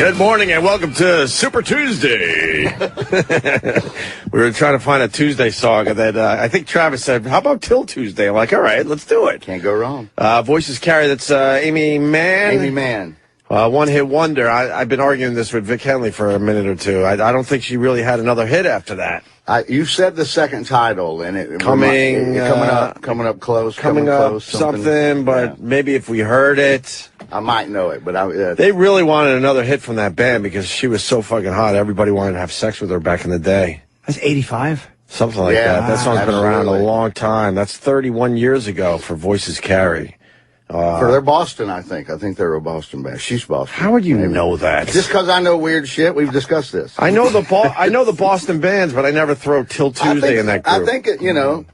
Good morning and welcome to Super Tuesday. We were trying to find a Tuesday song that I think Travis said, how about Till Tuesday? I'm like, all right, let's do it. Can't go wrong. Voices carry, that's Amy Mann. Amy Mann. One-hit wonder. I've been arguing this with Vic Henley for a minute or two. I don't think she really had another hit after that. You said the second title, and coming up close, something. But yeah. Maybe if we heard it, I might know it. But they really wanted another hit from that band because she was so fucking hot. Everybody wanted to have sex with her back in the day. That's 85. Something like that. That song's been around a long time. That's 31 years ago for Voices Carry. For their Boston, I think. I think they're a Boston band. She's Boston. How would you know that? Just because I know weird shit. We've discussed this. I know the Boston bands, but I never throw Till Tuesday in that group. I think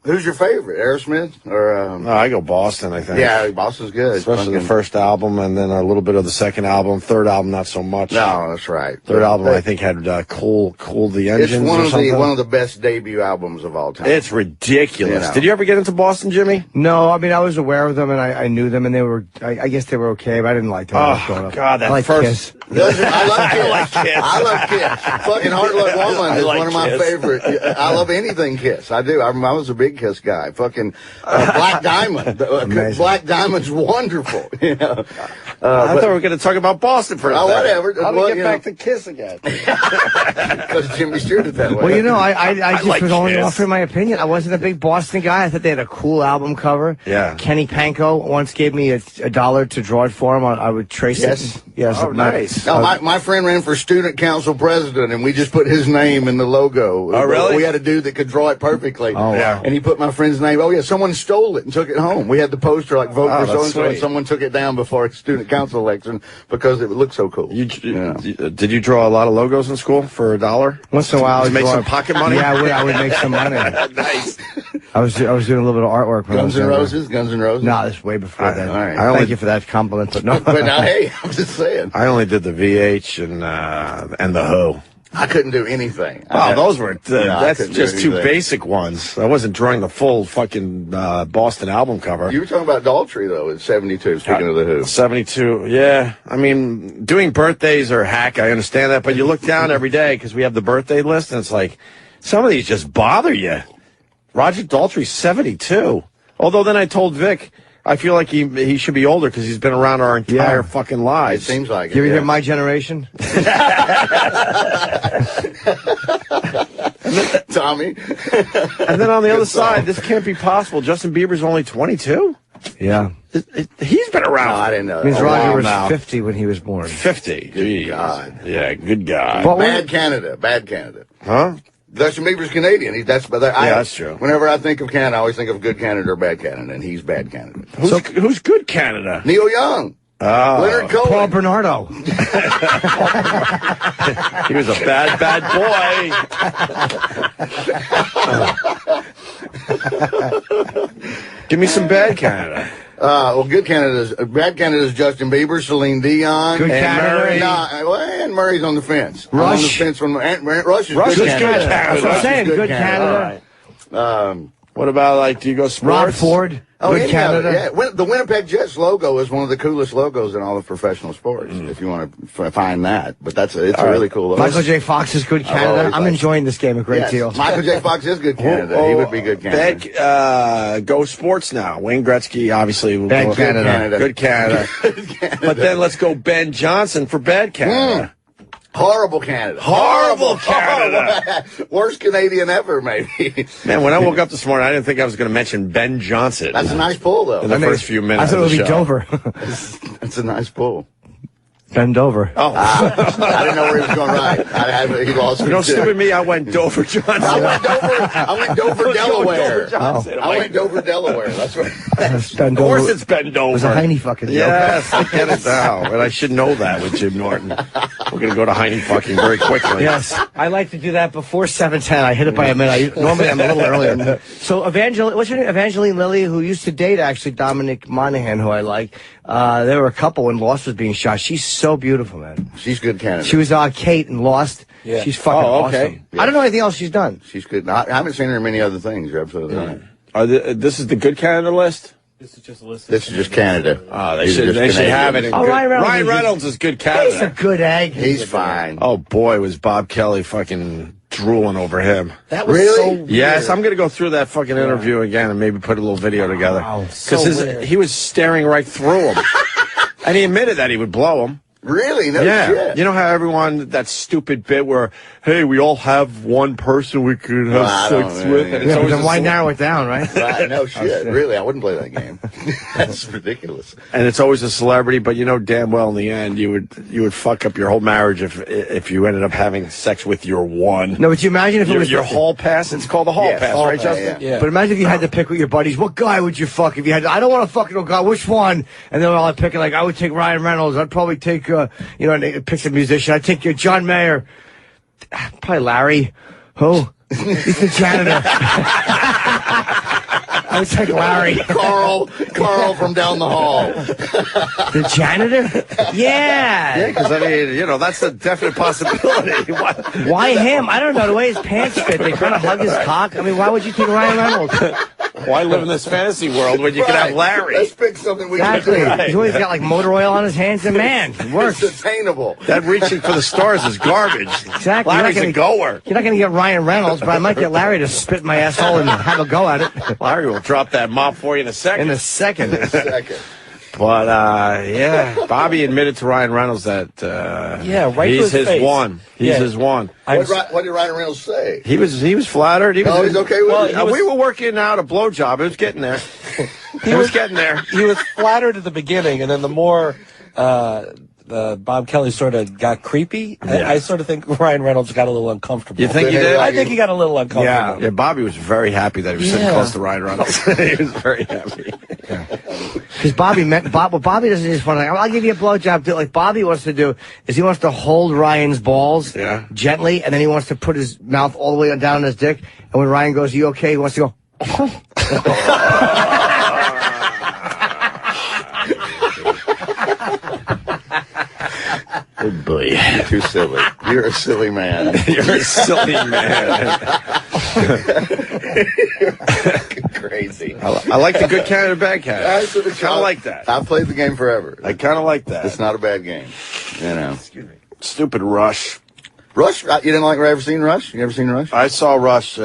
who's your favorite? Aerosmith or? I go Boston. I think. Yeah, Boston's good, especially the first album, and then a little bit of the second album. Third album, not so much. No, that's right. Third album, I think, had Cool the Engines. It's one of the best debut albums of all time. It's ridiculous. You know. Did you ever get into Boston, Jimmy? No, I mean I was aware of them and I knew them, and they were. I guess they were okay, but I didn't like them. Oh, God, that first... I love Kiss. I love Kiss. Fucking Hard Luck Woman is one of my favorite. I love anything Kiss. I do. I was a big Kiss guy. Fucking Black Diamond. Black Diamond's wonderful. You know? I thought we were going to talk about Boston for a second. Whatever. How do we get back to Kiss again? Because Jimmy steered it that way. Well, you know, I just like was only Kiss. offering my opinion. I wasn't a big Boston guy. I thought they had a cool album cover. Yeah. Kenny Panko once gave me $1 to draw it for him. I would trace it. Yes. Oh, nice. No, my friend ran for student council president, and we just put his name in the logo. Oh, really? We had a dude that could draw it perfectly. Oh, yeah. And he put my friend's name. Oh, yeah, someone stole it and took it home. We had the poster, like, vote for so-and-so, and someone took it down before a student council election because it looked so cool. Did you draw a lot of logos in school for $1? Once in a while, I make some pocket money. Yeah, I would make some money. Nice. I was doing a little bit of artwork. Guns N' Roses. No, this way before that. All right. Thank you for that compliment, but no. But now, hey, I'm just saying. I only did the VH and the Who. I couldn't do anything. Those were that's just two basic ones. I wasn't drawing the full fucking Boston album cover. You were talking about Daltrey though in '72. Speaking of the Who, 72. Yeah, I mean, doing birthdays are hack. I understand that, but you look down every day because we have the birthday list, and it's like some of these just bother you. Roger Daltrey's 72. Although then I told Vic, I feel like he should be older because he's been around our entire fucking lives. It seems like it. You ever hear My Generation? Tommy. And then on the other side, this can't be possible. Justin Bieber's only 22? Yeah. He's been around. No, I didn't know. Means Roger was 50 when he was born. 50. Good God. Yeah, good God. Bad Canada. Huh? Justin Bieber's Canadian. That's true. Whenever I think of Canada, I always think of good Canada or bad Canada, and he's bad Canada. Who's good Canada? Neil Young. Leonard Cohen. Paul Bernardo. He was a bad boy. Give me some bad Canada. Good bad Canada's Justin Bieber, Celine Dion, good Canada. And Murray's on the fence. Rush. On the fence from Rush is good Canada. That's what I'm saying. Good Canada. What about, do you go sports? Rob Ford. Good Canada. Yeah. The Winnipeg Jets logo is one of the coolest logos in all of professional sports, if you want to find that. But it's a really cool logo. Michael J. Fox is good Canada. I'm enjoying this game a great deal. Michael J. Fox is good Canada. He would be good Canada. Go sports now. Wayne Gretzky, obviously. Bad Canada. Good Canada. But then let's go Ben Johnson for bad Canada. Horrible Canada. Horrible Canada. Worst Canadian ever, maybe. Man, when I woke up this morning, I didn't think I was going to mention Ben Johnson. That's a nice pull, though. In the first few minutes. I thought it would be Dover. That's a nice pull. Bend over. Oh. I didn't know where he was going right. He lost me. Don't stupid me. I went Dover Johnson. I went Dover, Delaware. Dover I went Dover, Delaware. That's right. Of course it's Ben Dover. It was a Heine fucking joke. Yes, I get it now. And I should know that with Jim Norton. We're going to go to Heine fucking very quickly. Yes. I like to do that before 7:10. I hit it by a minute. Normally I'm a little earlier. So what's her name? Evangeline Lilly, who used to date actually Dominic Monaghan, who I like. There were a couple when Lost was being shot. She's so beautiful, man. She's good Canada. She was Kate in Lost. Yeah. She's fucking awesome. Yeah. I don't know anything else she's done. She's good. I haven't seen her in many other things. You're absolutely right. This is the good Canada list? This is just a list. This is just Canada. Oh, they should have it. Ryan Reynolds is good Canada. He's a good egg. He's fine. Oh boy, was Bob Kelly fucking drooling over him. That was really? so weird. Yes, I'm going to go through that fucking interview again and maybe put a little video together. Because he was staring right through him. And he admitted that he would blow him. Really? No Yeah. shit. You know how everyone, that stupid bit where, hey, we all have one person we could have sex with. And Then why narrow it down, right? Right, no shit. Really, I wouldn't play that game. That's ridiculous. And it's always a celebrity, but you know damn well in the end you would fuck up your whole marriage if you ended up having sex with your one. No, but you imagine if it was your hall pass. It's called the hall pass, hall right, pass, Justin? Yeah. But imagine if you had to pick with your buddies. What guy would you fuck if you had to? I don't want to fuck no guy. Which one? And then I'll pick it. Like I would take Ryan Reynolds. I'd probably take pick some musician. I'd take your John Mayer. Probably Larry. Who? He's the janitor. I would take Larry. Carl from down the hall. The janitor? Yeah. Yeah, because I mean, that's a definite possibility. Why him? I don't know. The way his pants fit, they kind of hug his cock. I mean, why would you take Ryan Reynolds? Why live in this fantasy world when you can have Larry? Let's pick something we Exactly. can do. He's always got like motor oil on his hands, and man, it works. It's attainable. That reaching for the stars is garbage. Exactly. Larry's a goer. You're not going to get Ryan Reynolds, but I might get Larry to spit in my asshole and have a go at it. Larry will drop that mop for you in a second. In a second. But, yeah, Bobby admitted to Ryan Reynolds that right he's to his face. one. He's his one. What did Ryan Reynolds say? He was flattered. He's okay with it? We were working out a blowjob. It was getting there. He was getting there. He was flattered at the beginning, and then the more Bob Kelly sort of got creepy, I sort of think Ryan Reynolds got a little uncomfortable. You think he did? I think he got a little uncomfortable. Yeah, Bobby was very happy that he was sitting close to Ryan Reynolds. He was very happy. Because what Bobby doesn't just want to, I'll give you a blowjob. Like Bobby wants to do is he wants to hold Ryan's balls gently, and then he wants to put his mouth all the way down on his dick. And when Ryan goes, "You okay?" He wants to go. Oh boy, You're too silly. You're a silly man. You're a silly man. Crazy. I like the good Canada, bad Canada. I kind of like that. I've played the game forever. I kind of like that. It's not a bad game. Excuse me. Stupid Rush. Rush? You didn't like ever seen Rush? You never seen Rush? I saw Rush.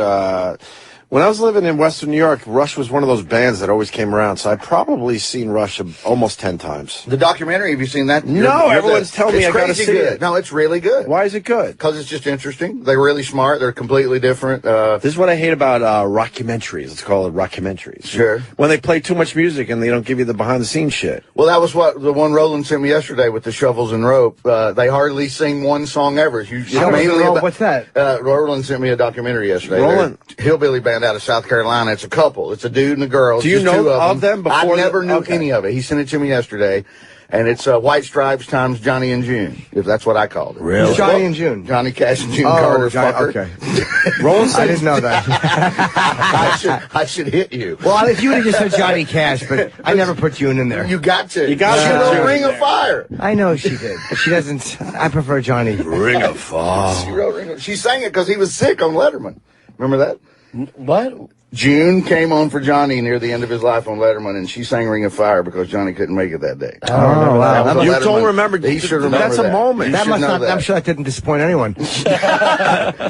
When I was living in Western New York, Rush was one of those bands that always came around. So I've probably seen Rush almost 10 times. The documentary, have you seen that? No, everyone's telling me I gotta see it. No, it's really good. Why is it good? Because it's just interesting. They're really smart. They're completely different. This is what I hate about rockumentaries. Let's call it rockumentaries. Sure. When they play too much music and they don't give you the behind-the-scenes shit. Well, that was what the one Roland sent me yesterday with the shovels and rope. They hardly sing one song ever. What's that? Roland sent me a documentary yesterday. Roland. They're a hillbilly band out of South Carolina. It's a couple. It's a dude and a girl. Do you know of them before? I never knew any of it. He sent it to me yesterday. And it's White Stripes times Johnny and June, if that's what I called it. Really? Johnny and June. Johnny Cash and June Carter. Okay. Roland, I didn't know that. I should hit you. Well, if you would have just said Johnny Cash, but I never put June in there. You got to. You got to. She wrote Ring of Fire. I know she did. But she doesn't. I prefer Johnny. Ring of Fire. She wrote Ring of. She sang it because he was sick on Letterman. Remember that? What? June came on for Johnny near the end of his life on Letterman, and she sang Ring of Fire because Johnny couldn't make it that day. Oh, wow. You don't remember. He should remember That's that. A moment. That must not. I'm sure that didn't disappoint anyone.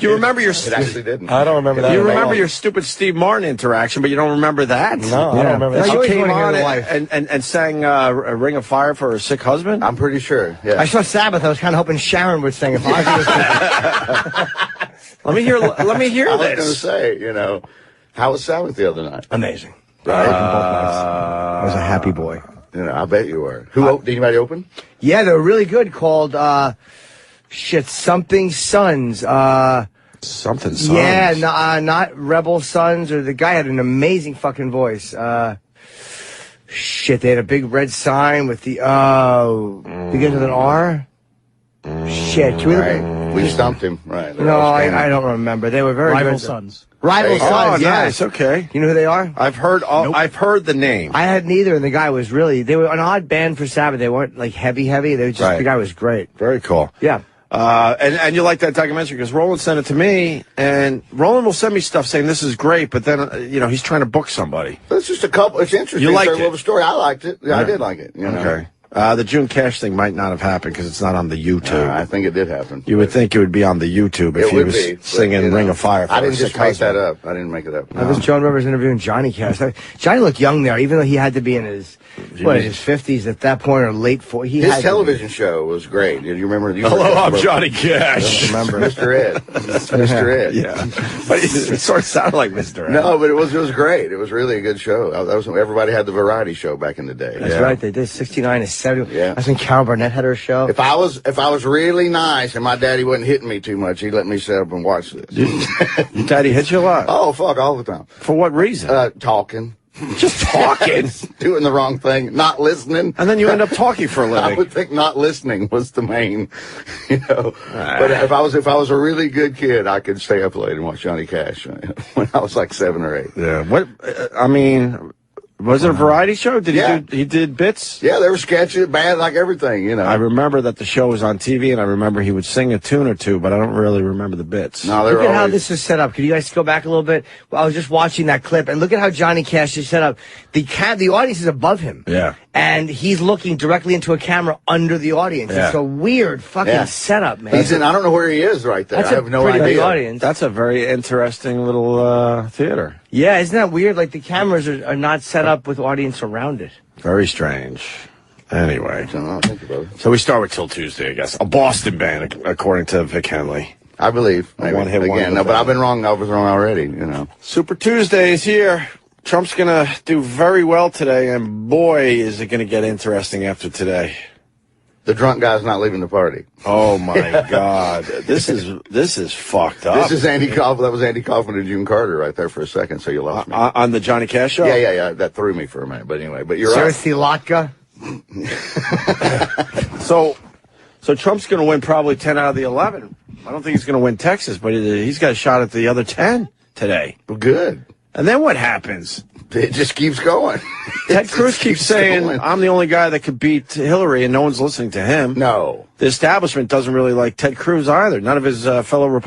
You remember your. It actually didn't. I don't remember that. You remember your stupid Steve Martin interaction, but you don't remember that. No, I don't remember that. She always came wanna hear on the wife. and sang a Ring of Fire for her sick husband. I'm pretty sure. Yeah. I saw Sabbath. I was kind of hoping Sharon would sing. If Ozzy was Let me hear. Let me hear I was going to this. say, how was Sabbath the other night? amazing. Right? I was a happy boy. I bet you were. Did anybody open? Yeah, they were really good. Called something Sons. Something. Songs. Yeah, not Rebel Sons. Or the guy had an amazing fucking voice. They had a big red sign with the begins with an R. Shit, can we look at- We stumped him. Right. No, I don't remember. They were very Rival good. Sons. Rival Sons. Oh, Yeah. nice. Okay. You know who they are? I've heard. I've heard the name. I hadn't either, and the guy was really. They were an odd band for Sabbath. They weren't like heavy. They were just Right. The guy was great. Very cool. Yeah. And you like that documentary because Roland sent it to me, and Roland will send me stuff saying this is great, but then he's trying to book somebody. It's just a couple. It's interesting. You liked it? Love story. I liked it. Yeah, I did like it. Okay. The June Cash thing might not have happened because it's not on the YouTube. I think it did happen. You would think it would be on the YouTube if he was singing Ring of Fire. I didn't just make that up. I didn't make it up. That was Joan Rivers interviewing Johnny Cash. Johnny looked young there, even though he had to be in his 50s at that point or late 40s. His television show was great. Do you remember? Hello, I'm Johnny Cash. Remember Mr. Ed? Mr. Ed. Yeah, but it sort of sounded like Mr. Ed. No, but it was great. It was really a good show. Everybody had the variety show back in the day. That's right. They did 69 to 70. Yeah. I think Carol Burnett had her show. If I was really nice and my daddy wasn't hitting me too much, he'd let me sit up and watch this. Your daddy hit you a lot? Oh, fuck, all the time. For what reason? Talking. Just talking? Doing the wrong thing, not listening. And then you end up talking for a living. I would think not listening was the main, But if I was a really good kid, I could stay up late and watch Johnny Cash when I was like 7 or 8. Yeah. Was it a variety show? He did bits? Yeah, they were sketchy, bad, like everything, I remember that the show was on TV, and I remember he would sing a tune or two, but I don't really remember the bits. No, look at how this is set up. Could you guys go back a little bit? Well, I was just watching that clip, and look at how Johnny Cash is set up. The audience is above him. Yeah. And he's looking directly into a camera under the audience. Yeah. It's a weird fucking setup, man. I don't know where he is right there. That's I have no pretty idea. big audience. That's a very interesting little theater. Yeah, isn't that weird? Like, the cameras are not set up with audience around it. Very strange. Anyway. I don't know. Thank you, brother. So we start with Till Tuesday, I guess. A Boston band, according to Vic Henley. I believe. Maybe. One hit again. No, but I've been wrong. I was wrong already, Super Tuesday is here. Trump's going to do very well today, and boy, is it going to get interesting after today. The drunk guy's not leaving the party. Oh my God, this is fucked up. This is Andy Kaufman. That was Andy Kaufman and June Carter right there for a second. So you lost me on the Johnny Cash show. Yeah. That threw me for a minute, but anyway. But you're Cersei Latka. So Trump's going to win probably 10 out of the 11. I don't think he's going to win Texas, but he's got a shot at the other 10 today. Well, good. And then what happens? It just keeps going. Ted Cruz keeps saying, I'm the only guy that could beat Hillary, and no one's listening to him. No. The establishment doesn't really like Ted Cruz either. None of his fellow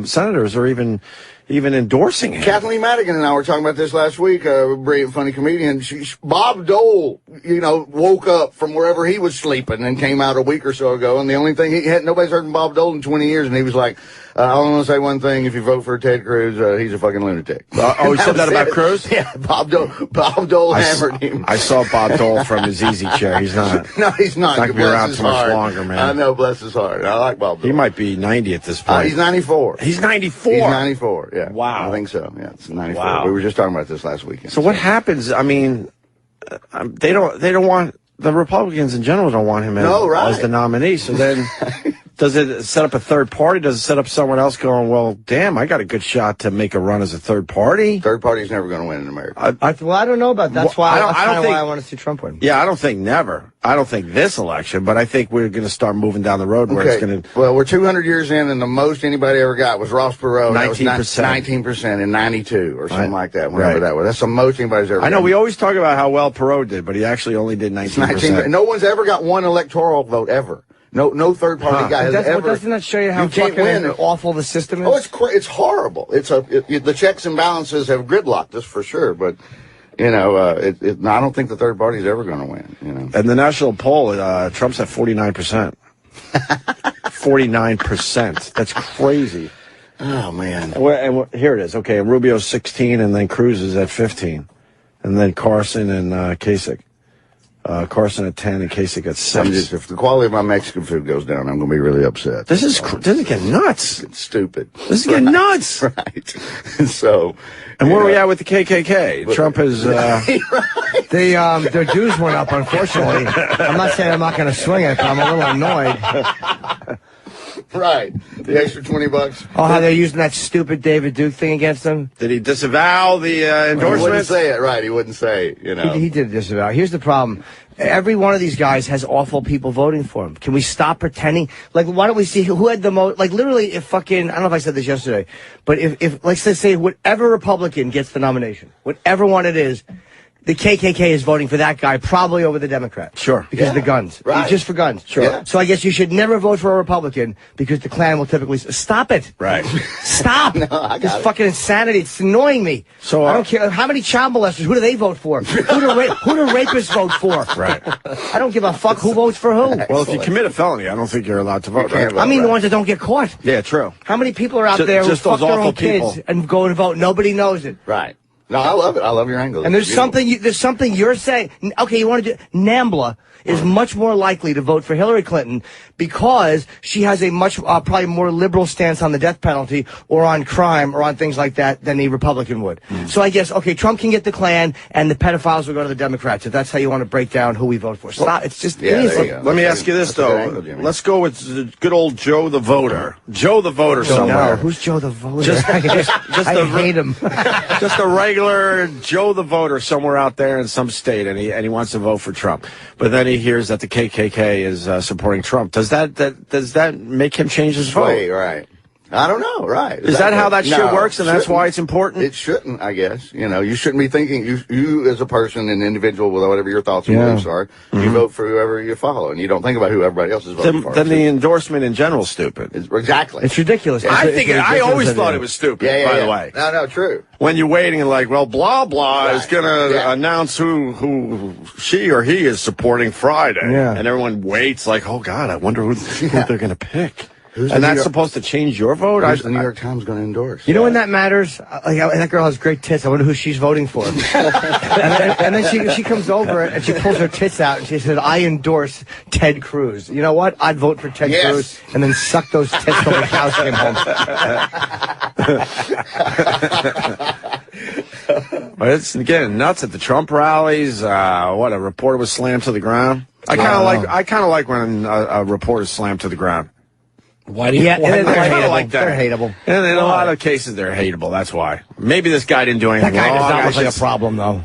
senators are even endorsing him. Kathleen Madigan and I were talking about this last week. A brilliant, funny comedian. Bob Dole, woke up from wherever he was sleeping and came out a week or so ago. And the only thing nobody's heard from Bob Dole in 20 years. And he was like, I only want to say one thing. If you vote for Ted Cruz, he's a fucking lunatic. He said that about Cruz? Yeah, Bob Dole hammered him. I saw Bob Dole from his easy chair. He's not. No, he's not. He's not going to be around too much longer, man. I know, bless his heart. I like Bob Dole. He might be 90 at this point. He's 94. He's 94? He's 94, yeah. Wow. I think so, yeah. It's 94. Wow. We were just talking about this last weekend. So what happens? I mean, they don't want, the Republicans in general don't want him as the nominee. So then does it set up a third party? Does it set up someone else going, well, damn, I got a good shot to make a run as a third party? Third party's never going to win in America. I don't know about that. That's why I want to see Trump win. Yeah, I don't think never. I don't think this election, but I think we're going to start moving down the road where it's going to... Well, we're 200 years in, and the most anybody ever got was Ross Perot. 19%. 19% in 92 or something like that, whenever that was. That's the most anybody's ever got. I know, we always talk about how well Perot did, but he actually only did 19%. No one's ever got one electoral vote, ever. No third party guy has ever. Doesn't that show you how fucking awful the system is? Oh, it's horrible. The checks and balances have gridlocked, that's for sure. But I don't think the third party is ever going to win. And the national poll, Trump's at 49%. 49%. That's crazy. Oh man. And here it is. Okay, and Rubio's 16, and then Cruz is at 15, and then Carson and Kasich. Carson at 10 and Kasich at 6. If the quality of my Mexican food goes down, I'm going to be really upset. This is getting nuts. It's stupid. This is getting nuts. Right. So. And where are we at with the KKK? Trump is. Their dues went up, unfortunately. I'm not saying I'm not going to swing it, but I'm a little annoyed. Right. The extra $20. Oh, how they're using that stupid David Duke thing against them? Did he disavow the endorsement? He wouldn't say it, right. He wouldn't say, He did disavow. Here's the problem. Every one of these guys has awful people voting for him. Can we stop pretending? Like, why don't we see who had the most? Like, literally, if fucking, I don't know if I said this yesterday, but if let's say, whatever Republican gets the nomination, whatever one it is, the KKK is voting for that guy probably over the Democrat. Sure. Because of the guns. Right. Just for guns. Sure. Yeah. So I guess you should never vote for a Republican because the Klan will typically stop it. Right. Stop. I got This it. fucking insanity. It's annoying me. So, I don't care how many child molesters. Who do they vote for? Who do rapists vote for? Right. I don't give a fuck who votes for who. Well, if you commit a felony, I don't think you're allowed to vote, right? can't vote. I mean the Right. ones that don't get caught. Yeah, true. How many people are out Just- there who just fuck those their own awful people. kids and go and vote? Nobody knows it. Right. No, I love it. I love your angle. And there's It's beautiful. something you're saying. Okay, you want to do NAMBLA is much more likely to vote for Hillary Clinton because she has a much probably more liberal stance on the death penalty or on crime or on things like that than a Republican would. So I guess okay, Trump can get the Klan and the pedophiles will go to the Democrats if that's how you want to break down who we vote for. Stop. It's just Yeah, easy. there you go. Let me ask you this, That's a good though. angle, Jimmy. Let's go with good old Joe the voter. Joe the voter somewhere. No, who's Joe the voter? Just I the- hate him. Just a regular Joe the voter somewhere out there in some state, and he wants to vote for Trump. But then he hears that the KKK is supporting Trump. Does that make him change his vote? Wait, right. I don't know, right. Is that how that shit No, works, and that's shouldn't. why it's important? It shouldn't, I guess. You know, you shouldn't be thinking, you as a person, an individual, with whatever your thoughts and beliefs are, you vote for whoever you follow, and you don't think about who everybody else is voting for. Then the endorsement in general is stupid. Exactly. It's ridiculous. I It's think ridiculous I always idea. thought it was stupid, yeah, by yeah. the way. No, true. When you're waiting and like, well, blah, blah is Right. going to Yeah. announce who she or he is supporting Friday. Yeah. And everyone waits like, oh, God, I wonder who they're going to pick. Who's And the that's New York- supposed to change your vote? Who's the New York Times going to endorse? You know when that matters? Like, that girl has great tits. I wonder who she's voting for. and then she comes over and she pulls her tits out and she said, I endorse Ted Cruz. You know what? I'd vote for Ted Yes. Cruz and then suck those tits till the cows came home. But it's getting nuts at the Trump rallies. What, a reporter was slammed to the ground? I kind of like when a reporter is slammed to the ground. Why do you? Yeah, why and not? I they're kinda hateable. like that. They're hateable. And in a lot of cases, they're hateable. That's why. Maybe this guy didn't do anything That guy wrong. does not look I like a should- problem, though.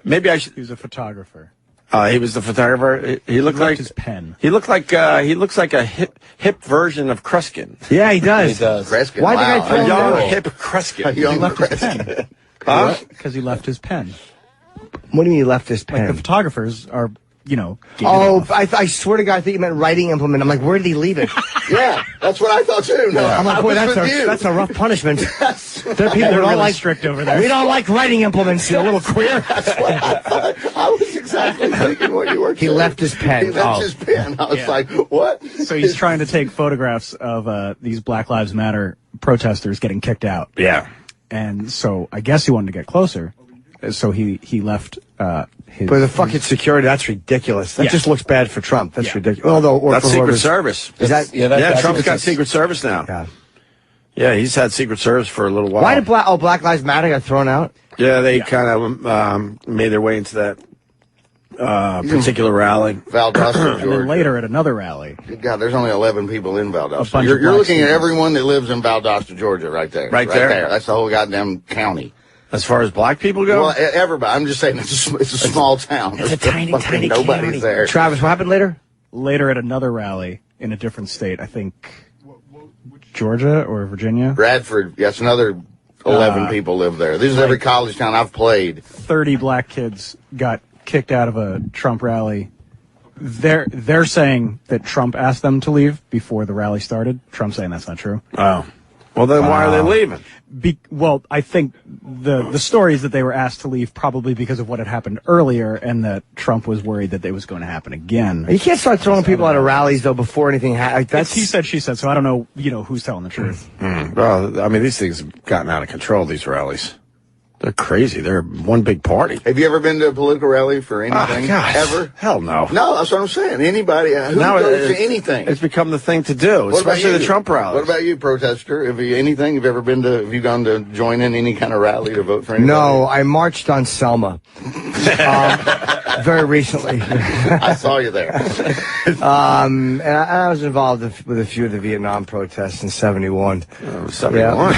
Maybe I should. He was a photographer. He was the photographer. He looked left like his pen. He looked like he looks like a hip version of Kreskin. Yeah, he does. He does. Kreskin, Why did I wow. throw A him young out? hip Kreskin. A young left his Kreskin. Huh? Because he left his pen. What do you mean he left his Like the pen? photographers are, getting Oh, off. I swear to God, I think you meant writing implement. I'm like, where did he leave it? Yeah, that's what I thought too. No, I'm I like, boy, was with you. that's a rough punishment. There are people They're who don't really like strict over there. We don't like writing implements. You're a little queer. I was exactly thinking what you were He saying. left his pen. He left Oh. his pen. I was Yeah. like, what? So he's trying to take photographs of these Black Lives Matter protesters getting kicked out. Yeah. And so I guess he wanted to get closer. So he left his... But the fucking security, that's ridiculous. That Yeah. just looks bad for Trump. That's Yeah. ridiculous. Although, or That's for Secret whoever's- Service. Is that? Yeah, that's Trump's got Secret Service now. Yeah. Yeah, he's had Secret Service for a little while. Why did Black Lives Matter got thrown out? Yeah, they kind of made their way into that particular rally. Valdosta, And Georgia. then later at another rally. God, there's only 11 people in A Valdosta. bunch You're of black looking at students. everyone that lives in Valdosta, Georgia, right there. Right there? That's the whole goddamn county. As far as black people go? Well, everybody. I'm just saying, it's a small town. It's a There's tiny, fucking tiny nobody's county. there. Travis, what happened later? Later at another rally in a different state, I think Georgia or Virginia. Bradford, yes, another 11 people live there. This is every college town I've played. 30 black kids got kicked out of a Trump rally. They're saying that Trump asked them to leave before the rally started. Trump's saying that's not true. Oh. Well, then why are they leaving? Well, I think the story is that they were asked to leave probably because of what had happened earlier, and that Trump was worried that it was going to happen again. You can't start throwing people out of rallies though before anything happens. It's he said, she said. So I don't know, who's telling the truth. Well, I mean, these things have gotten out of control, these rallies. They're crazy. They're one big party. Have you ever been to a political rally for anything? Oh, God. Ever? Hell no. No, that's what I'm saying. Anybody who goes to anything. It's become the thing to do, What about especially you? the Trump rallies. What about you, protester? Have you gone to join in any kind of rally to vote for anybody? No, I marched on Selma very recently. I saw you there. And I was involved with a few of the Vietnam protests in '71. 71.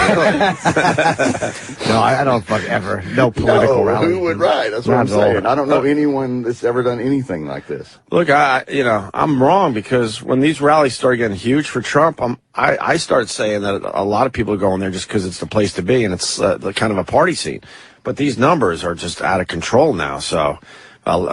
No, I don't fuck ever. No political No, rally. who would ride? That's what Not I'm at all. saying. I don't know anyone that's ever done anything like this. Look, I'm wrong because when these rallies started getting huge for Trump, I started saying that a lot of people are going there just because it's the place to be and it's kind of a party scene. But these numbers are just out of control now. So,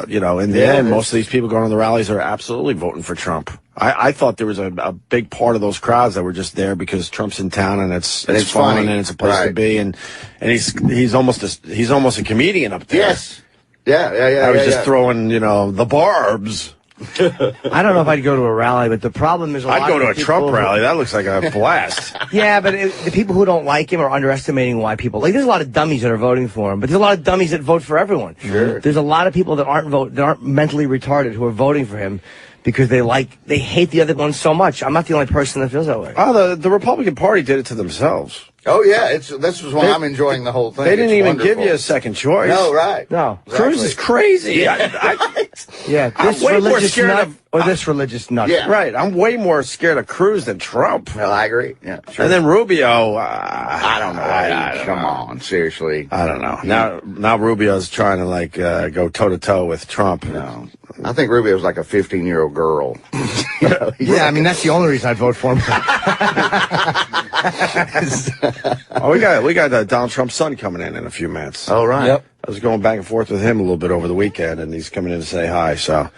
you know, in the end, most of these people going to the rallies are absolutely voting for Trump. I thought there was a big part of those crowds that were just there because Trump's in town and it's fun and it's a place to be, and he's almost a comedian up there. Yes. Yeah. I was just throwing, you know, the barbs. I don't know if I'd go to a rally, but the problem is I'd go to a Trump rally. That looks like a blast. Yeah, but the people who don't like him are underestimating why people like. There's a lot of dummies that are voting for him, but there's a lot of dummies that vote for everyone. Sure. There's a lot of people that aren't mentally retarded who are voting for him because they hate the other one so much. I'm not the only person that feels that way. Oh, the Republican Party did it to themselves. Oh yeah, this is why I'm enjoying the whole thing. They didn't even give you a second choice. No, right? No, exactly. Cruz is crazy. Yeah, I'm way more scared of this religious nut. Yeah. Right. I'm way more scared of Cruz than Trump. Well, I agree. Yeah, sure. And then Rubio. I don't know. Come on, seriously. I don't know. Now Rubio's trying to like go toe to toe with Trump. No, I think Rubio's like a 15-year-old girl. Yeah, I mean that's the only reason I'd vote for him. Oh, we got Donald Trump's son coming in a few minutes. Oh, right. Yep. I was going back and forth with him a little bit over the weekend, and he's coming in to say hi. So,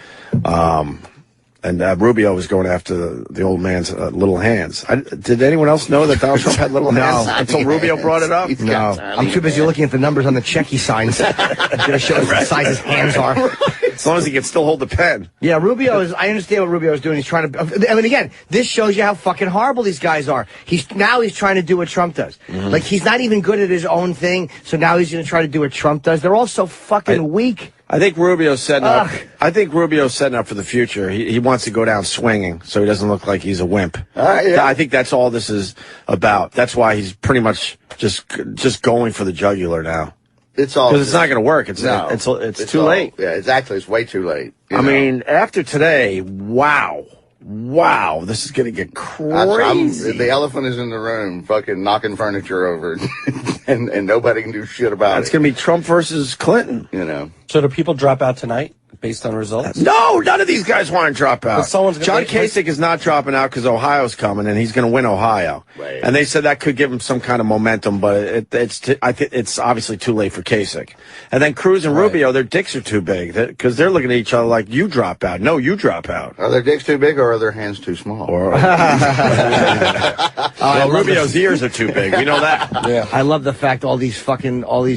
and Rubio was going after the old man's little hands. Did anyone else know that Donald Trump had little hands until Rubio brought it up? No, I'm too busy looking at the numbers on the check he signs. Gonna show us what size his hands are. As long as he can still hold the pen. Yeah, I understand what Rubio is doing. He's trying to, I mean, again, this shows you how fucking horrible these guys are. He's trying to do what Trump does. Like, he's not even good at his own thing, so now he's going to try to do what Trump does. They're all so fucking weak. I think Rubio's setting up. I think Rubio's setting up for the future. He wants to go down swinging, so he doesn't look like he's a wimp. Yeah. I think that's all this is about. That's why he's pretty much just going for the jugular now. It's all because it's not going to work. It's too late. Yeah, exactly. It's way too late. I mean, after today, wow, this is going to get crazy. The elephant is in the room, fucking knocking furniture over, and nobody can do shit about it. It's going to be Trump versus Clinton. You know. So do people drop out tonight based on results? No, none of these guys want to drop out. John Kasich Kasich is not dropping out because Ohio's coming, and he's going to win Ohio. Right. And they said that could give him some kind of momentum, but I think it's obviously too late for Kasich. And then Cruz and Rubio, their dicks are too big because they're looking at each other like, you drop out. No, you drop out. Are their dicks too big or are their hands too small? Rubio's ears are too big. We know that. Yeah. I love the fact all these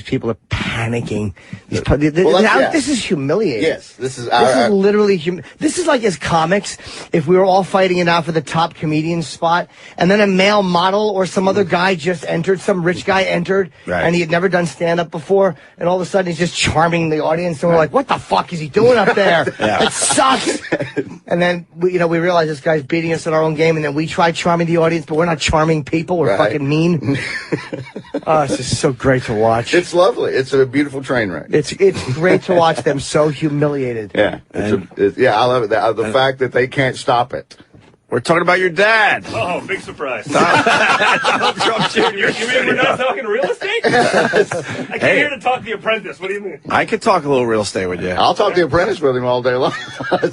people are panicking. This is humiliating. Yes, this is literally this is like as comics, if we were all fighting it out for the top comedian spot, and then a male model or some other guy just entered, some rich guy entered, and he had never done stand-up before, and all of a sudden he's just charming the audience, and we're like, what the fuck is he doing up there? It sucks. And then we realize this guy's beating us at our own game, and then we try charming the audience, but we're not charming people. We're fucking mean. It's just so great to watch. It's lovely. It's a beautiful train wreck. It's great to watch them so humiliated. Yeah, I love it. The fact that they can't stop it. We're talking about your dad. Oh, big surprise. Donald Trump Jr. You mean we're not talking real estate? I came here to talk The Apprentice. What do you mean? I could talk a little real estate with you. I'll talk The Apprentice with him all day long.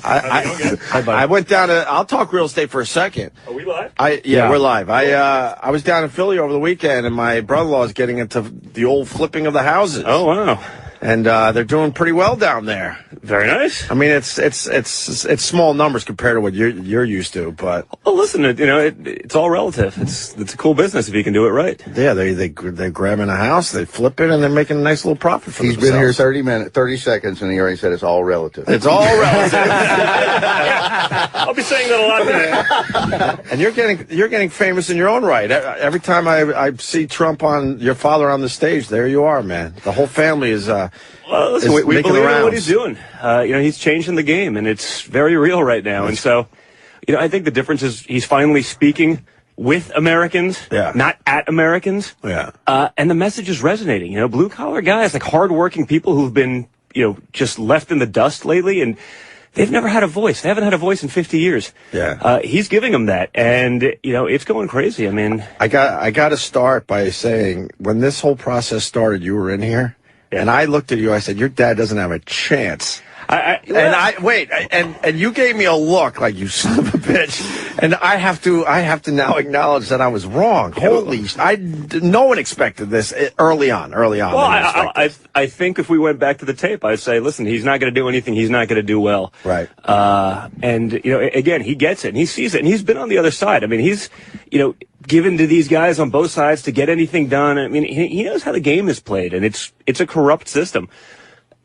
I went down to. I'll talk real estate for a second. Are we live? We're live. I was down in Philly over the weekend, and my brother-in-law is getting into the old flipping of the houses. Oh, wow. And they're doing pretty well down there. Very nice. I mean, it's small numbers compared to what you're used to, but Well, listen, it's all relative. It's a cool business if you can do it right. yeah, they're grabbing a house, they flip it, and they're making a nice little profit for He's themselves. been here 30 seconds, and he already said it's all relative. It's all relative. I'll be saying that a lot today. And you're getting famous in your own right. Every time I see Trump on your father on the stage, there you are, man. The whole family is. Well, listen, we believe in what he's doing. He's changing the game, and it's very real right now. And so, I think the difference is he's finally speaking with Americans, not at Americans. Yeah. And the message is resonating. Blue collar guys, like hardworking people who've been, just left in the dust lately, and they've never had a voice. They haven't had a voice in 50 years. Yeah. He's giving them that, and it's going crazy. I mean, I got to start by saying when this whole process started, you were in here. And I looked at you, I said, your dad doesn't have a chance. And you gave me a look like, you son of a bitch, and I have to now acknowledge that I was wrong. Holy, no one expected this early on. Well, I think if we went back to the tape, I'd say, listen, he's not going to do anything he's not going to do well. Right. And again, he gets it and he sees it, and he's been on the other side. I mean, he's given to these guys on both sides to get anything done. I mean, he knows how the game is played, and it's a corrupt system.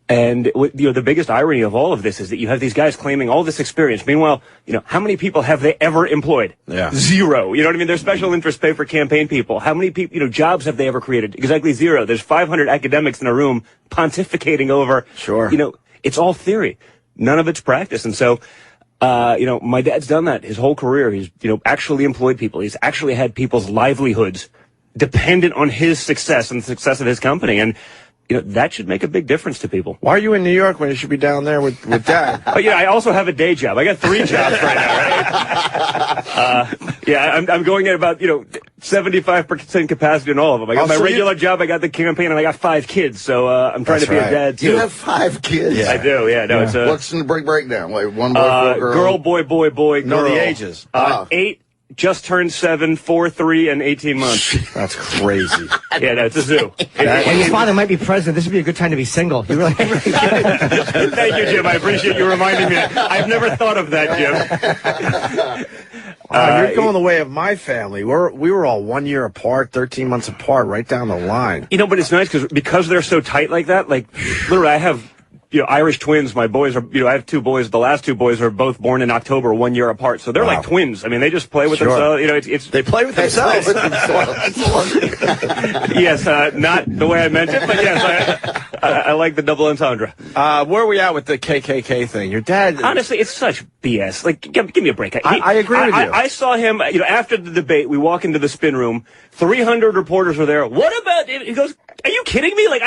And the biggest irony of all of this is that you have these guys claiming all this experience. Meanwhile, how many people have they ever employed? Yeah. Zero. You know what I mean? Their special interest pay for campaign people. How many people, jobs have they ever created? Exactly zero. There's 500 academics in a room pontificating over. Sure. It's all theory. None of it's practice. And so, my dad's done that his whole career. He's, actually employed people. He's actually had people's livelihoods dependent on his success and the success of his company. And that should make a big difference to people. Why are you in New York when you should be down there with Dad? I also have a day job. I got 3 jobs right now, right? I'm going at about, 75% capacity in all of them. I got my regular job, I got the campaign, and I got 5 kids. So I'm trying to be a dad, too. You have 5 kids? Yeah. I do, yeah. No, it's what's in the breakdown? Like 1 boy, 4 girl? Girl, boy, boy, boy, girl. No, the ages. 8. Just turned 7, 4, 3, and 18 months. That's crazy. Yeah, no, it's a zoo. And your father might be president. This would be a good time to be single. You really Thank you, Jim. I appreciate you reminding me. I've never thought of that, Jim. You're going the way of my family. We were all 1 year apart, 13 months apart, right down the line. But it's nice because they're so tight like that. Like, literally, I have Irish twins. My boys are, I have 2 boys. The last 2 boys are both born in October, 1 year apart. So they're like twins. I mean, they just play with themselves. They play with themselves. Yes, not the way I meant it, but yes, I like the double entendre. Where are we at with the KKK thing? Your dad... Honestly, it's such BS. Like, give me a break. I agree with you. I saw him, after the debate, we walk into the spin room, 300 reporters are there. What about... He goes, are you kidding me? Like,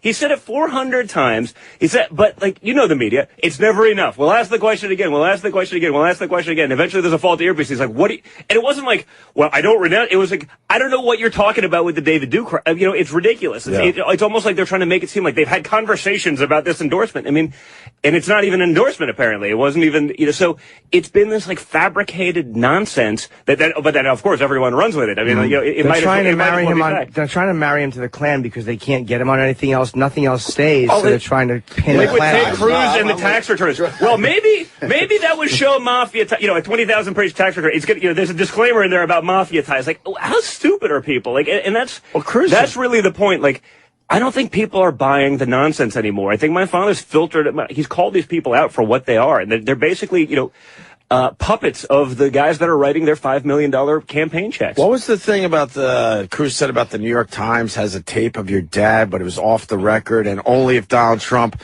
he said it 400 times. He said, but the media, it's never enough. We'll ask the question again. We'll ask the question again. We'll ask the question again. Eventually there's a faulty earpiece. He's like, what? And it wasn't like, well, I don't renounce. It was like, I don't know what you're talking about with the David Duke. It's ridiculous. It's almost like they're trying to make it seem like they've had conversations about this endorsement. I mean, and it's not even an endorsement, apparently. It wasn't even, so it's been this fabricated nonsense but then of course everyone runs with it. I mean, they're trying to marry him to the Klan because they can't get him on anything else. Nothing else stays. So they're trying to pin with Ted Cruz and the tax returns. Well, maybe that would show mafia. A 20,000-page tax return. It's good. There's a disclaimer in there about mafia ties. Like, how stupid are people? And that's really the point. Like, I don't think people are buying the nonsense anymore. I think my father's filtered. He's called these people out for what they are, and they're basically, puppets of the guys that are writing their $5 million campaign checks. What was the thing about Cruz said about the New York Times has a tape of your dad, but it was off the record, and only if Donald Trump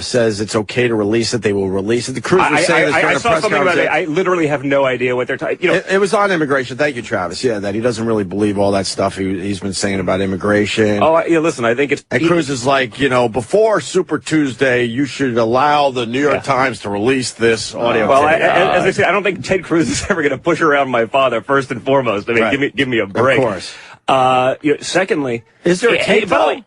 says it's okay to release it, they will release it. The Cruz was saying this during a press conference. I literally have no idea what they're talking. It was on immigration. Thank you, Travis. Yeah, that he doesn't really believe all that stuff he's been saying about immigration. Listen, I think it's... And Cruz is like, before Super Tuesday, you should allow the New York Times to release this audio. Well, as I say, I don't think Ted Cruz is ever going to push around my father, first and foremost. I mean, give me a break. Of course. Secondly... Is there a tape, though?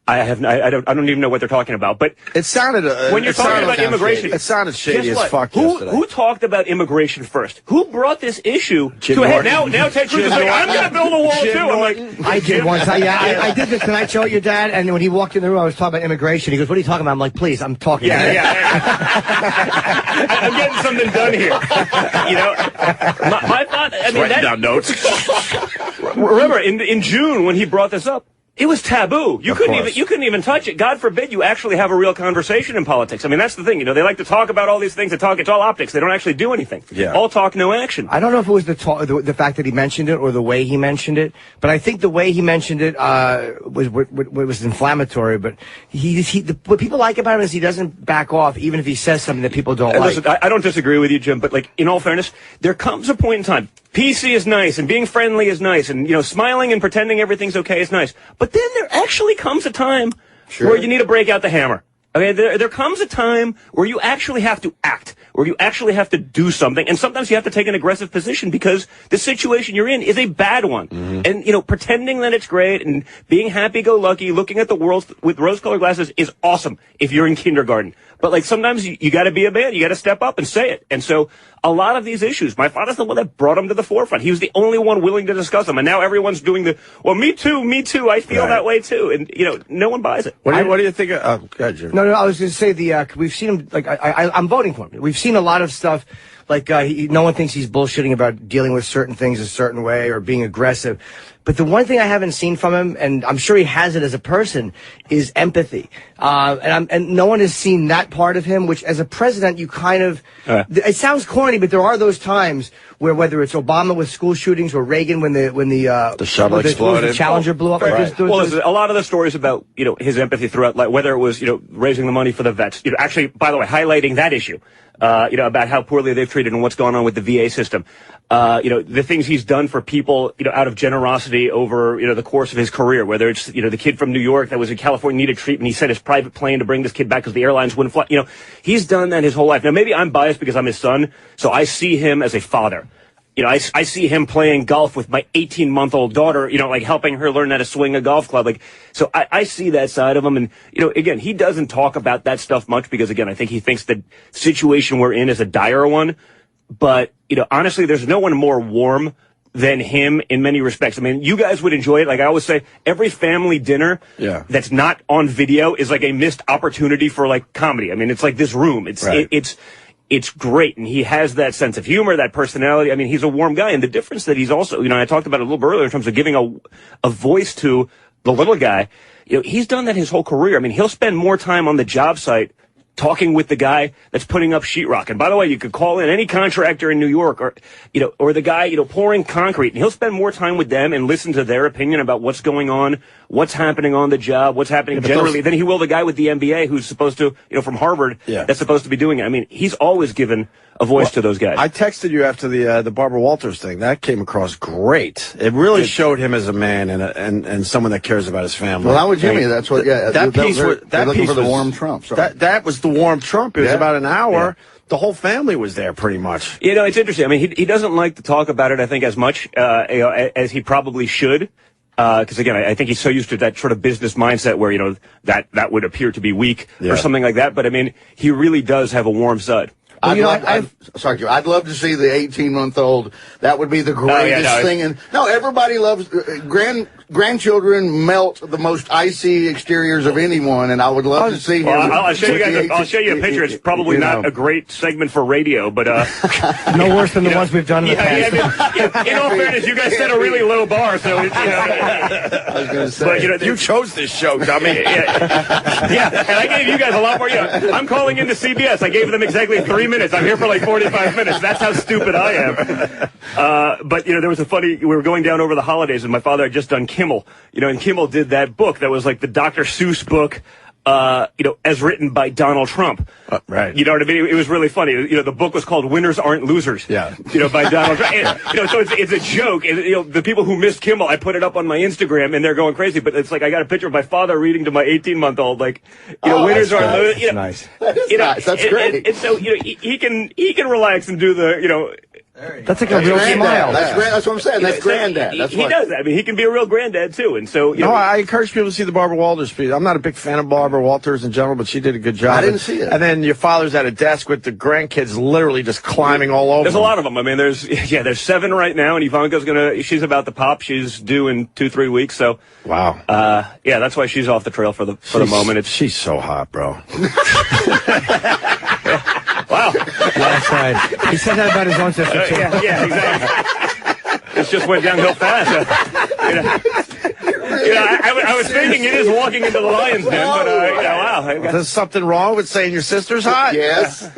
I don't even know what they're talking about. But it sounded when you're talking about immigration, shady. It sounded shady as fuck. Who talked about immigration first? Who brought this issue to a head? Now Ted Cruz is like, I'm going to build a wall too. I'm like, I did once. I did the Tonight Show with your dad, and when he walked in the room, I was talking about immigration. He goes, "What are you talking about?" I'm like, "Please, I'm talking." Yeah. I'm getting something done here. My thought. I mean, writing down notes. Remember, in June when he brought this up, it was taboo. You couldn't even touch it. God forbid you actually have a real conversation in politics. I mean, that's the thing. They like to talk about all these things. It's all optics. They don't actually do anything. Yeah. All talk, no action. I don't know if it was the fact that he mentioned it or the way he mentioned it, but I think the way he mentioned it was inflammatory. But what people like about him is he doesn't back off, even if he says something that people don't like. Listen, I don't disagree with you, Jim, but in all fairness, there comes a point in time. PC is nice, and being friendly is nice, and smiling and pretending everything's okay is nice. But then there actually comes a time where you need to break out the hammer. Okay, there comes a time where you actually have to act, where you actually have to do something, and sometimes you have to take an aggressive position because the situation you're in is a bad one. And, you know, pretending that it's great and being happy-go-lucky, looking at the world with rose-colored glasses is awesome if you're in kindergarten. But, like, sometimes you got to be a man. You got to step up and say it. And so a lot of these issues, my father's the one that brought them to the forefront. He was the only one willing to discuss them. And now everyone's doing well, me too, I feel that way too. And, you know, no one buys it. What do you think of, go ahead, Jim. No, I was going to say we've seen him, like, I'm voting for him. We've seen a lot of stuff, like, no one thinks he's bullshitting about dealing with certain things a certain way or being aggressive. But the one thing I haven't seen from him, and I'm sure he has it as a person, is empathy. And no one has seen that part of him, which as a president, you kind of, it sounds corny, but there are those times where whether it's Obama with school shootings or Reagan when the shuttle exploded, the Challenger blew up. Right. Well, listen, a lot of the stories about, you know, his empathy throughout, like whether it was, you know, raising the money for the vets, you know, actually, by the way, highlighting that issue, you know, about how poorly they've treated and what's going on with the VA system. You know, the things he's done for people, you know, out of generosity over, you know, the course of his career, whether it's, you know, the kid from New York that was in California, needed treatment. He sent his private plane to bring this kid back because the airlines wouldn't fly. You know, he's done that his whole life. Now, maybe I'm biased because I'm his son, so I see him as a father. You know, I see him playing golf with my 18-month-old daughter, you know, like helping her learn how to swing a golf club. Like, so I see that side of him. And, you know, again, he doesn't talk about that stuff much because, again, I think he thinks the situation we're in is a dire one. But, you know, honestly, there's no one more warm than him in many respects. I mean, you guys would enjoy it. Like I always say, every family dinner that's not on video is like a missed opportunity for like comedy. I mean, it's like this room. It's great. And he has that sense of humor, that personality. I mean, he's a warm guy. And the difference that he's also, you know, I talked about it a little bit earlier in terms of giving a voice to the little guy. You know, he's done that his whole career. I mean, he'll spend more time on the job site talking with the guy that's putting up sheetrock. And by the way, you could call in any contractor in New York or, you know, or the guy, you know, pouring concrete, and he'll spend more time with them and listen to their opinion about what's going on, what's happening on the job, what's happening generally, than he will the guy with the MBA who's supposed to, you know, from Harvard, that's supposed to be doing it. I mean, he's always given a voice to those guys. I texted you after the Barbara Walters thing. That came across great. It really showed him as a man and someone that cares about his family. Well, that was Jimmy. That's what. Yeah, that piece was looking for the warm Trump. That was the warm Trump. It was about an hour. Yeah. The whole family was there, pretty much. You know, it's interesting. I mean, he doesn't like to talk about it, I think, as much you know, as he probably should. Because again, I think he's so used to that sort of business mindset where, you know, that would appear to be weak or something like that. But I mean, he really does have a warm side. I'd love to see the 18-month-old. That would be the greatest thing. And no, everybody loves grandchildren melt the most icy exteriors of anyone, and I would love to see him. I'll show you guys. I'll show you a picture. It's probably not a great segment for radio, but no worse than the ones we've done in the past. In all fairness, you guys set a really low bar, so you know. I was going to say, but, you chose this show, dummy. Yeah, and I gave you guys a lot more. I'm calling into CBS. I gave them exactly 3 minutes. I'm here for like 45 minutes. That's how stupid I am. But you know, there was we were going down over the holidays, and my father had just done Kimmel, you know, and Kimmel did that book that was like the Dr. Seuss book, you know, as written by Donald Trump. Right. You know what I mean? It was really funny. You know, the book was called Winners Aren't Losers. Yeah. You know, by Donald Trump. And, you know, so it's a joke. And, you know, the people who missed Kimmel, I put it up on my Instagram and they're going crazy. But it's like I got a picture of my father reading to my 18-month-old, like, you know, winners aren't losers. You know, nice. That is nice. That's great. And so, you know, he can relax and do the, you know, that's like a real smile. That's what I'm saying. That's granddad. That's he does that. I mean, he can be a real granddad too. And so, you know, I encourage people to see the Barbara Walters piece. I'm not a big fan of Barbara Walters in general, but she did a good job. I didn't see it. And then your father's at a desk with the grandkids literally just climbing all over. There's a lot of them. I mean, there's 7 right now, and Ivanka's she's about to pop. She's due in 2-3 weeks. So wow. Yeah, that's why she's off the trail for the moment. She's so hot, bro. Wow. Last night. He said that about his own sister, too. Yeah, exactly. It just went downhill fast. I was thinking it is walking into the lion's den, but wow. There's something wrong with saying your sister's hot? Yes.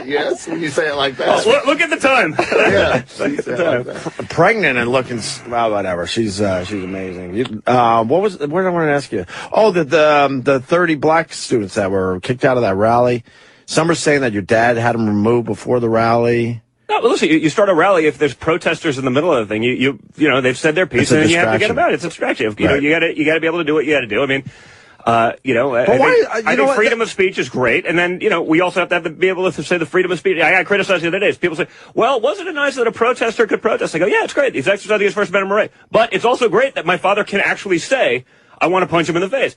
Yes, when you say it like that. Oh, look at the time. Yeah. Look at the time. Pregnant and looking, well, whatever. She's amazing. What did I want to ask you? Oh, the 30 black students that were kicked out of that rally. Some are saying that your dad had them removed before the rally. No, listen, you start a rally if there's protesters in the middle of the thing. You know, they've said their piece, and you have to get them out. It's a distraction. You know, you got to be able to do what you got to do. I mean, I think freedom of speech is great, and then we also have to be able to say the freedom of speech. I got criticized the other day. People say, "Well, wasn't it nice that a protester could protest?" I go, "Yeah, it's great. He's exercising his First Amendment right, but it's also great that my father can actually say." I want to punch him in the face.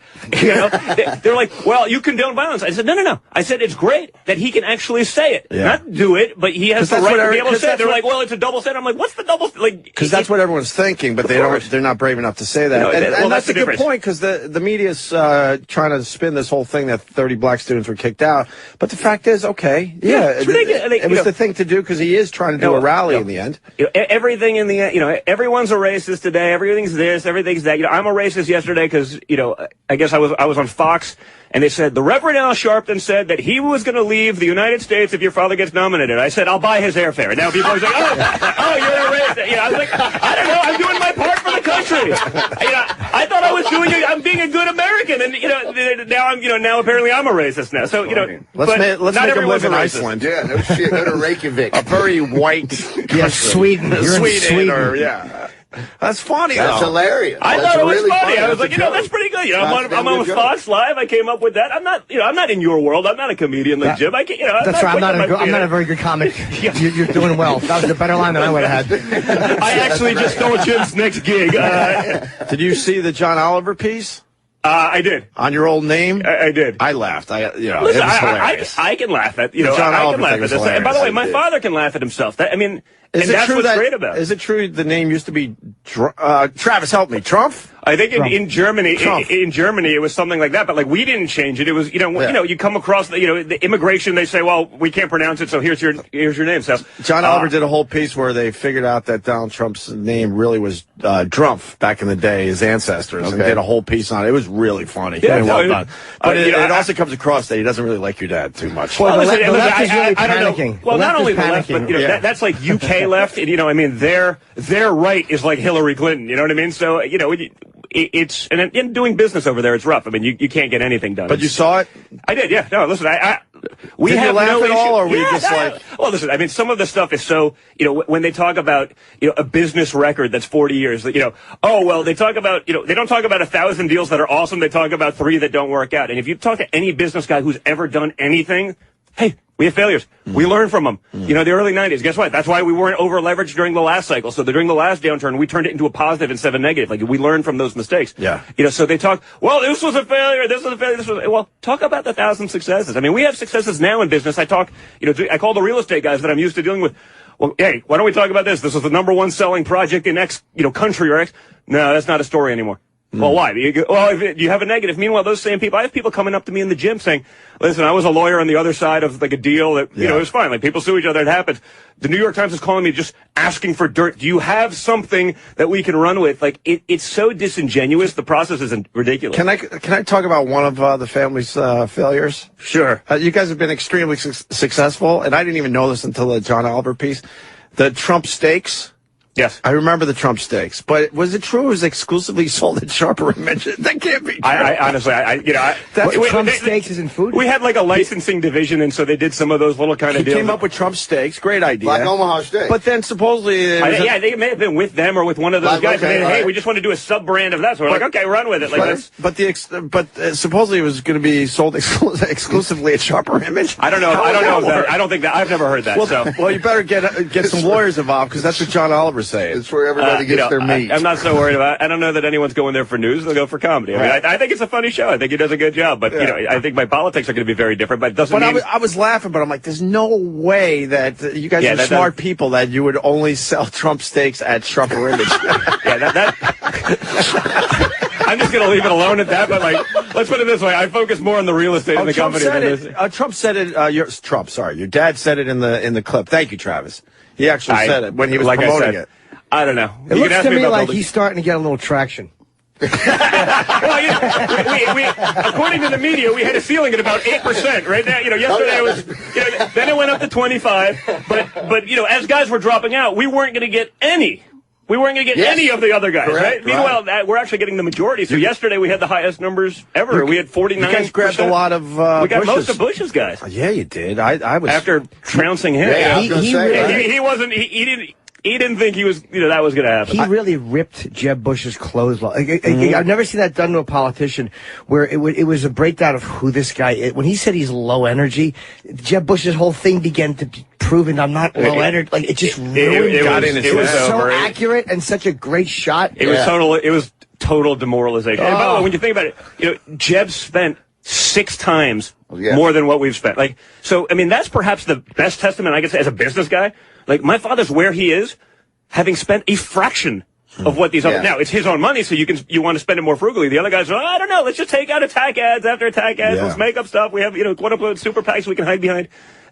They're like, well, you condone violence. I said, no. I said, it's great that he can actually say it. Yeah. Not do it, but he has the right to be able to say it. They're like, well, it's a double standard. I'm like, what's the double standard? Because that's what everyone's thinking, but they're not brave enough to say that. And that's a good point, because the media's trying to spin this whole thing that 30 black students were kicked out. But the fact is, it was the thing to do, because he is trying to do a rally in the end. Everything in the end, everyone's a racist today. Everything's this, everything's that. I'm a racist yesterday because, I guess I was on Fox, and they said the Reverend Al Sharpton said that he was going to leave the United States if your father gets nominated. I said, I'll buy his airfare. And now people are saying, oh, you're a racist. I was like, I don't know, I'm doing my part for the country. I thought I was I'm being a good American, and now apparently I'm a racist now. So let's make him live in Iceland. Yeah, no shit. Go to Reykjavik, a very white Sweden. Yeah. That's funny. That's hilarious. I thought it was really funny. I was like, that's pretty good. I'm on Fox Live. I came up with that. I'm not in your world. I'm not a comedian like Jim. That's right. I'm not a very good comic. You're doing well. That was a better line than I would have had. I actually just stole Jim's next gig. Did you see the John Oliver piece? I did. On your old name? I did. I laughed. Listen, it was hilarious. I can laugh at, John Oliver can laugh at this. And by the way, my father can laugh at himself. That's what's great about it. Is it true the name used to be, Travis, help me, Trump? I think in Germany, it was something like that, but we didn't change it. It was, you come across the immigration, they say, well, we can't pronounce it, so here's your name. So John Oliver did a whole piece where they figured out that Donald Trump's name really was Drumpf back in the day, his ancestors, and did a whole piece on it. It was really funny. Yeah, well done. But it also comes across that he doesn't really like your dad too much. Well, the left is really panicking. Well, not only the left, but that's like UK left, and their right is like Hillary Clinton. You know what I mean? So it's in doing business over there, it's rough. I mean, you can't get anything done. But you saw it? I did, yeah. No, listen, we did have you laugh no at all, or were you just Well, listen, I mean, some of the stuff is so, when they talk about, a business record that's 40 years, they talk about, they don't talk about 1,000 deals that are awesome. They talk about 3 that don't work out. And if you talk to any business guy who's ever done anything, hey, we have failures. We learn from them. The early 90s, guess what? That's why we weren't over-leveraged during the last cycle. So during the last downturn, we turned it into a positive instead of a negative. We learned from those mistakes. Yeah. So they talk, well, this was a failure, well, talk about the 1,000 successes. I mean, we have successes now in business. I talk, I call the real estate guys that I'm used to dealing with. Well, hey, why don't we talk about this? This was the #1 selling project in X, country or X. No, that's not a story anymore. Well, why? If you have a negative. Meanwhile, those same people, I have people coming up to me in the gym saying, listen, I was a lawyer on the other side of a deal that, it was fine. People sue each other. It happens. The New York Times is calling me just asking for dirt. Do you have something that we can run with? It's so disingenuous. The process is ridiculous. Can I talk about one of the family's failures? Sure. You guys have been extremely successful, and I didn't even know this until the John Oliver piece. The Trump steaks. Yes. I remember the Trump steaks, but was it true it was exclusively sold at Sharper Image? That can't be true. I honestly, Trump steaks isn't food? We had a licensing division, and so they did some of those little kind of deals. He came up with Trump steaks. Great idea. Like Omaha steak. But then supposedly... I think it may have been with them or with one of those guys. Hey, we just want to do a sub-brand of that. So we're like, okay, run with it. But supposedly it was going to be sold exclusively at Sharper Image? I don't know. I don't think that. I've never heard that. Well, you better get some lawyers involved, because that's what John Oliver saying. It's where everybody gets their meat. I'm not so worried about it. I don't know that anyone's going there for news. They'll go for comedy. I think it's a funny show. I think he does a good job. But, I think my politics are going to be very different. But it doesn't mean... I was laughing, but I'm like, there's no way that you guys are smart people that you would only sell Trump steaks at Sharper Image. I'm just going to leave it alone at that. But, let's put it this way. I focus more on the real estate in the company than this. Trump said it. Your dad said it in the clip. Thank you, Travis. He actually said it when he was promoting it. I don't know. It looks to me like he's starting to get a little traction. Well, according to the media, we had a ceiling at about 8%. Right now, yesterday it was. Then it went up to 25. But as guys were dropping out, we weren't going to get any. We weren't going to get any of the other guys, right? Meanwhile, we're actually getting the majority. So yesterday we had the highest numbers ever. We had 49%. You guys grabbed a lot of we got most of Bush's guys. Yeah, you did. I was after trouncing him. Yeah, he wasn't. He didn't. he didn't think he was, that was going to happen. He really ripped Jeb Bush's clothes off. I've never seen that done to a politician, where it was a breakdown of who this guy is. When he said he's low energy, Jeb Bush's whole thing began to be proven I'm not low energy. Like, it just ruined it was so accurate and such a great shot. It was total demoralization. And by the way, when you think about it, Jeb spent 6 times more than what we've spent. Like, so, I mean, that's perhaps the best testament I can say as a business guy. Like, my father's where he is, having spent a fraction of what these other. Now, it's his own money, so you want to spend it more frugally. The other guys are, I don't know, let's just take out attack ads after attack ads. Let's make up stuff. We have, quote unquote, super PACs we can hide behind.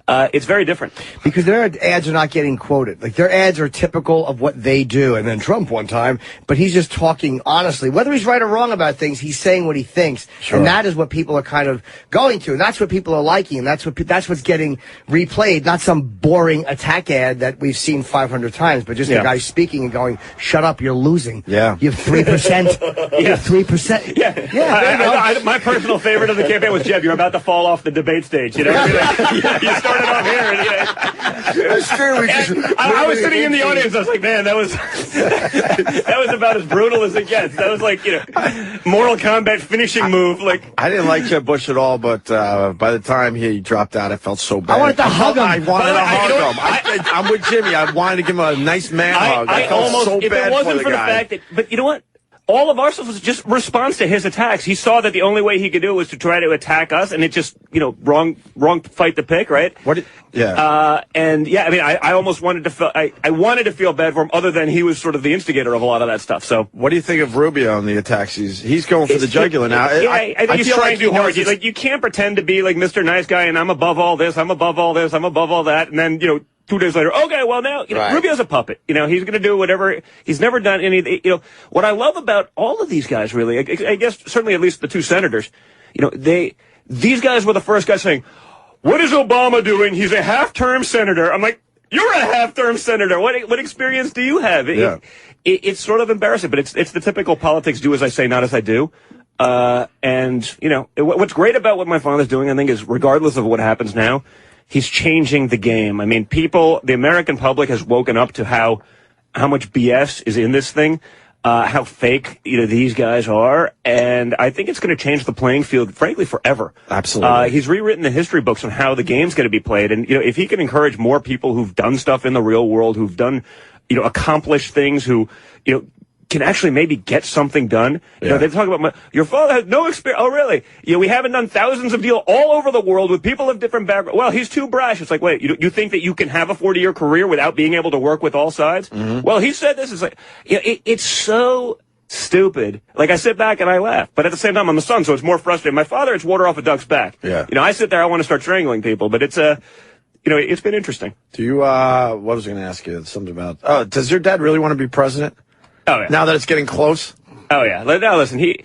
It's very different. Because their ads are not getting quoted. Like, their ads are typical of what they do. And then Trump one time, but he's just talking honestly. Whether he's right or wrong about things, he's saying what he thinks. Sure. And that is what people are kind of going to. And that's what people are liking. And that's what's getting replayed. Not some boring attack ad that we've seen 500 times, but just a guy speaking and going, shut up, you're losing. Yeah. You have 3%. You have 3%. Yeah. My personal favorite of the campaign was, Jeb, you're about to fall off the debate stage. You started off here. That's true. I was sitting in the audience. I was like, man, that was about as brutal as it gets. That was like, Mortal Kombat finishing move. Like, I didn't like Jeb Bush at all, but by the time he dropped out, I felt so bad. I wanted to hug him. I wanted to hug him. I'm with Jimmy. I wanted to give him a nice man hug. I felt almost, so if bad it wasn't for the guy. fact that, but you know what? All of our stuff was just response to his attacks. He saw that the only way he could do it was to try to attack us, and it just, wrong fight to pick, right? I almost wanted to feel, I wanted to feel bad for him, other than he was sort of the instigator of a lot of that stuff. So, what do you think of Rubio and the attacks? He's going for the jugular now. I think he's trying too hard. Like, you can't pretend to be like Mr. Nice Guy and I'm above all this, I'm above all this, I'm above all that, and then 2 days later, okay, well now, Rubio's a puppet. He's going to do whatever. He's never done anything. What I love about all of these guys, really, I guess certainly at least the 2 senators, these guys were the first guys saying, what is Obama doing? He's a half-term senator. I'm like, you're a half-term senator. What experience do you have? It's sort of embarrassing, but it's the typical politics, do as I say, not as I do. What's great about what my father's doing, I think, is regardless of what happens now, he's changing the game. I mean, the American public has woken up to how much BS is in this thing, how fake, these guys are. And I think it's going to change the playing field, frankly, forever. Absolutely. He's rewritten the history books on how the game's going to be played. And, if he can encourage more people who've done stuff in the real world, who've done, accomplished things, who, can actually maybe get something done. They talk about your father has no experience. Oh, really? We haven't done thousands of deals all over the world with people of different backgrounds. Well, he's too brash. It's like, wait, you think that you can have a 40-year career without being able to work with all sides? Mm-hmm. Well, he said this. It's like, it's so stupid. Like, I sit back and I laugh, but at the same time, I'm a son, so it's more frustrating. My father, it's water off a duck's back. Yeah. I sit there, I want to start strangling people, but it's it's been interesting. Do you? What was I going to ask you? Something about? Does your dad really want to be president? Oh, yeah. Now that it's getting close? Oh, yeah. Now, listen, he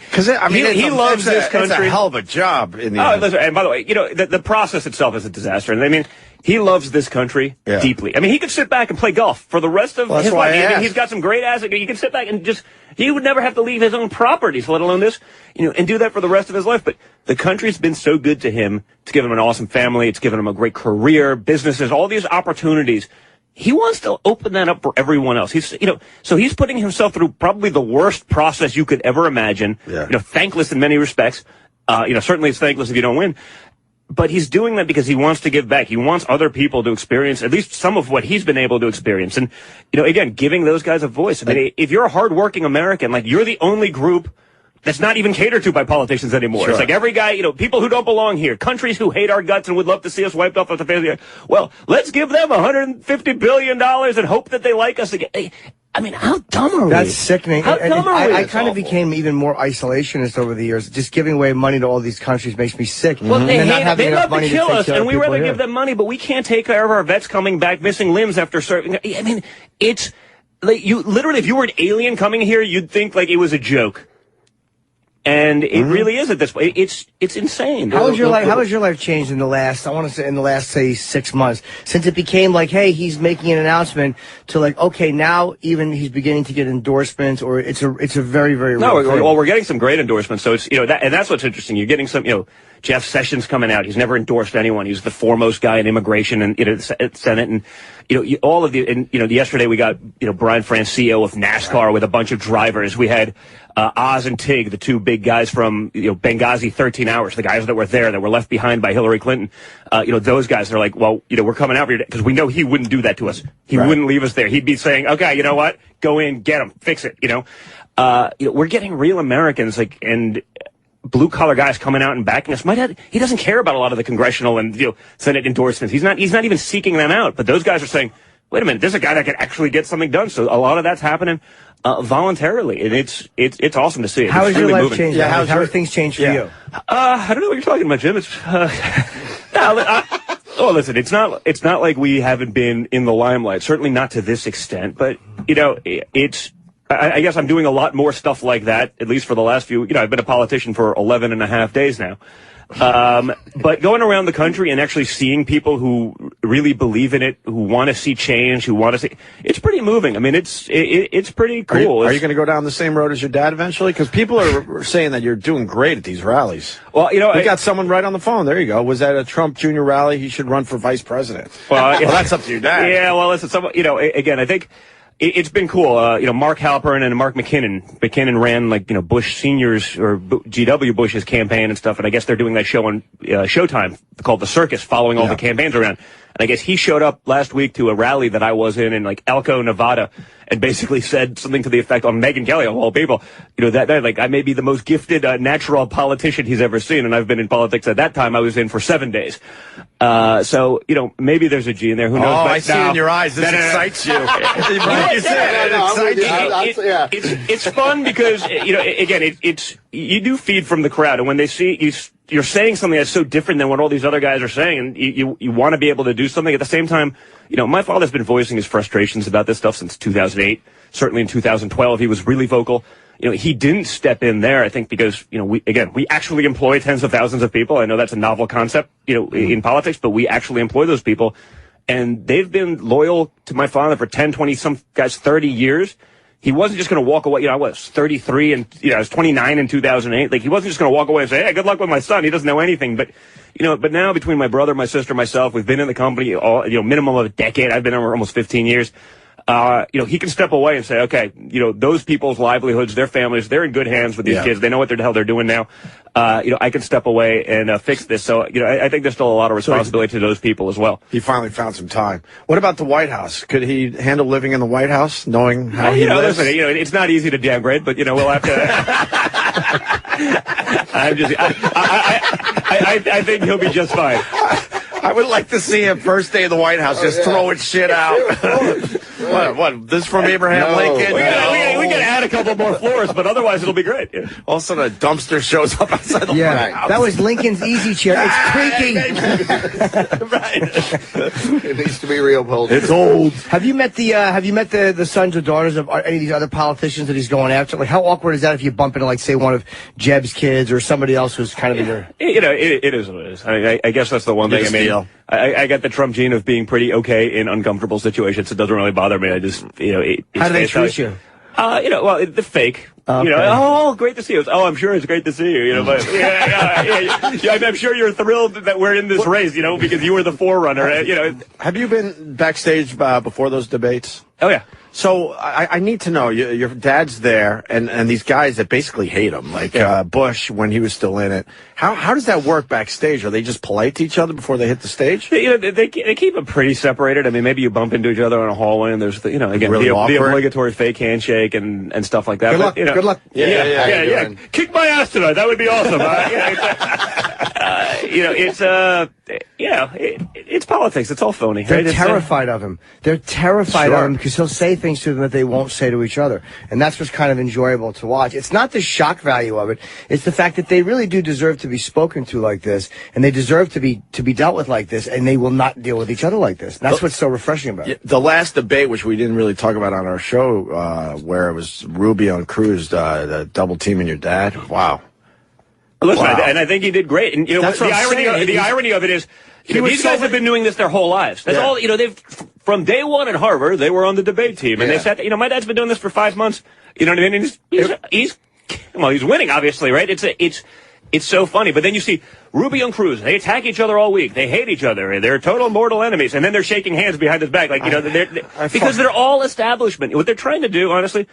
loves this country. It's a hell of a job in the end. Listen, and by the way, the process itself is a disaster. And I mean, he loves this country deeply. I mean, he could sit back and play golf for the rest of his life. I mean, he's got some great assets. He can sit back and he would never have to leave his own properties, let alone this, and do that for the rest of his life. But the country's been so good to him. It's given him an awesome family. It's given him a great career, businesses, all these opportunities. He wants to open that up for everyone else. So he's putting himself through probably the worst process you could ever imagine. Yeah. Thankless in many respects. Certainly it's thankless if you don't win. But he's doing that because he wants to give back. He wants other people to experience at least some of what he's been able to experience. And, again, giving those guys a voice. I mean, if you're a hardworking American, like, you're the only group that's not even catered to by politicians anymore. Sure. It's like every guy, people who don't belong here, countries who hate our guts and would love to see us wiped off the face of the earth. Well, let's give them $150 billion and hope that they like us again. I mean, how dumb are we? That's sickening. How dumb are we? I kind of became even more isolationist over the years. Just giving away money to all these countries makes me sick. Well, they love to kill us, and we rather give them money, but we can't take care of our vets coming back missing limbs after serving. I mean, it's like if you were an alien coming here, you'd think like it was a joke. And it really is at this point. It's insane. How has your life changed in the last, I want to say, in the last, say, 6 months? Since it became like, hey, he's making an announcement to like, okay, now even he's beginning to get endorsements, or it's a very, very real thing. Well, we're getting some great endorsements. So it's, you know, and that's what's interesting. You're getting some, you know, Jeff Sessions coming out. He's never endorsed anyone. He's the foremost guy in immigration and, you know, Senate. And, you know, all of the, and, you know, yesterday we got, you know, Brian Francio of NASCAR with a bunch of drivers. We had, Oz and Tig, the two big guys from, you know, Benghazi 13 Hours, the guys that were there that were left behind by Hillary Clinton. You know, those guys are like, well, you know, we're coming out here because we know he wouldn't do that to us. He wouldn't leave us there. He'd be saying, okay, you know what? Go in, get him, fix it, you know. You know, we're getting real Americans, like, and blue-collar guys coming out and backing us. He doesn't care about a lot of the congressional and, you know, Senate endorsements. He's not even seeking them out. But those guys are saying, wait a minute, there's a guy that can actually get something done. So a lot of that's happening voluntarily, and it's awesome to see. How has your life moving. changed? Yeah, how have things changed for you? I don't know what you're talking about, Jim. Listen, it's not like we haven't been in the limelight. Certainly not to this extent, but you know, I guess I'm doing a lot more stuff like that, at least for the last few, you know, I've been a politician for 11 and a half days now. But going around the country and actually seeing people who really believe in it, who want to see change, who want to see, it's pretty moving. I mean, it's pretty cool. Are you going to go down the same road as your dad eventually? Because people are saying that you're doing great at these rallies. Well, you know, we got someone right on the phone. There you go. Was that a Trump Jr. rally? He should run for vice president. Well, that's up to your dad. Yeah, well, listen, you know, again, I think it's been cool. You know, Mark Halperin and Mark McKinnon. McKinnon ran, like, you know, Bush Senior's or G.W. Bush's campaign and stuff. And I guess they're doing that show on Showtime called The Circus, following all the campaigns around. And I guess he showed up last week to a rally that I was in like Elko, Nevada, and basically said something to the effect on Megyn Kelly, of all people. You know, that like, I may be the most gifted natural politician he's ever seen. And I've been in politics at that time. I was in for 7 days. So, you know, maybe there's a G in there. Who knows? Oh, but I see in your eyes. This excites you. It's fun because, you know, again, you do feed from the crowd. And when they see you're saying something that's so different than what all these other guys are saying, and you want to be able to do something. At the same time, you know, my father's been voicing his frustrations about this stuff since 2008. Certainly in 2012, he was really vocal. You know, he didn't step in there, I think, because, you know, we actually employ tens of thousands of people. I know that's a novel concept, you know, in politics, but we actually employ those people. And they've been loyal to my father for 10, 20, some guys 30 years. He wasn't just going to walk away. You know, I was 33 and, you know, I was 29 in 2008. Like, he wasn't just going to walk away and say, hey, good luck with my son. He doesn't know anything. But, you know, but now between my brother, my sister, myself, we've been in the company all, you know, minimum of a decade. I've been there almost 15 years. You know, he can step away and say, okay, you know, those people's livelihoods, their families, they're in good hands with these kids. They know what the hell they're doing now. You know, I can step away and fix this. So, you know, I think there's still a lot of responsibility to those people as well. He finally found some time. What about the White House? Could he handle living in the White House, knowing how he lives? Listen, you know, it's not easy to downgrade, but, you know, we'll have to. I think he'll be just fine. I would like to see him first day of the White House just throwing shit out. What? This from Abraham Lincoln? We got to add a couple more floors, but otherwise it'll be great. Yeah. All of a sudden a dumpster shows up outside the White House. That was Lincoln's easy chair. It's creaky. Right. It needs to be reupholstered. It's old. Have you met the sons or daughters of any of these other politicians that he's going after? Like, how awkward is that if you bump into, like, say, one of Jeb's kids or somebody else who's kind of in your... You know, it is what it is. I guess that's the one thing. I mean, I got the Trump gene of being pretty okay in uncomfortable situations. It doesn't really bother me. I just, you know, how do they treat you? You know, well, the fake. Okay. You know, oh, great to see you. Oh, I'm sure it's great to see you. You know, but I'm sure you're thrilled that we're in this race. You know, because you were the forerunner. You know, have you been backstage before those debates? Oh yeah. So I need to know, your dad's there, and these guys that basically hate him, like Bush when he was still in it. How does that work backstage? Are they just polite to each other before they hit the stage? You know, they keep it pretty separated. I mean, maybe you bump into each other in a hallway, and there's, you know, again, really the obligatory fake handshake and stuff like that. Good luck. You know, good luck. Yeah. Kick my ass tonight. That would be awesome. You know, it's politics. It's all phony. They're right? terrified of him. They're terrified of him because he'll say things to them that they won't say to each other. And that's what's kind of enjoyable to watch. It's not the shock value of it. It's the fact that they really do deserve to be spoken to like this, and they deserve to be dealt with like this, and they will not deal with each other like this. That's what's so refreshing about it. The last debate, which we didn't really talk about on our show, where it was Rubio and Cruz, the double teaming your dad. Wow. Listen, and I think he did great. And you know, the irony of it is, these guys have been doing this their whole lives. That's all. You know, they've from day one at Harvard, they were on the debate team, and they said, you know, my dad's been doing this for 5 months. You know what I mean? And he's winning, obviously, right? It's so funny. But then you see Rubio and Cruz, they attack each other all week. They hate each other. They're total mortal enemies. And then they're shaking hands behind his back, like, you know, because they're all establishment. What they're trying to do, honestly,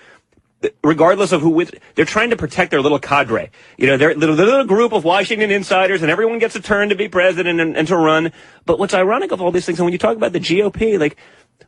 regardless of who wins, they're trying to protect their little cadre. You know, they're the little group of Washington insiders, and everyone gets a turn to be president and to run. But what's ironic of all these things, and when you talk about the GOP, like,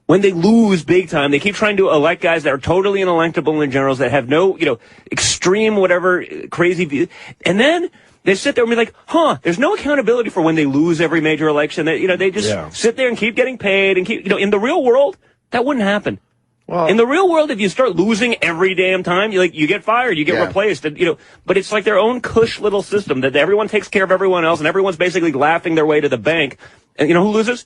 when they lose big time, they keep trying to elect guys that are totally inelectable in generals, that have no, you know, extreme whatever crazy view. And then they sit there and be like, there's no accountability for when they lose every major election. That, you know, they just sit there and keep getting paid and keep, you know, in the real world, that wouldn't happen. Well, in the real world, if you start losing every damn time, you get fired, you get replaced, and, you know. But it's like their own cush little system that everyone takes care of everyone else, and everyone's basically laughing their way to the bank. And you know who loses?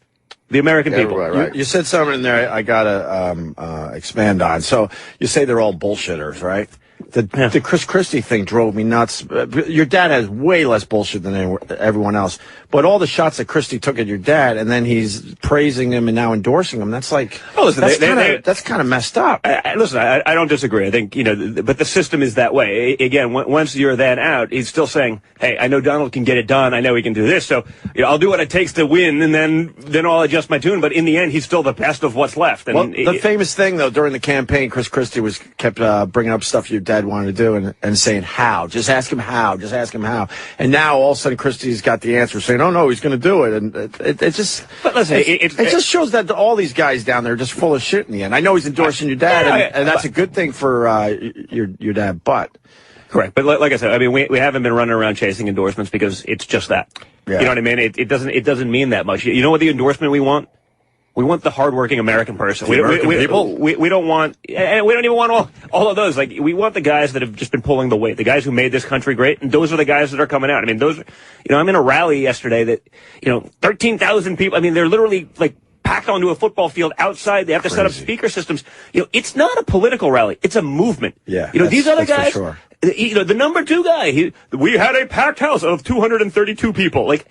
The American people. Right. You said something in there I gotta expand on. So you say they're all bullshitters, right? The Chris Christie thing drove me nuts. Your dad has way less bullshit than everyone else. But all the shots that Christie took at your dad, and then he's praising him and now endorsing him, that's like, that's kind of messed up. Listen, I don't disagree. I think, you know, but the system is that way. Again, once you're then out, he's still saying, hey, I know Donald can get it done. I know he can do this. So, you know, I'll do what it takes to win, and then I'll adjust my tune. But in the end, he's still the best of what's left. And the famous thing, though, during the campaign, Chris Christie kept bringing up stuff your dad wanted to do and saying how. Just ask him how. Just ask him how. And now all of a sudden Christie's got the answer, saying, oh no, he's going to do it. And it just, but listen, it just shows that all these guys down there are just full of shit in the end. I know he's endorsing your dad, and that's a good thing for your dad, but. Correct. But like I said, I mean, we haven't been running around chasing endorsements because it's just that. Yeah. You know what I mean? It doesn't mean that much. You know what the endorsement we want? We want the hardworking American person. We don't want, and we don't even want all of those. Like, we want the guys that have just been pulling the weight, the guys who made this country great, and those are the guys that are coming out. I mean, those, you know, I'm in a rally yesterday that, you know, 13,000 people. I mean, they're literally like packed onto a football field outside. They have to set up speaker systems. You know, it's not a political rally. It's a movement. Yeah. You know, these other guys, you know, the number 2 guy, we had a packed house of 232 people. Like,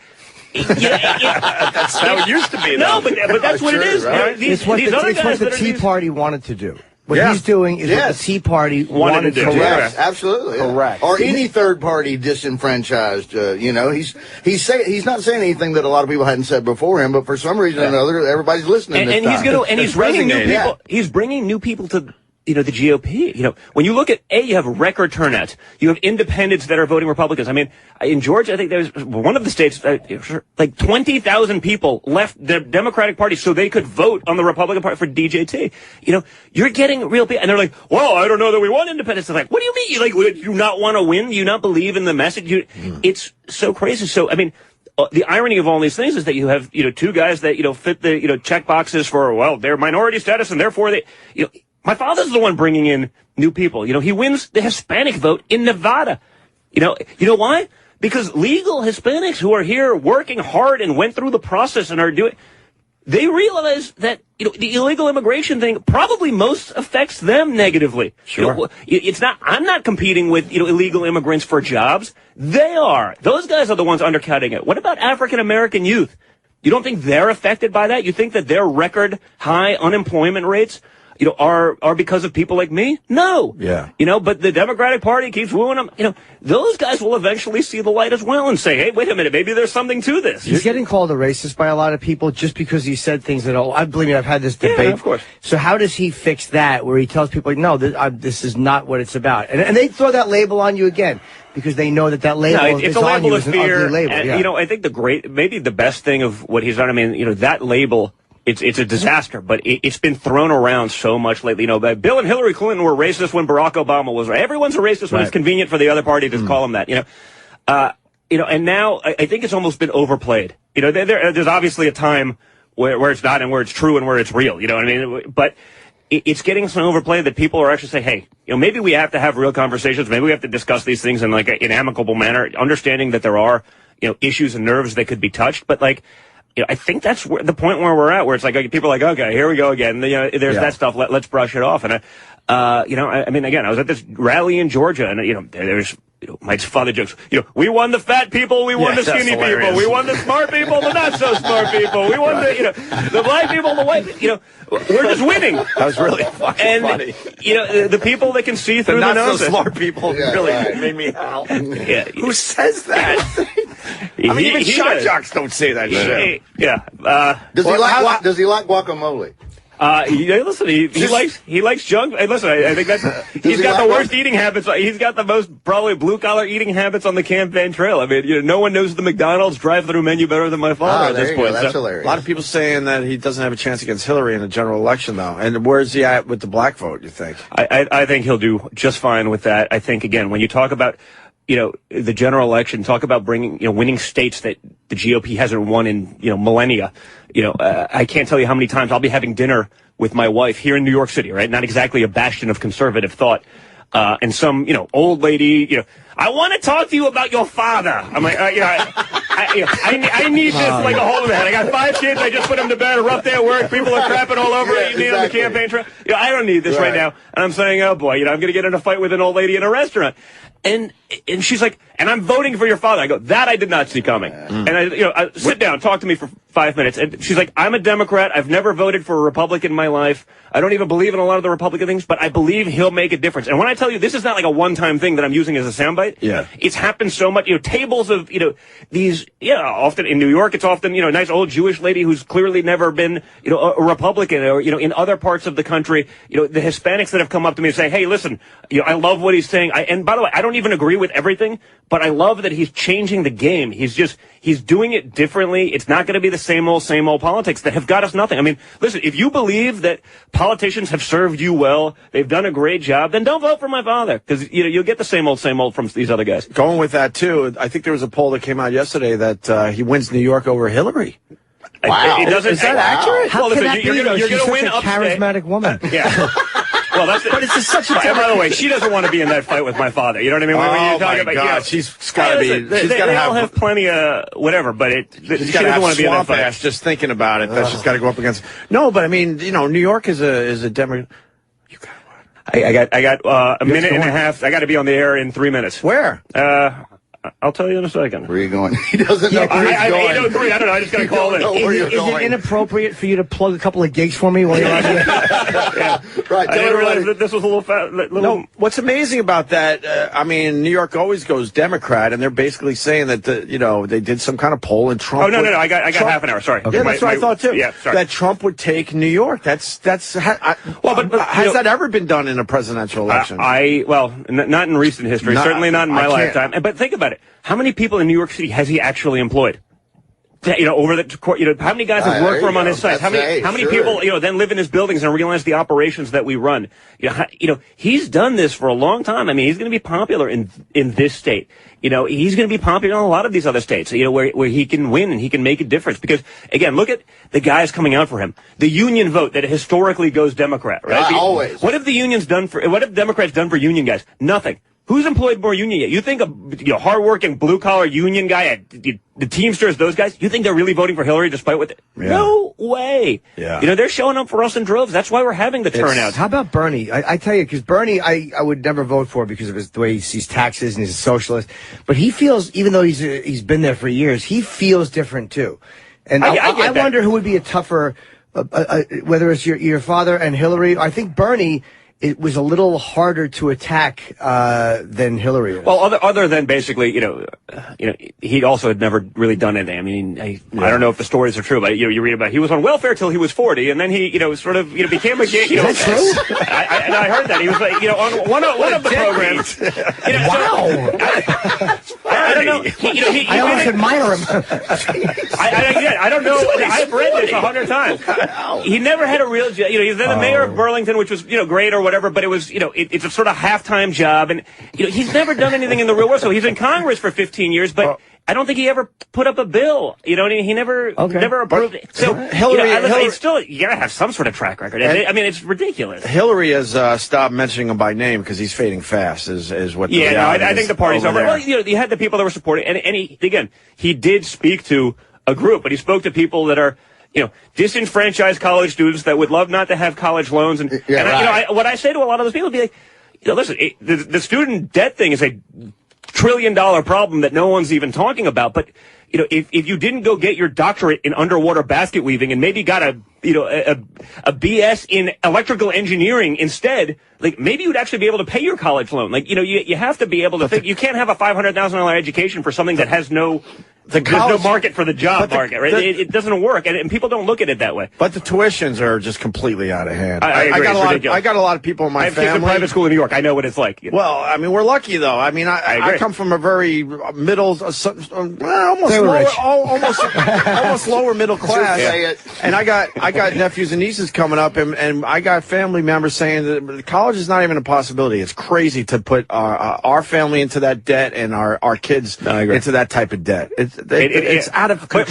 that's how it used to be. No, but that's what it is. Right? It's what the Tea Party wanted to do. What he's doing is what the Tea Party wanted to do. Correct. Absolutely. Correct. Or any third party disenfranchised. You know, he's not saying anything that a lot of people hadn't said before him, but for some reason or another, everybody's listening. And he's bringing new people. He's bringing new people to, you know, the GOP. You know, when you look at you have record turnout. You have independents that are voting Republicans. I mean, in Georgia, I think there's one of the states, like 20,000 people left the Democratic Party so they could vote on the Republican Party for DJT. You know, you're getting real people, and they're like, well, I don't know that we want independents. It's like, what do you mean? Do you not want to win? Do you not believe in the message? It's so crazy. So, I mean, the irony of all these things is that you have, you know, 2 guys that, you know, fit the, you know, check boxes for, well, their minority status, and therefore they, you know, my father's the one bringing in new people. You know, he wins the Hispanic vote in Nevada. You know why? Because legal Hispanics who are here working hard and went through the process and are doing, they realize that, you know, the illegal immigration thing probably most affects them negatively. Sure. You know, I'm not competing with, you know, illegal immigrants for jobs. They are. Those guys are the ones undercutting it. What about African American youth? You don't think they're affected by that? You think that their record high unemployment rates, you know, are because of people like me? No. Yeah. You know, but the Democratic Party keeps wooing them. You know, those guys will eventually see the light as well and say, hey, wait a minute, maybe there's something to this. He's getting called a racist by a lot of people just because he said things that, I believe me, I've had this debate. Yeah, of course. So how does he fix that where he tells people, no, this is not what it's about? And they throw that label on you again because they know that label it's is a label on you of as an fear. ugly label. And, you know, I think maybe the best thing of what he's done, I mean, you know, that label, it's a disaster, but it's been thrown around so much lately. You know, Bill and Hillary Clinton were racist when Barack Obama was right. Everyone's a racist when it's convenient for the other party to call them that. You know, and now I think it's almost been overplayed. You know, there's obviously a time where it's not and where it's true and where it's real. You know what I mean? But it's getting so overplayed that people are actually saying, hey, you know, maybe we have to have real conversations. Maybe we have to discuss these things in like an amicable manner, understanding that there are, you know, issues and nerves that could be touched, but like. You know, I think that's the point where we're at, where it's like people are like, okay, here we go again. You know, there's that stuff. Let's brush it off. And you know, I mean, again, I was at this rally in Georgia, and you know, there's my father jokes, we won the fat people, we won the skinny people, we won the smart people, the not so smart people, we won the black people, the white people, we're just winning. That was really fucking funny. The people that can see through the nonsense. The not so smart people really made me howl. Yeah. Who says that? I mean, even shot jocks don't say that shit. Does he like guacamole? Listen, he likes junk. Hey, listen, I think he's got the worst eating habits. He's got the most probably blue collar eating habits on the campaign trail. I mean, no one knows the McDonald's drive-through menu better than my father at this point. That's hilarious. A lot of people saying that he doesn't have a chance against Hillary in the general election, though. And where's he at with the black vote? You think? I think he'll do just fine with that. I think again, when you talk about the general election, talk about bringing, winning states that the GOP hasn't won in, millennia. I can't tell you how many times I'll be having dinner with my wife here in New York City, right? Not exactly a bastion of conservative thought. And some, old lady, I want to talk to you about your father. I'm like, I need this like a hole in the head. I got 5 kids. I just put them to bed. A rough day at work. People are crapping all over me on the campaign trail. I don't need this right now. And I'm saying, oh boy, I'm going to get in a fight with an old lady in a restaurant. And she's like, and I'm voting for your father. I go, that I did not see coming. And I sit down, talk to me for 5 minutes. And she's like, I'm a Democrat. I've never voted for a Republican in my life. I don't even believe in a lot of the Republican things, but I believe he'll make a difference. And when I tell you, this is not like a one-time thing that I'm using as a soundbite. Yeah. It's happened so much, tables of, these, often in New York, it's often, a nice old Jewish lady who's clearly never been, a Republican or, in other parts of the country, the Hispanics that have come up to me and say, hey, listen, I love what he's saying. And by the way, I don't even agree with everything, but I love that he's changing the game. He's doing it differently. It's not going to be the same old politics that have got us nothing. I mean, listen, if you believe that politicians have served you well, they've done a great job, then don't vote for my father, because you'll get the same old from these other guys. Going with that too, I think there was a poll that came out yesterday that he wins New York over Hillary. Wow. Is that accurate? How can that be, though? She's such a charismatic woman. Yeah. Well, but it's just such a. By the way, she doesn't want to be in that fight with my father. You know what I mean? When you talk about, God, she's got to be. They all have plenty of whatever, but she doesn't want to be in that fight. Just thinking about it, that she's got to go up against. No, but I mean, New York is a Democrat. You got what? I got a minute and a half. I got to be on the air in 3 minutes. Where? I'll tell you in a second. Where are you going? He doesn't know where he's going. 803. I don't know. I just got to call in. Is it inappropriate for you to plug a couple of gigs for me while you're on here? Yeah. Right. I didn't realize that this was a little fat. No, what's amazing about that, I mean, New York always goes Democrat, and they're basically saying that, they did some kind of poll and Trump. Oh, no. I got half an hour. Sorry. Okay. Yeah, that's what I thought, too. Yeah, sorry. That Trump would take New York. But has that ever been done in a presidential election? Not in recent history. Certainly not in my lifetime. But think about it. How many people in New York City has he actually employed? Over the how many guys have worked for him on his site? How many people, then live in his buildings and realize the operations that we run? He's done this for a long time. I mean, he's going to be popular in this state. He's going to be popular in a lot of these other states, where he can win and he can make a difference. Because, again, look at the guys coming out for him. The union vote that historically goes Democrat, right? Always. What have Democrats done for union guys? Nothing. Who's employed more union yet? You think a hardworking blue-collar union guy at the Teamsters, those guys, you think they're really voting for Hillary despite what? No way. Yeah. They're showing up for us in droves. That's why we're having the turnouts. How about Bernie? I tell you, because Bernie, I would never vote for because of the way he sees taxes and he's a socialist. But he feels, even though he's been there for years, he feels different too. And I wonder who would be a tougher, whether it's your father and Hillary. I think Bernie. It was a little harder to attack than Hillary is. Well, other than basically, he also had never really done anything. I mean, I don't know if the stories are true, but you read about he was on welfare till he was 40, and then he became a gay. Is that true? I heard that he was like on one of the programs. Wow. I don't know. I almost admire him. I don't know. I've read this 100 times. He never had a real job. He's then the mayor of Burlington, which was great or whatever, but it was it's a sort of half-time job, and he's never done anything in the real world. So he's in Congress for 15 years, but I don't think he ever put up a bill. He never approved it. So Hillary, still, you gotta have some sort of track record. I mean, it's ridiculous. Hillary has stopped mentioning him by name because he's fading fast. Is what? I think the party's over. Well, you had the people that were supporting, and he did speak to a group, but he spoke to people that are. Disenfranchised college students that would love not to have college loans, and what I say to a lot of those people would be like, listen, the student debt thing is a trillion-dollar problem that no one's even talking about. But, you know, if you didn't go get your doctorate in underwater basket weaving and maybe got a BS in electrical engineering instead, like, maybe you'd actually be able to pay your college loan. Like, you know, you have to be able to think. You can't have a $500,000 education for something that has no... There's no market for the job market, right? It doesn't work, and people don't look at it that way. But the tuitions are just completely out of hand. I agree. I got a lot of people in my family. I have kids in private school in New York. I know what it's like. Well, I mean, we're lucky, though. I mean, I come from a very almost lower middle class. And I got nephews and nieces coming up, and I got family members saying that college is not even a possibility. It's crazy to put our family into that debt and our kids into that type of debt. It's out of control.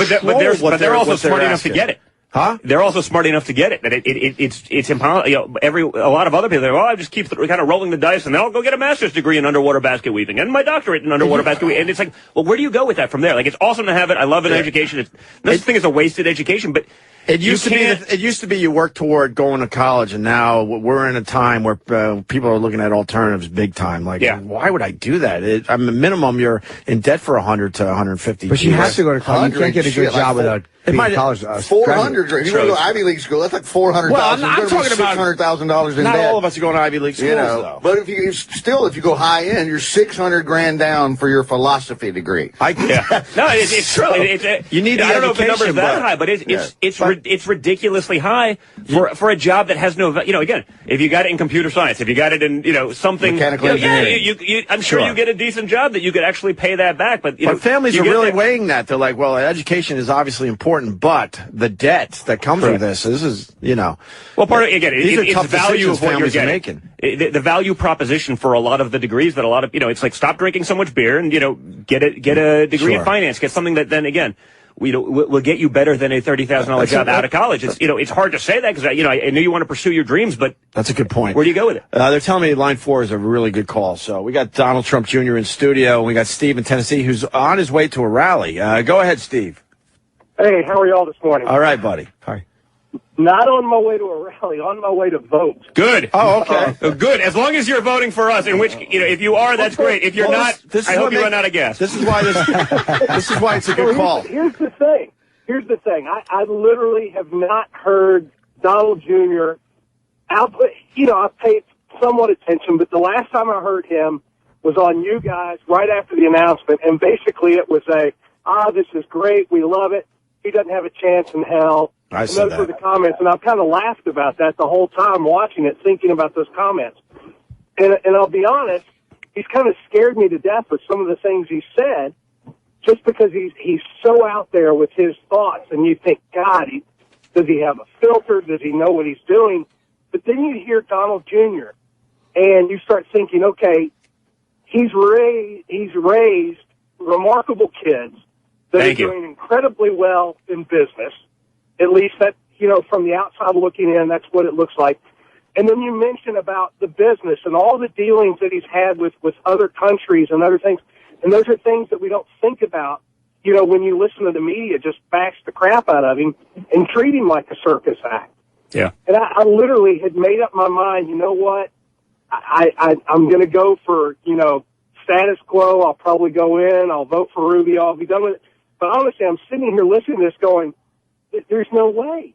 But they're also smart enough to get it. Huh? They're also smart enough to get it. That it's impossible. You know, a lot of other people, I just keep kind of rolling the dice, and I'll go get a master's degree in underwater basket weaving and my doctorate in underwater basket weaving. And it's like, well, where do you go with that from there? Like, it's awesome to have it. I love an education. This thing is a wasted education, but it used to be you work toward going to college, and now we're in a time where people are looking at alternatives big time. Like, why would I do that? I mean, minimum, you're in debt for 100 to 150. But you have to go to college. You can't get a good job without being in college. 400. If you want to go to Ivy League school, that's like $400,000. Well, I'm talking about $600,000 in debt. Not all of us are going to Ivy League schools, though. But if you go high end, you're $600,000 down for your philosophy degree. No, it's true. You need. I don't know if the number is that high, but it's ridiculously high for a job that has no. You know, again, if you got it in computer science, if you got it in something mechanical engineering, I'm sure you get a decent job that you could actually pay that back. But families are really weighing that. They're like, well, education is obviously important, but the debt that comes with this is, well, part of it's value of what you're getting. The value proposition for a lot of the degrees that a lot of it's like, stop drinking so much beer and get a degree in finance, get something that then again will get you better than a $30,000 job out of college. It's hard to say that because I knew you want to pursue your dreams, but that's a good point. Where do you go with it? They're telling me line 4 is a really good call. So we got Donald Trump Jr. in studio, and we got Steve in Tennessee who's on his way to a rally. Go ahead, Steve. Hey, how are y'all this morning? All right, buddy. Hi. Not on my way to a rally, on my way to vote. Good. Oh, okay. Good. As long as you're voting for us, in which, if you are, that's great. If you're not, I hope you run out of gas. This is why this is why it's a good call. Here's the thing. I literally have not heard Donald Jr. I've paid somewhat attention, but the last time I heard him was on you guys right after the announcement, and basically it was this is great, we love it. He doesn't have a chance in hell. Those were the comments, and I've kind of laughed about that the whole time watching it, thinking about those comments. And I'll be honest, he's kind of scared me to death with some of the things he said, just because he's so out there with his thoughts, and you think, God, does he have a filter? Does he know what he's doing? But then you hear Donald Jr., and you start thinking, okay, he's raised remarkable kids that are doing incredibly well in business. At least that, from the outside looking in, that's what it looks like. And then you mention about the business and all the dealings that he's had with other countries and other things. And those are things that we don't think about, when you listen to the media, just backs the crap out of him and treat him like a circus act. Yeah. And I literally had made up my mind, you know what? I'm going to go for, status quo. I'll probably go in. I'll vote for Rubio. I'll be done with it. But honestly, I'm sitting here listening to this going, there's no way.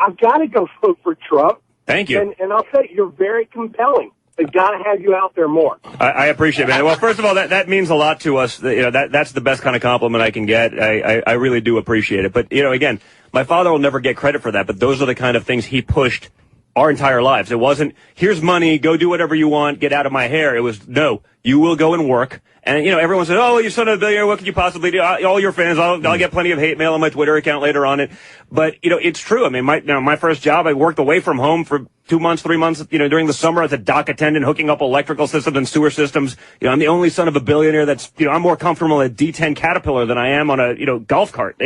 I've got to go vote for Trump. Thank you. And I'll say you're very compelling. They've got to have you out there more. I appreciate it, man. Well, first of all, that means a lot to us. That's the best kind of compliment I can get. I really do appreciate it. But, again, my father will never get credit for that, but those are the kind of things he pushed our entire lives. It wasn't, here's money, go do whatever you want, get out of my hair. It was, no, you will go and work. And, everyone said, oh, your son of a billionaire, what could you possibly do? All your fans, I'll get plenty of hate mail on my Twitter account later on it. But, it's true. I mean, my first job, I worked away from home for 2 months, 3 months, during the summer as a dock attendant, hooking up electrical systems and sewer systems. I'm the only son of a billionaire that's, I'm more comfortable in a D10 Caterpillar than I am on a, golf cart.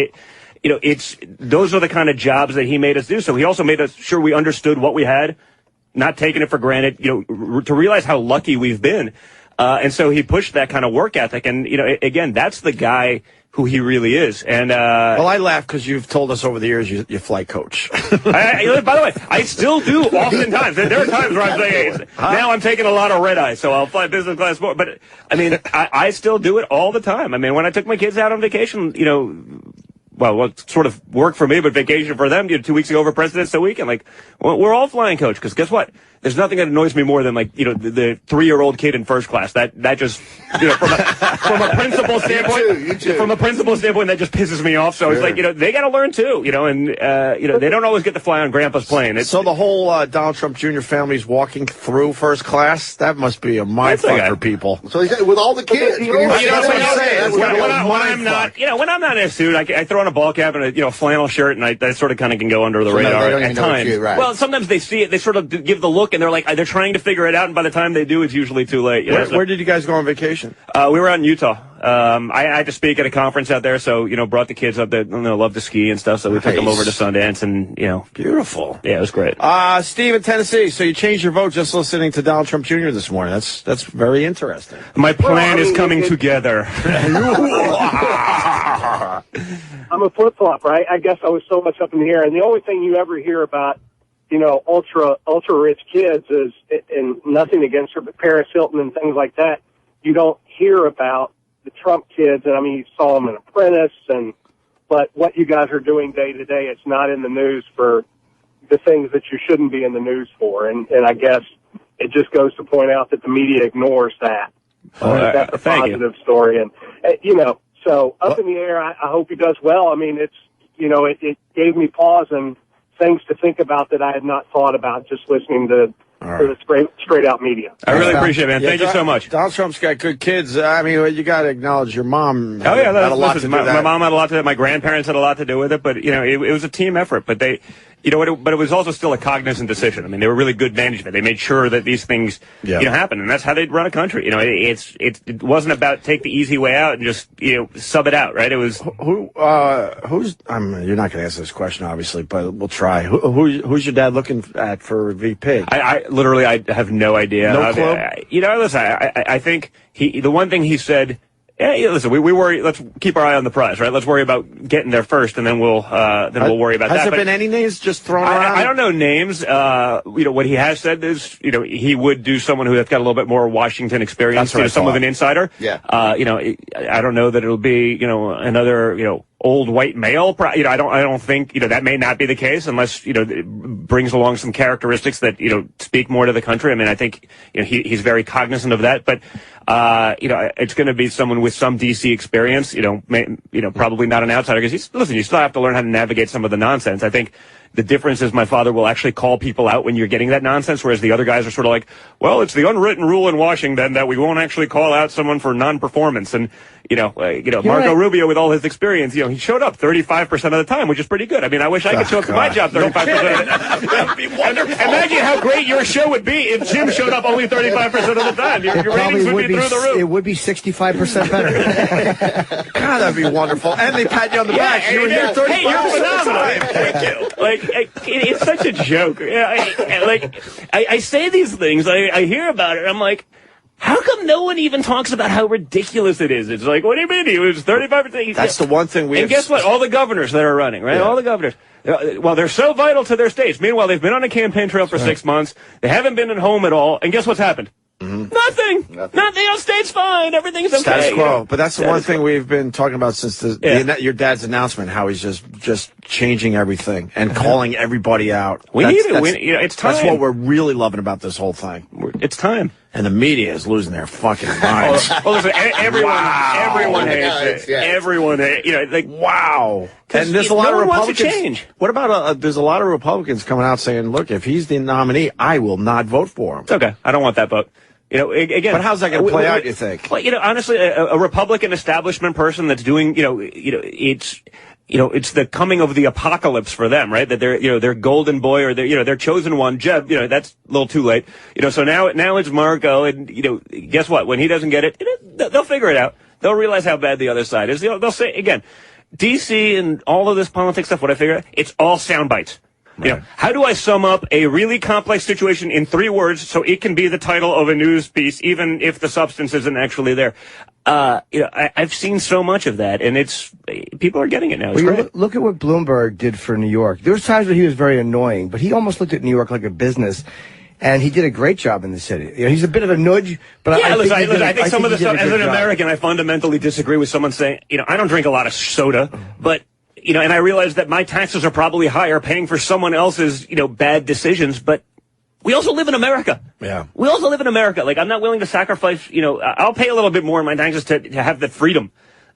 Those are the kind of jobs that he made us do. So he also made us sure we understood what we had, not taking it for granted, to realize how lucky we've been. And so he pushed that kind of work ethic. And, again, that's the guy who he really is. And well, I laugh because you've told us over the years you flight coach. By the way, I still do oftentimes. There are times where I'm saying, now I'm taking a lot of red eye, so I'll fly business class more. But I mean, I still do it all the time. I mean, when I took my kids out on vacation, well, what sort of worked for me, but vacation for them, 2 weeks ago over President's Day weekend. Like, well, we're all flying coach, because guess what? There's nothing that annoys me more than, like, the 3-year-old kid in first class. That just, from a principal standpoint, you too. from a principal standpoint, that just pisses me off. So it's like, they got to learn too, and they don't always get to fly on Grandpa's plane. So the whole Donald Trump Jr. family's walking through first class. That must be a mindfuck for people. So he's with all the kids. That's what I'm saying. When I'm not in a suit, I throw on a ball cap and a flannel shirt, and I sort of kind of can go under the radar at times. Right. Well, sometimes they see it, they sort of give the look, and they're trying to figure it out, and by the time they do, it's usually too late. Where did you guys go on vacation? We were out in Utah. I had to speak at a conference out there, so brought the kids up that love to ski and stuff. So we took them over to Sundance, and beautiful. Yeah, it was great. Steve in Tennessee. So you changed your vote just listening to Donald Trump Jr. this morning. That's very interesting. My plan is coming together. I'm a flip-flop, right? I guess I was so much up in the air, and the only thing you ever hear about ultra rich kids is, and nothing against her, but Paris Hilton and things like that. You don't hear about the Trump kids, and I mean, you saw them in Apprentice, but what you guys are doing day to day, it's not in the news for the things that you shouldn't be in the news for, and I guess it just goes to point out that the media ignores that. That's a positive story, and so up in the air. I hope he does well. I mean, it's it gave me pause and things to think about that I had not thought about just listening to the straight out media. I really appreciate it, man. Thank you so much. Donald Trump's got good kids. I mean, you got to acknowledge your mom. Oh yeah, had a lot to do with that. My mom had a lot to do with it. My grandparents had a lot to do with it, but it was a team effort. But but it was also still a cognizant decision. I mean, they were really good management. They made sure that these things happen, and that's how they run a country. It wasn't about take the easy way out and just sub it out, right? It was who's you're not going to answer this question, obviously, but we'll try. Who's your dad looking at for VP? I literally have no idea. No clue. Listen, I think the one thing he said. Hey, listen, we worry. Let's keep our eye on the prize, right? Let's worry about getting there first, and then we'll worry about that. Has there been any names just thrown around? I don't know names. What he has said is, he would do someone who's got a little bit more Washington experience, some of an insider. Yeah. I don't know that it'll be, another, old white male. I don't think, that may not be the case unless, it brings along some characteristics that, speak more to the country. I mean, I think, he's very cognizant of that, but, it's going to be someone with some DC experience, probably not an outsider, because you still have to learn how to navigate some of the nonsense. I think the difference is my father will actually call people out when you're getting that nonsense, whereas the other guys are sort of like, well, it's the unwritten rule in Washington that we won't actually call out someone for non-performance. And, Marco Rubio, with all his experience, he showed up 35% of the time, which is pretty good. I mean, I wish I could show up to my job 35% of the time. That'd be wonderful. Imagine how great your show would be if Jim showed up only 35% of the time. Your ratings would be through the roof. It would be 65% better. God, that'd be wonderful. And they pat you on the back. You were here 35% hey, you're phenomenal. Thank you. It's such a joke. I say these things. I hear about it. I'm like, how come no one even talks about how ridiculous it is? It's like, what do you mean? He was 35%. That's the one thing we And guess what? All the governors that are running, right? Yeah. All the governors. Well, they're so vital to their states. Meanwhile, they've been on a campaign trail for 6 months. They haven't been at home at all. And guess what's happened? Mm-hmm. Nothing. State's fine. Everything's okay. Status quo. But that's the one thing we've been talking about since your dad's announcement, how he's just changing everything and calling everybody out. It's time. That's what we're really loving about this whole thing. It's time. And the media is losing their fucking minds. Well, listen, everyone hates it. Everyone hates wow. And there's a lot of Republicans. Wants to change. What about there's a lot of Republicans coming out saying, look, if he's the nominee, I will not vote for him. It's okay. I don't want that vote. Again. But how's that going to play out, you think? Well, honestly, a Republican establishment person that's doing, it's the coming of the apocalypse for them, right? That their golden boy or their chosen one, Jeb, that's a little too late. So now it's Marco, and, guess what? When he doesn't get it, they'll figure it out. They'll realize how bad the other side is. They'll say, again, DC and all of this politics stuff, what I figure out, it's all sound bites. You know, how do I sum up a really complex situation in 3 words so it can be the title of a news piece, even if the substance isn't actually there? You know, I've seen so much of that, and people are getting it now. Look at what Bloomberg did for New York. There was times when he was very annoying, but he almost looked at New York like a business. And he did a great job in the city. You know, he's a bit of a nudge, but I think some of the stuff, as an American, I fundamentally disagree with someone saying, you know, I don't drink a lot of soda, but, you know, and I realize that my taxes are probably higher paying for someone else's, you know, bad decisions, but we also live in America. Yeah. We also live in America. Like, I'm not willing to sacrifice, you know, I'll pay a little bit more in my taxes to have the freedom.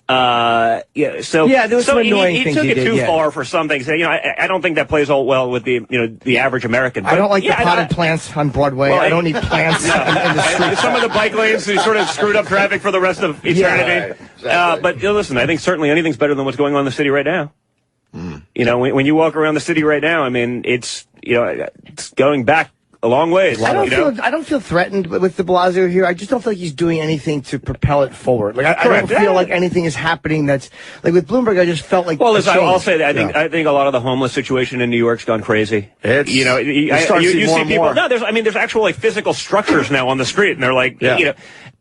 There was some annoying things. He took it too far for some things. You know, I don't think that plays all well with the average American. But, I don't like the potted plants on Broadway. Well, I don't need plants in the street. Some of the bike lanes sort of screwed up traffic for the rest of eternity. Yeah, right, exactly. But listen, I think certainly anything's better than what's going on in the city right now. You know, when you walk around the city right now, I mean, it's going back a long ways. I don't feel threatened with de Blasio here. I just don't feel like he's doing anything to propel it forward. Like I don't feel like anything is happening that's like with Bloomberg. I just felt like. Well, listen, I'll say that I think a lot of the homeless situation in New York's gone crazy. It's, you know, you see people. No, there's actual like physical structures now on the street, and they're like, you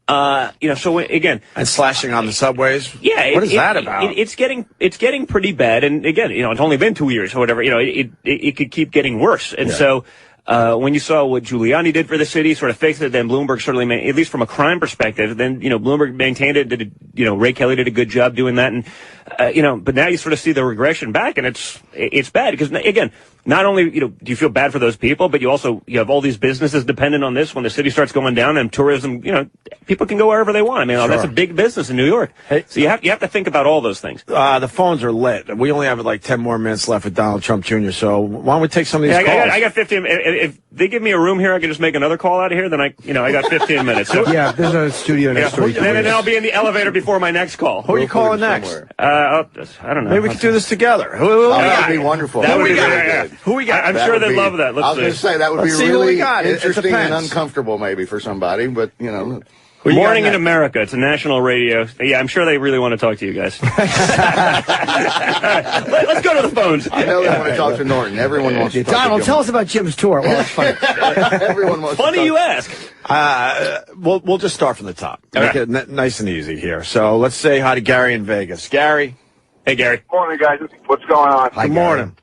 know, so again, and slashing on the subways. Yeah, what is that about? It's getting pretty bad, and again, you know, it's only been 2 years or whatever. You know, it could keep getting worse, and so. When you saw what Giuliani did for the city, sort of fixed it, then Bloomberg certainly, at least from a crime perspective, then, you know, Bloomberg maintained it, Ray Kelly did a good job doing that, and, but now you sort of see the regression back, and it's bad, because, again, not only, you know, do you feel bad for those people, but you have all these businesses dependent on this. When the city starts going down and tourism, you know, people can go wherever they want. I mean, that's a big business in New York. Hey, so you have to think about all those things. The phones are lit. We only have like 10 more minutes left with Donald Trump Jr., so why don't we take some of these calls? I got 15. If they give me a room here, I can just make another call out of here, then I got 15 minutes. So, yeah, there's a studio next door. And then I'll be in the elevator before my next call. Who are you calling next? I don't know. Maybe we could do this together. That would be wonderful. Who we got? Who we got? I'm sure they'd love that. I was going to say, that would be really interesting and uncomfortable maybe for somebody, but, you know. Morning in America. It's a national radio. Yeah, I'm sure they really want to talk to you guys. Let's go to the phones. I know they want to talk to Norton. Everyone wants to talk to Donald, tell us about Jim's tour. Well, it's funny. Everyone wants funny you ask. We'll just start from the top. Make it nice and easy here. So let's say hi to Gary in Vegas. Gary. Hey, Gary. Morning, guys. What's going on? Good morning.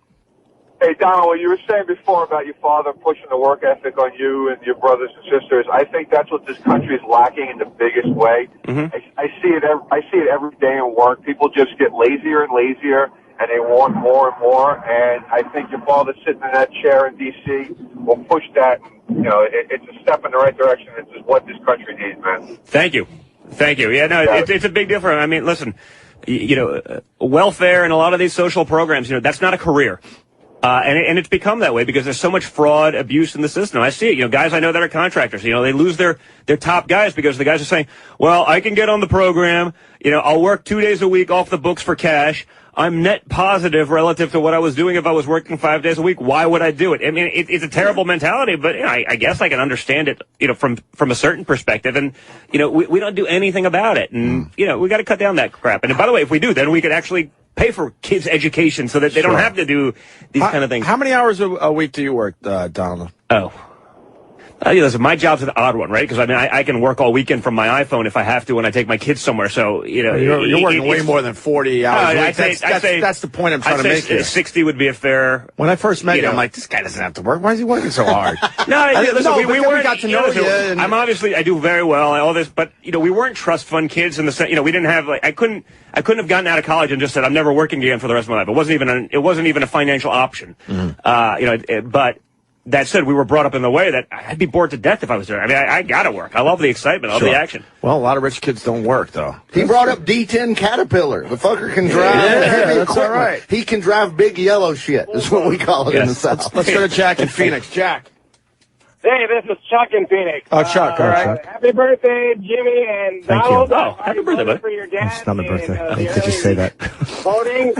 Hey, Donald, what you were saying before about your father pushing the work ethic on you and your brothers and sisters, I think that's what this country is lacking in the biggest way. Mm-hmm. I see it every day in work. People just get lazier and lazier, and they want more and more. And I think your father sitting in that chair in D.C. will push that. You know, it's a step in the right direction. It's just what this country needs, man. Thank you. Yeah, no, it's a big difference. I mean, listen, welfare and a lot of these social programs, that's not a career. And it's become that way because there's so much fraud, abuse in the system. I see it. Guys I know that are contractors, they lose their top guys because the guys are saying, well, I can get on the program. I'll work 2 days a week off the books for cash. I'm net positive relative to what I was doing if I was working 5 days a week. Why would I do it? I mean, it's a terrible mentality, but I guess I can understand it, from a certain perspective. And, we don't do anything about it. And, we got to cut down that crap. And by the way, if we do, then we could actually pay for kids' education so that they don't have to do these kind of things. How many hours a week do you work, Donald? Listen, my job's an odd one, right? Because I can work all weekend from my iPhone if I have to when I take my kids somewhere. So you're working way more than 40 hours. That's the point I'm trying to make here. 60 would be a fair. When I first met you, I'm like, this guy doesn't have to work. Why is he working so hard? Listen, we got to know you. I do very well and all this, but we weren't trust fund kids in the sense. We didn't have I couldn't have gotten out of college and just said I'm never working again for the rest of my life. It wasn't even a financial option. Mm-hmm. But. That said, we were brought up in the way that I'd be bored to death if I was there. I mean, I gotta work. I love the excitement. I love the action. Well, a lot of rich kids don't work, though. He brought up D10 Caterpillar. The fucker can drive heavy that's all right. He can drive big yellow shit, is what we call it in the South. Let's go to Jack in Phoenix. Jack. Hey, this is Chuck in Phoenix. Oh, Chuck. All right. Chuck. Happy birthday, Jimmy and Donald. Oh, happy birthday, buddy. For your dad. It's not my birthday. I didn't just say that. Voting,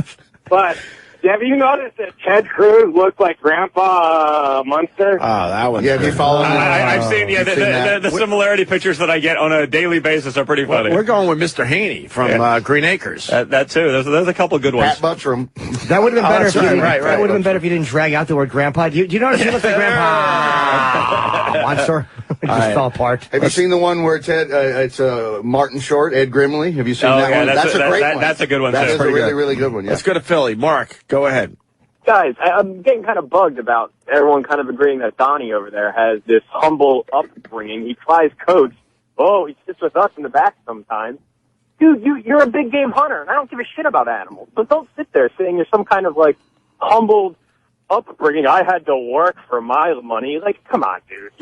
but Have you noticed that Ted Cruz looks like Grandpa Munster? Oh, that one. Yeah, have you followed? I've seen the similarity pictures that I get on a daily basis are pretty funny. We're going with Mr. Haney from Green Acres. That too. There's a couple good ones. Pat Buttram. That would have been better. That would have been better if you didn't drag out the word Grandpa. Do you notice he looks like Grandpa Monster? It just fell apart. Have you seen the one where it's Martin Short, Ed Grimley? Have you seen that one? That's a great one. That's a good one. That too. is a really, really good one. Yeah. Let's go to Philly. Mark, go ahead. Guys, I'm getting kind of bugged about everyone kind of agreeing that Donnie over there has this humble upbringing. He tries coats. Oh, he sits with us in the back sometimes. Dude, you're a big game hunter, and I don't give a shit about animals. So don't sit there saying you're some kind of, like, humbled upbringing. I had to work for my money. Like, come on, dude.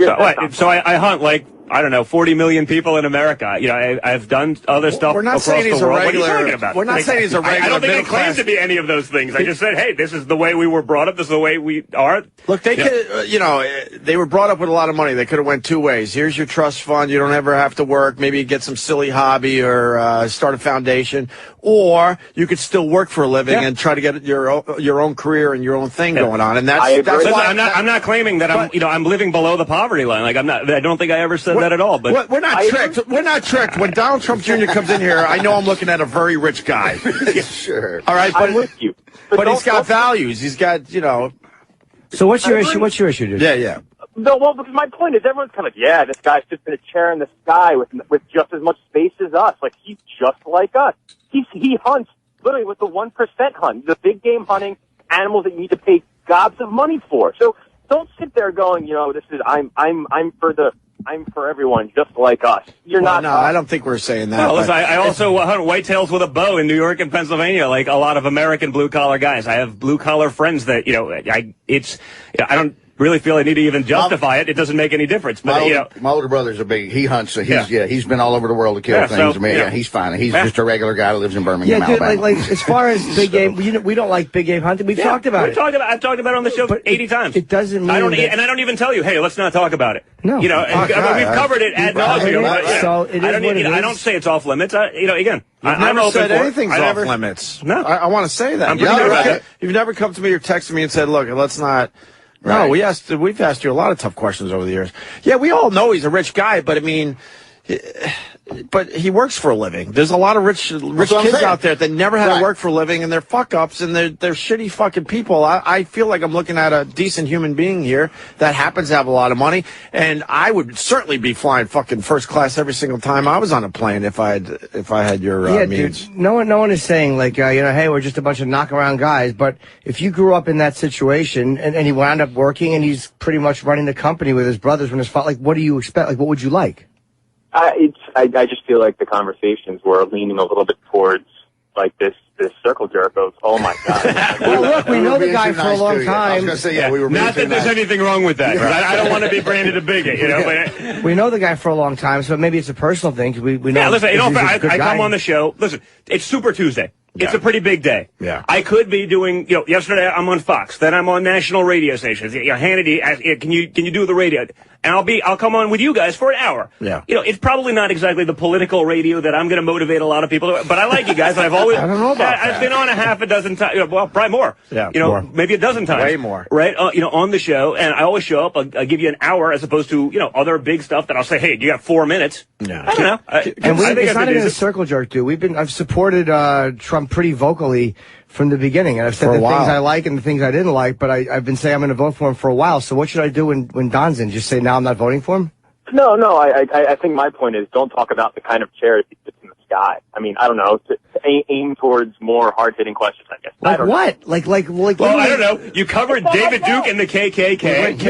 So I hunt, like, I don't know, 40 million people in America. You know, I've done other stuff We're not across saying the he's world. a regular. What are you talking about? We're not saying he's a regular. I don't think I claim class. to be any of those things. I just said, hey, this is the way we were brought up. This is the way we are. Look, they could, they were brought up with a lot of money. They could have went two ways. Here's your trust fund. You don't ever have to work. Maybe get some silly hobby or start a foundation. Or you could still work for a living and try to get your own career and your own thing going on. And that's why I'm not claiming that I'm living below the poverty line. Like I don't think I ever said that at all. But we're not tricked. We're not tricked. When Donald Trump Jr. comes in here, I know I'm looking at a very rich guy. Sure. All right, but I'm with you. But he's got values. He's got, So what's your issue? What's your issue, dude? Yeah. No, well, because my point is everyone's kind of like, yeah, this guy's just in a chair in the sky with just as much space as us. Like, he's just like us. He hunts literally with the 1% hunt, the big game hunting animals that you need to pay gobs of money for. So don't sit there going, this is I'm for everyone just like us. You're not. No, I don't think we're saying that. No, listen, I also hunt whitetails with a bow in New York and Pennsylvania, like a lot of American blue collar guys. I have blue collar friends that I don't really feel I need to even justify it. It doesn't make any difference. But my older brother's a big. He hunts. So he's been all over the world to kill things. He's fine. He's just a regular guy who lives in Birmingham, Alabama. Like as far as big game, we don't like big game hunting. We've talked about it. I've talked about it on the show 80 times. It doesn't mean I don't even tell you, hey, let's not talk about it. No, we've covered it ad nauseum. So it is what it is. I don't say it's off limits. Again, I've never said anything's off limits. No, I want to say that. You've never come to me or texted me and said, look, let's not. No, we've asked you a lot of tough questions over the years. Yeah, we all know he's a rich guy, but I mean, but he works for a living. There's a lot of rich kids out there that never had to work for a living, and they're fuck ups and they're shitty fucking people. I feel like I'm looking at a decent human being here that happens to have a lot of money, and I would certainly be flying fucking first class every single time I was on a plane if I had your means. Dude, no one is saying like hey, we're just a bunch of knock around guys. But if you grew up in that situation and he wound up working and he's pretty much running the company with his brothers when his father, like, what do you expect? Like, what would you like? I just feel like the conversations were leaning a little bit towards like this circle jerk of, oh my God. Well, look, we know the guy for a long time. I was going to say, we were not that there's anything wrong with that. I don't want to be branded a bigot, But we know the guy for a long time, so maybe it's a personal thing. We know. Yeah, listen, I come on the show. Listen, it's Super Tuesday. Yeah. It's a pretty big day. Yeah. I could be doing, yesterday I'm on Fox, then I'm on national radio stations. Hannity, can you do the radio? And I'll come on with you guys for an hour. Yeah. It's probably not exactly the political radio that I'm going to motivate a lot of people to, but I like you guys. I've always, I don't know about I've been on a half a dozen times, well, probably more. Yeah. More. Maybe a dozen times. Way more. Right? On the show, and I always show up, I'll give you an hour as opposed to, other big stuff that I'll say, hey, you got 4 minutes. Yeah. I don't know. It's not even a circle jerk, dude. I've supported Trump pretty vocally from the beginning, and I've said the things I like and the things I didn't like, but I've been saying I'm going to vote for him for a while. So what should I do when Don's in? Just say now I'm not voting for him? No. I think my point is don't talk about the kind of chair he sits in the sky. I mean, I don't know. To aim towards more hard-hitting questions, I guess. Like what? Well, I don't know. You covered David Duke and the KKK.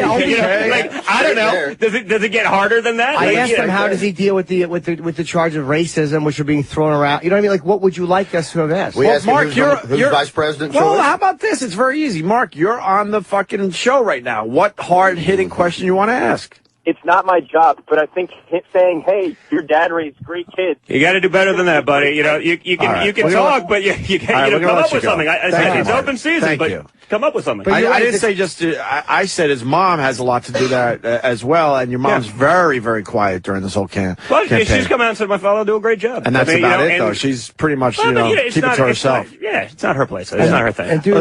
I don't know. Does it get harder than that? I asked him how does he deal with the charge of racism which are being thrown around. You know what I mean? Like, what would you like us to have asked? Mark, you're vice president. Well, how about this? It's very easy. Mark, you're on the fucking show right now. What hard-hitting question you want to ask? It's not my job, but I think saying, "Hey, your dad raised great kids." You got to do better than that, buddy. You can talk, but you got to come up with something. I said it's open season. Thank you. come up with something. I didn't say I said his mom has a lot to do that as well, and your mom's very, very quiet during this whole campaign. She's come out and said my father will do a great job. And that's about it, though. She's pretty much, keep it to herself. It's not her place. It's not her thing. And dude,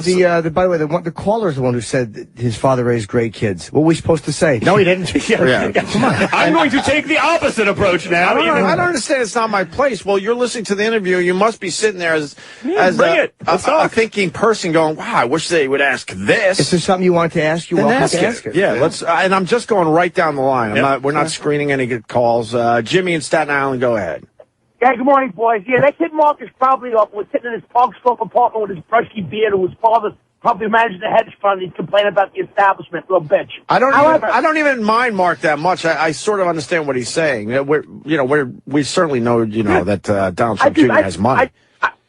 by the way, the caller is the one who said that his father raised great kids. What were we supposed to say? No, he didn't. Come on. I'm going to take the opposite approach now. I don't understand. It's not my place. Well, you're listening to the interview. You must be sitting there as a thinking person going, wow, I wish they would ask this. If there's something you want to ask, you're welcome to ask it. Yeah, let's. And I'm just going right down the line. We're not screening any good calls. Jimmy in Staten Island, go ahead. Yeah, good morning, boys. Yeah, that kid Marcus probably was sitting in his Park Slope apartment with his brushy beard, who his father probably managed a hedge fund. He's complaining about the establishment, little bitch. I don't even mind Mark that much. I sort of understand what he's saying. We certainly know, that Donald Trump Jr. has money.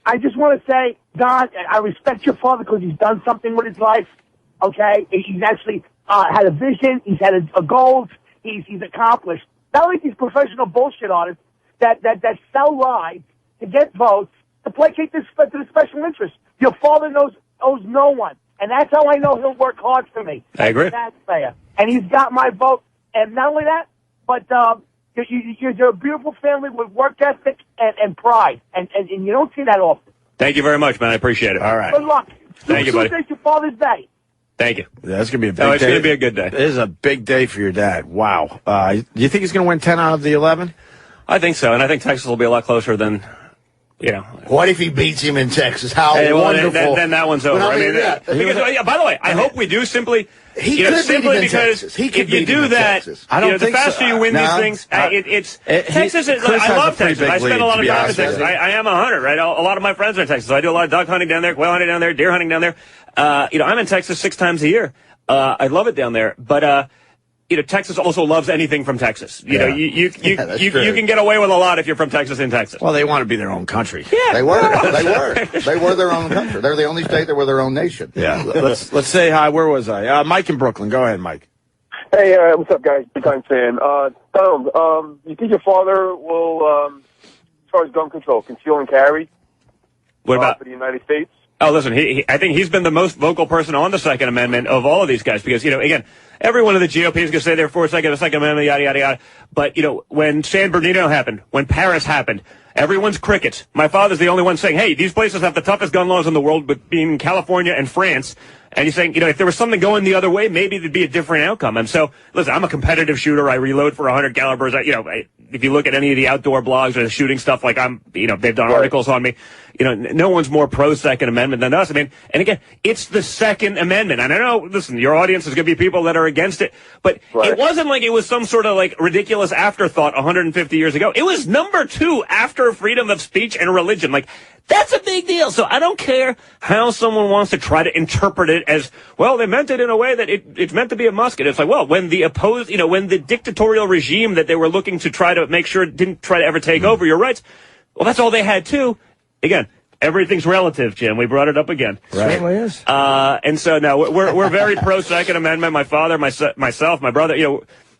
I just want to say, Don, I respect your father because he's done something with his life. Okay, he's actually had a vision. He's had a goals. He's accomplished. Not like these professional bullshit artists that sell lies to get votes to placate to the special interest. Your father owes no one, and that's how I know he'll work hard for me. I agree. Taxpayer, and he's got my vote. And not only that, but you're a beautiful family with work ethic and pride, and you don't see that often. Thank you very much, man. I appreciate it. All right. Good luck. Thank you, buddy. Tuesday's your Father's Day. Thank you. Yeah, that's going to be a big day. It's going to be a good day. It is a big day for your dad. Wow. Do you think he's going to win 10 out of the 11? I think so, and I think Texas will be a lot closer than, What if he beats him in Texas? How wonderful. Then that one's over. By the way, I hope we do simply... simply because if you do that, the faster you win these things, Texas is, I love Texas. I spend a lot of time in Texas. I am a hunter, right? A lot of my friends are in Texas. I do a lot of duck hunting down there, quail hunting down there, deer hunting down there. I'm in Texas 6 times a year. I love it down there, but Texas also loves anything from Texas. You can get away with a lot if you're from Texas in Texas. Well, they want to be their own country. Yeah, they were their own country. They're the only state that were their own nation. Yeah. Let's say hi. Where was I? Mike in Brooklyn. Go ahead, Mike. Hey, what's up, guys? Big time fan. Donald, you think your father will, as far as gun control, conceal and carry? What about for the United States? Oh, listen, I think he's been the most vocal person on the Second Amendment of all of these guys because, again, everyone in the GOP is going to say they're for the Second Amendment, yada, yada, yada. But, when San Bernardino happened, when Paris happened, everyone's crickets. My father's the only one saying, hey, these places have the toughest gun laws in the world, but being California and France. And he's saying, if there was something going the other way, maybe there'd be a different outcome. And so, listen, I'm a competitive shooter. I reload for 100 calibers. If you look at any of the outdoor blogs or the shooting stuff, like they've done articles on me. No one's more pro Second Amendment than us. I mean, and again, it's the Second Amendment. And I know, listen, your audience is going to be people that are against it, but it wasn't like it was some sort of ridiculous afterthought 150 years ago. It was number 2 after freedom of speech and religion. That's a big deal. So I don't care how someone wants to try to interpret it as, well, they meant it in a way that it's meant to be a musket. It's like, well, when the when the dictatorial regime that they were looking to try to make sure it didn't try to ever take over your rights, well, that's all they had too. Again, everything's relative, Jim. We brought it up again. Right. Certainly is. And so now we're very pro Second Amendment. My father, myself, my brother,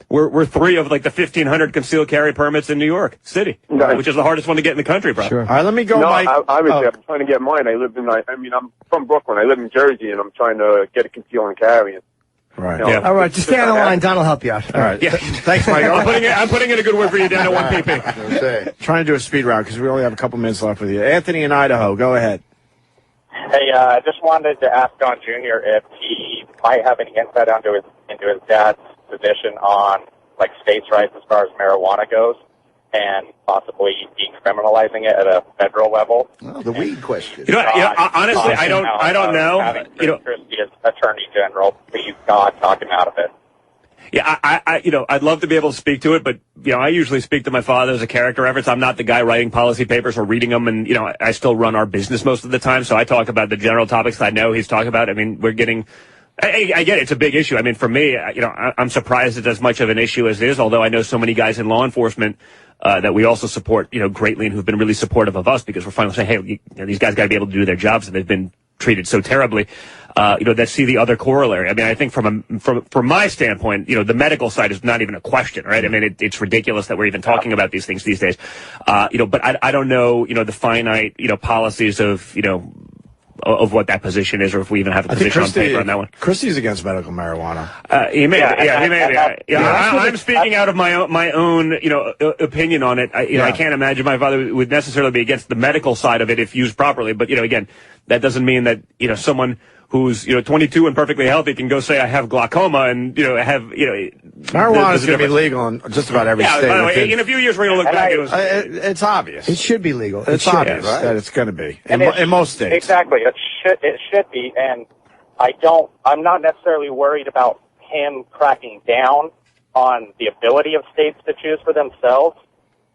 we're 3 of the 1,500 concealed carry permits in New York City, which is the hardest one to get in the country, probably. Sure. All right, let me go, Mike. I'm trying to get mine. I'm from Brooklyn. I live in Jersey, and I'm trying to get a conceal and carry. Right. All right, just stay on the line. Don will help you out. All right. Yeah. Thanks, Mike. I'm putting in a good word for you down to 1 PP. Trying to do a speed round because we only have a couple minutes left with you. Anthony in Idaho, go ahead. Hey, I just wanted to ask Don Jr. if he might have any insight into his dad's position on states' rights as far as marijuana goes, and possibly decriminalizing it at a federal level. Oh, the weed question. Honestly, I don't know. Having Chris Christie as Attorney General, please God, talk him out of it. Yeah, I'd love to be able to speak to it, but, I usually speak to my father as a character reference. I'm not the guy writing policy papers or reading them, and, I still run our business most of the time, so I talk about the general topics I know he's talking about. I mean, we're getting... I get it. It's a big issue. I mean, for me, I'm surprised it's as much of an issue as it is, although I know so many guys in law enforcement that we also support, greatly and who've been really supportive of us because we're finally saying, hey, these guys got to be able to do their jobs and they've been treated so terribly, that see the other corollary. I mean, I think from my standpoint, the medical side is not even a question, right? I mean, it's ridiculous that we're even talking about these things these days. But I don't know, the finite, policies of, of what that position is, or if we even have a position on paper on that one. Christie's against medical marijuana. He may be. I'm speaking out of my own opinion on it. I can't imagine my father would necessarily be against the medical side of it if used properly. But again, that doesn't mean that someone who's 22 and perfectly healthy can go say I have glaucoma and have marijuana is going to be legal in just about every state. By the way, in a few years we're going to look back. It's obvious. It should be legal. It's obvious that it's going to be in most states. Exactly, it should be, and I'm not necessarily worried about him cracking down on the ability of states to choose for themselves.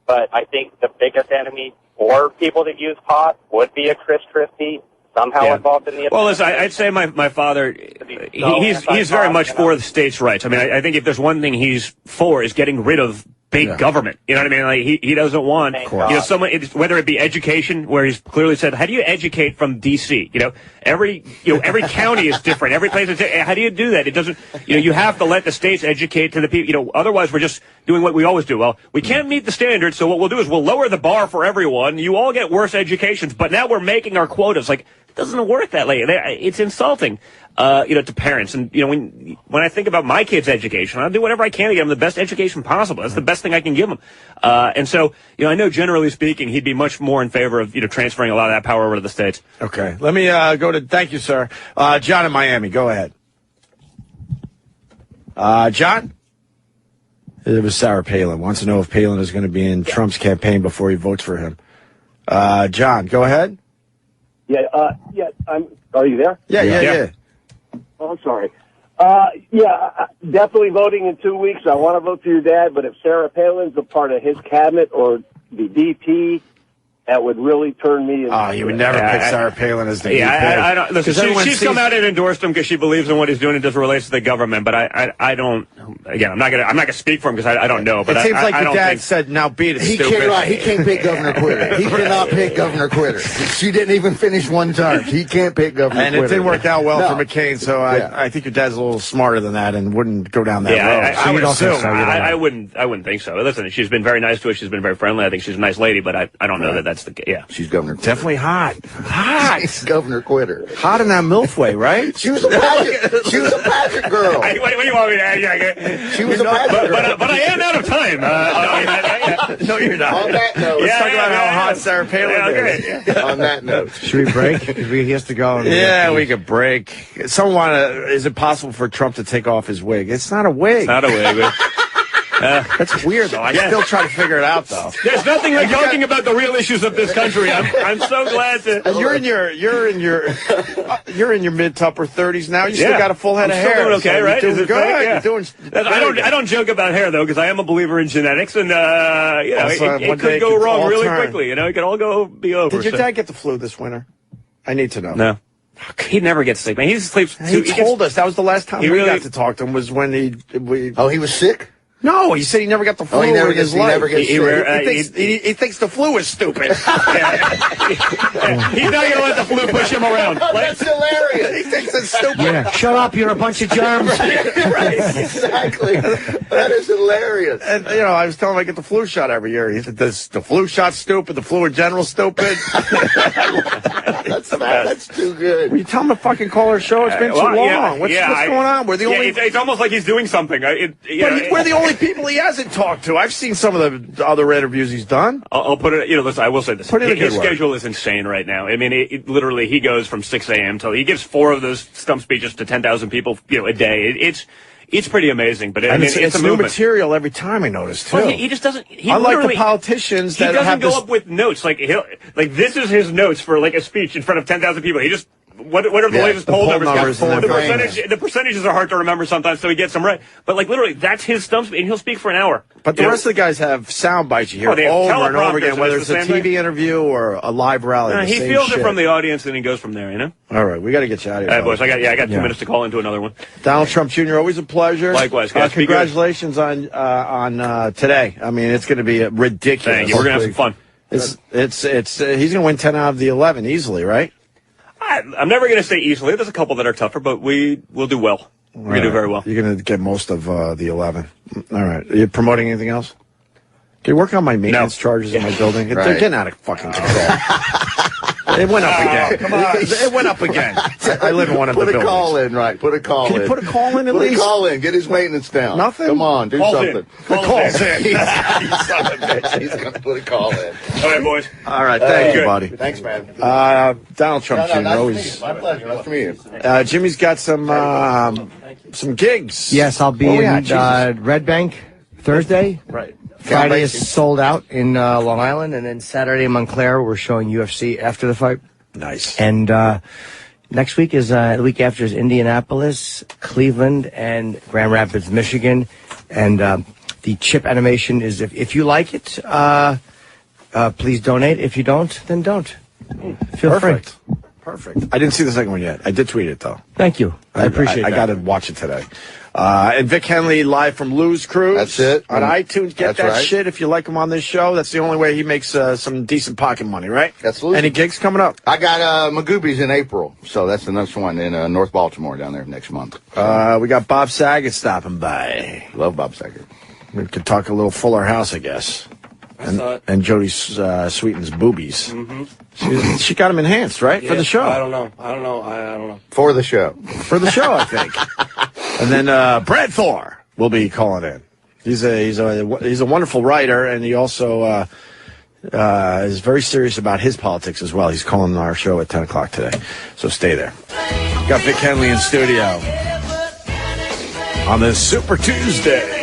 But I think the biggest enemy for people that use pot would be a Chris Christie. Somehow involved in the. Well, listen, I'd say my father, he's very much for the states' rights. I mean, I think if there's one thing he's for is getting rid of big government. You know what I mean? Like he doesn't want someone, whether it be education, where he's clearly said, how do you educate from D.C.? Every county is different. Every place is different. How do you do that? It doesn't. You have to let the states educate to the people. Otherwise we're just doing what we always do. Well, we can't meet the standards, so what we'll do is we'll lower the bar for everyone. You all get worse educations, but now we're making our quotas. Like, it doesn't work that way. It's insulting, to parents. And, when I think about my kids' education, I'll do whatever I can to get them the best education possible. That's the best thing I can give them. And so, I know generally speaking, he'd be much more in favor of, transferring a lot of that power over to the states. Okay. Let me, go to, thank you, sir. John in Miami, go ahead. John? It was Sarah Palin. Wants to know if Palin is going to be in Trump's campaign before he votes for him. John, go ahead. Are you there? Yeah. Oh, I'm sorry. Definitely voting in 2 weeks. I want to vote for your dad, but if Sarah Palin's a part of his cabinet or the DP, that would really turn me into... Oh, you would never pick Sarah Palin as the DP. I don't... Listen, she's come out and endorsed him because she believes in what he's doing and just relates to the government, but I don't... Again, I'm not gonna speak for him because I don't know, but it seems like your dad said, now beat it, stupid. He can't pick Governor Quitter. He cannot pick Governor Quitter. She didn't even finish one term. He can't pick Governor Quitter. And it didn't work out well for McCain, so I think your dad's a little smarter than that and wouldn't go down that road. I would assume. I wouldn't think so. Listen, she's been very nice to us. She's been very friendly. I think she's a nice lady, but I don't know that that's the case. She's Governor Quitter. Definitely hot. She's Governor Quitter. Hot in that MILF way, right? She was a pageant girl. What do you want me to add? She was a pageant girl. But I am out of time. No, you're not. On that note. Let's talk about how hot Sarah Palin is. On that note. Should we break? He has to go. We could break. Is it possible for Trump to take off his wig? It's not a wig. It's not a wig. That's weird, though. I still try to figure it out, though. There's nothing like talking about the real issues of this country. I'm so glad to. And you're in your mid to upper 30s now. You still got a full head of hair. Doing okay, right? You're doing good. You're doing. I don't joke about hair though, because I am a believer in genetics, and it could go wrong really quickly. It could all be over. Did your dad get the flu this winter? I need to know. No. He never gets sick, man. He sleeps. He told us that was the last time we got to talk to him was when he was sick? No, he said he never got the flu. He never gets sick. He thinks the flu is stupid. He's not going to let the flu push him around. That's hilarious. He thinks it's stupid. Yeah. Shut up, you're a bunch of germs. Right, exactly. That is hilarious. And, I was telling him I get the flu shot every year. He said, the flu shot's stupid, the flu in general stupid. That's too good. Will you tell him to fucking call our show? It's been too long. What's going on? We're the only... It's almost like he's doing something. We're the only people he hasn't talked to. I've seen some of the other interviews he's done. I'll put it, listen, I will say this. His schedule is insane right now. I mean, literally, he goes from 6 a.m. till he gives 4 of those stump speeches to 10,000 people, a day. It's pretty amazing, but it's a new movement. Material every time, I notice, too. Well, he just doesn't... Unlike the politicians that doesn't go up with notes. Like this is his notes for, a speech in front of 10,000 people. He just... What are the latest poll numbers? The percentages are hard to remember sometimes, so he gets them right. But literally, that's his stump, and he'll speak for an hour. But the rest of the guys have sound bites you hear over and over again, whether it's a TV interview or a live rally. He feels it from the audience, and he goes from there. All right, we got to get you out of here. All right, boys. I got 2 minutes to call into another one. Donald Trump Jr. Always a pleasure. Likewise, guys. Congratulations on today. I mean, it's going to be ridiculous. Thank you. We're going to have some fun. He's going to win 10 out of the 11 easily, right? I'm never going to say easily. There's a couple that are tougher, but we'll do well. We're going to do very well. You're going to get most of the 11. All right. Are you promoting anything else? Can you work on my maintenance charges in my building? They're getting out of fucking control. It went up again. Come on. It went up again. I live in one of the buildings. Put a call in, right? Put a call in. Can you put a call in at least? least? Put a call in. Get his maintenance down. Nothing? Come on, do something. Call's in. You son of a bitch. He's going to put a call in. All right, boys. All right, thank you, buddy. Thanks, man. Donald Trump Jr. Nice to always. meet you. My pleasure. Nice to meet you. Jimmy's got some gigs. Yes, I'll be in Red Bank Thursday. Right. Friday is sold out in Long Island, and then Saturday in Montclair we're showing UFC after the fight. Nice. And next week is the week after is Indianapolis, Cleveland, and Grand Rapids, Michigan. And the chip animation is if you like it, please donate. If you don't, then don't. Feel free. Perfect. I didn't see the second one yet. I did tweet it though. Thank you. I appreciate that. I got to watch it today. And Vic Henley live from Lou's Cruise. That's it. On iTunes. Get That's that right. shit if you like him on this show. That's the only way he makes some decent pocket money, right? Absolutely. Any gigs coming up? I got Magoobies in April, so that's the next one in North Baltimore down there next month. We got Bob Saget stopping by. Love Bob Saget. We could talk a little Fuller House, I guess. And Jody Sweeten's boobies. Mm-hmm. She got them enhanced, right? For the show. I don't know. For the show. For the show, I think. And then Brad Thor will be calling in. He's a wonderful writer, and he also is very serious about his politics as well. He's calling our show at 10 o'clock today, so stay there. Got Vic Henley in studio on this Super Tuesday.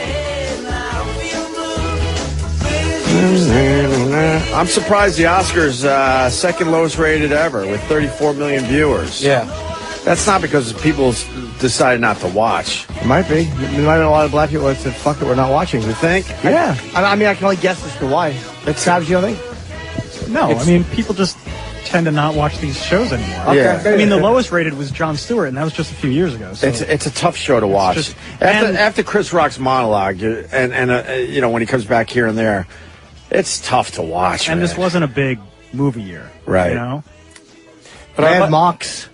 I'm surprised the Oscars second lowest rated ever with 34 million viewers. Yeah. That's not because people decided not to watch. It might be. There might be a lot of black people that said, fuck it, we're not watching. You think? Yeah. I mean, I can only guess as to why. It's Savage, you don't think? No, I mean, people just tend to not watch these shows anymore. Okay. Yeah. I mean, the lowest rated was Jon Stewart, and that was just a few years ago. So It's a tough show to watch. After Chris Rock's monologue, and you know, when he comes back here and there, it's tough to watch. And man. this wasn't a big movie year. Right. You know? But Mad Mox.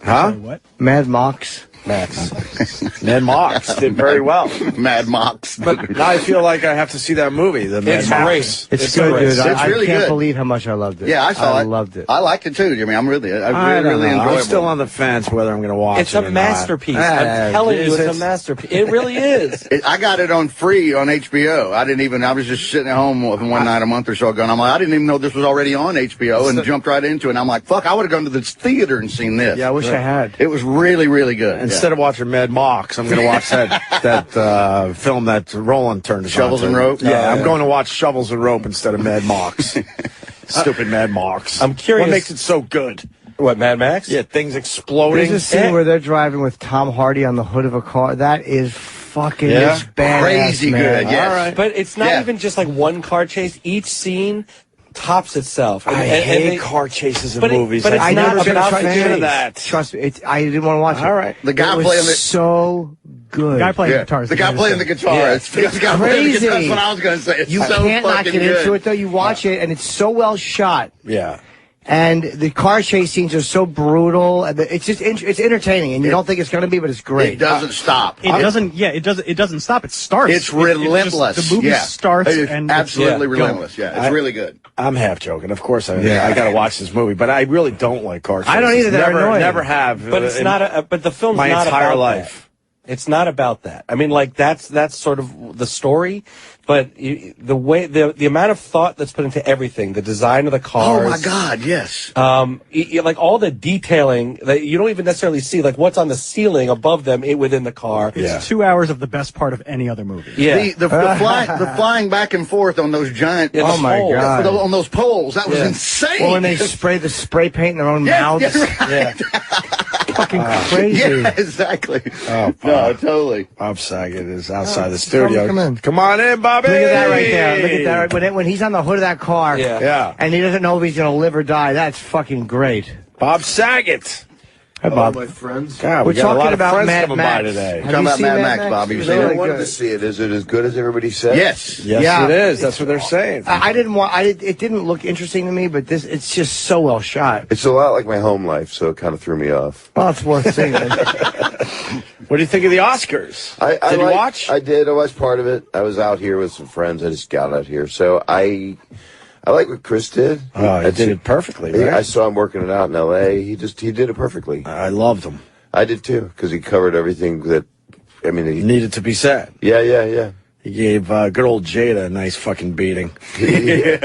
Huh? Sorry, what? Mad Mox. Mad Mox did very well. Mad Mox. But now I feel like I have to see that movie. The Mad It's Mox. great. It's good, dude. It's really I can't good. believe how much I loved it. Yeah, I saw it. I loved it. I liked it too. I mean, I really I don't know. enjoyed it. I'm still on the fence whether I'm going to watch It's it a or not. masterpiece. I'm telling you, it's a masterpiece. It really is. I got it on free on HBO. I was just sitting at home one night a month or so ago, and I'm like, I didn't even know this was already on HBO, and jumped right into it. And I'm like, fuck, I would have gone to the theater and seen this. Yeah, I wish I had. It was really, really good. Instead of watching Mad Mox, I'm going to watch that film that Roland turned us Shovels on and to. Rope? Yeah, Oh, I'm yeah. going to watch Shovels and Rope instead of Mad Mox. Stupid Mad Mox. I'm curious. What makes it so good? What, Mad Max? Yeah, things exploding. There's a scene where they're driving with Tom Hardy on the hood of a car. That is fucking Yeah? badass, Crazy man. good, yes. All right. But it's not Yeah. even just like one car chase. Each scene tops itself. I hate car chases in movies. But it's I've not never been a about fan the of that. Trust me, I didn't want to watch it. All right. The guy it was playing the so good. The guy playing the guitar. is the guy greatest playing the thing. guitar. Yeah. It's the guy playing the guitar. That's what I was going to say. It's You so can't not fucking get good. into it though. You watch it, and it's so well shot. Yeah. And the car chase scenes are so brutal. And it's just it's entertaining, and you don't think it's going to be, but it's great. It doesn't stop. It doesn't. Yeah, it doesn't. It doesn't stop. It starts. It's relentless. The movie starts It's and absolutely it's relentless. going. Yeah, it's really good. I'm half joking. Of course, I got to watch this movie, but I really don't like car chases. I don't either. They're annoying. Never have. But it's not. But the film's my not entire about life. that. It's not about that. I mean, like that's sort of the story, but the way the amount of thought that's put into everything, the design of the cars. Oh my God, yes. Like all the detailing that you don't even necessarily see, like what's on the ceiling above them within the car. It's 2 hours of the best part of any other movie. Yeah. The flying back and forth on those giant. Yeah, Oh my God! On those poles, that was insane. Well, when they spray the spray paint in their own mouths. Yeah, Fucking crazy. yeah, exactly. Oh, No, totally. Bob Saget is outside the studio. Come on in, Bobby. Look at that right there. Look at that. When he's on the hood of that car, Yeah. and he doesn't know if he's going to live or die, that's fucking great. Bob Saget. Hi, Bob. my friends. God, We're we got a lot talking of about friends Mad coming by Max. today. Have Talking you about seen Mad Mad Max, Max? Bobby. You It's seen it? I really wanted good. to see it. Is it as good as everybody said? Yes. Yes, Yeah. it is. That's what they're saying. I didn't want. It didn't look interesting to me, but it's just so well shot. It's a lot like my home life, so it kind of threw me off. Well, it's worth seeing. What do you think of the Oscars? Did you watch? I did. I was part of it. I was out here with some friends. I just got out here. So I I like what Chris did. Oh, he did it perfectly, right? I saw him working it out in L.A. He did it perfectly. I loved him. I did too, because he covered everything that, I mean, he needed to be said. Yeah. He gave good old Jada a nice fucking beating. He did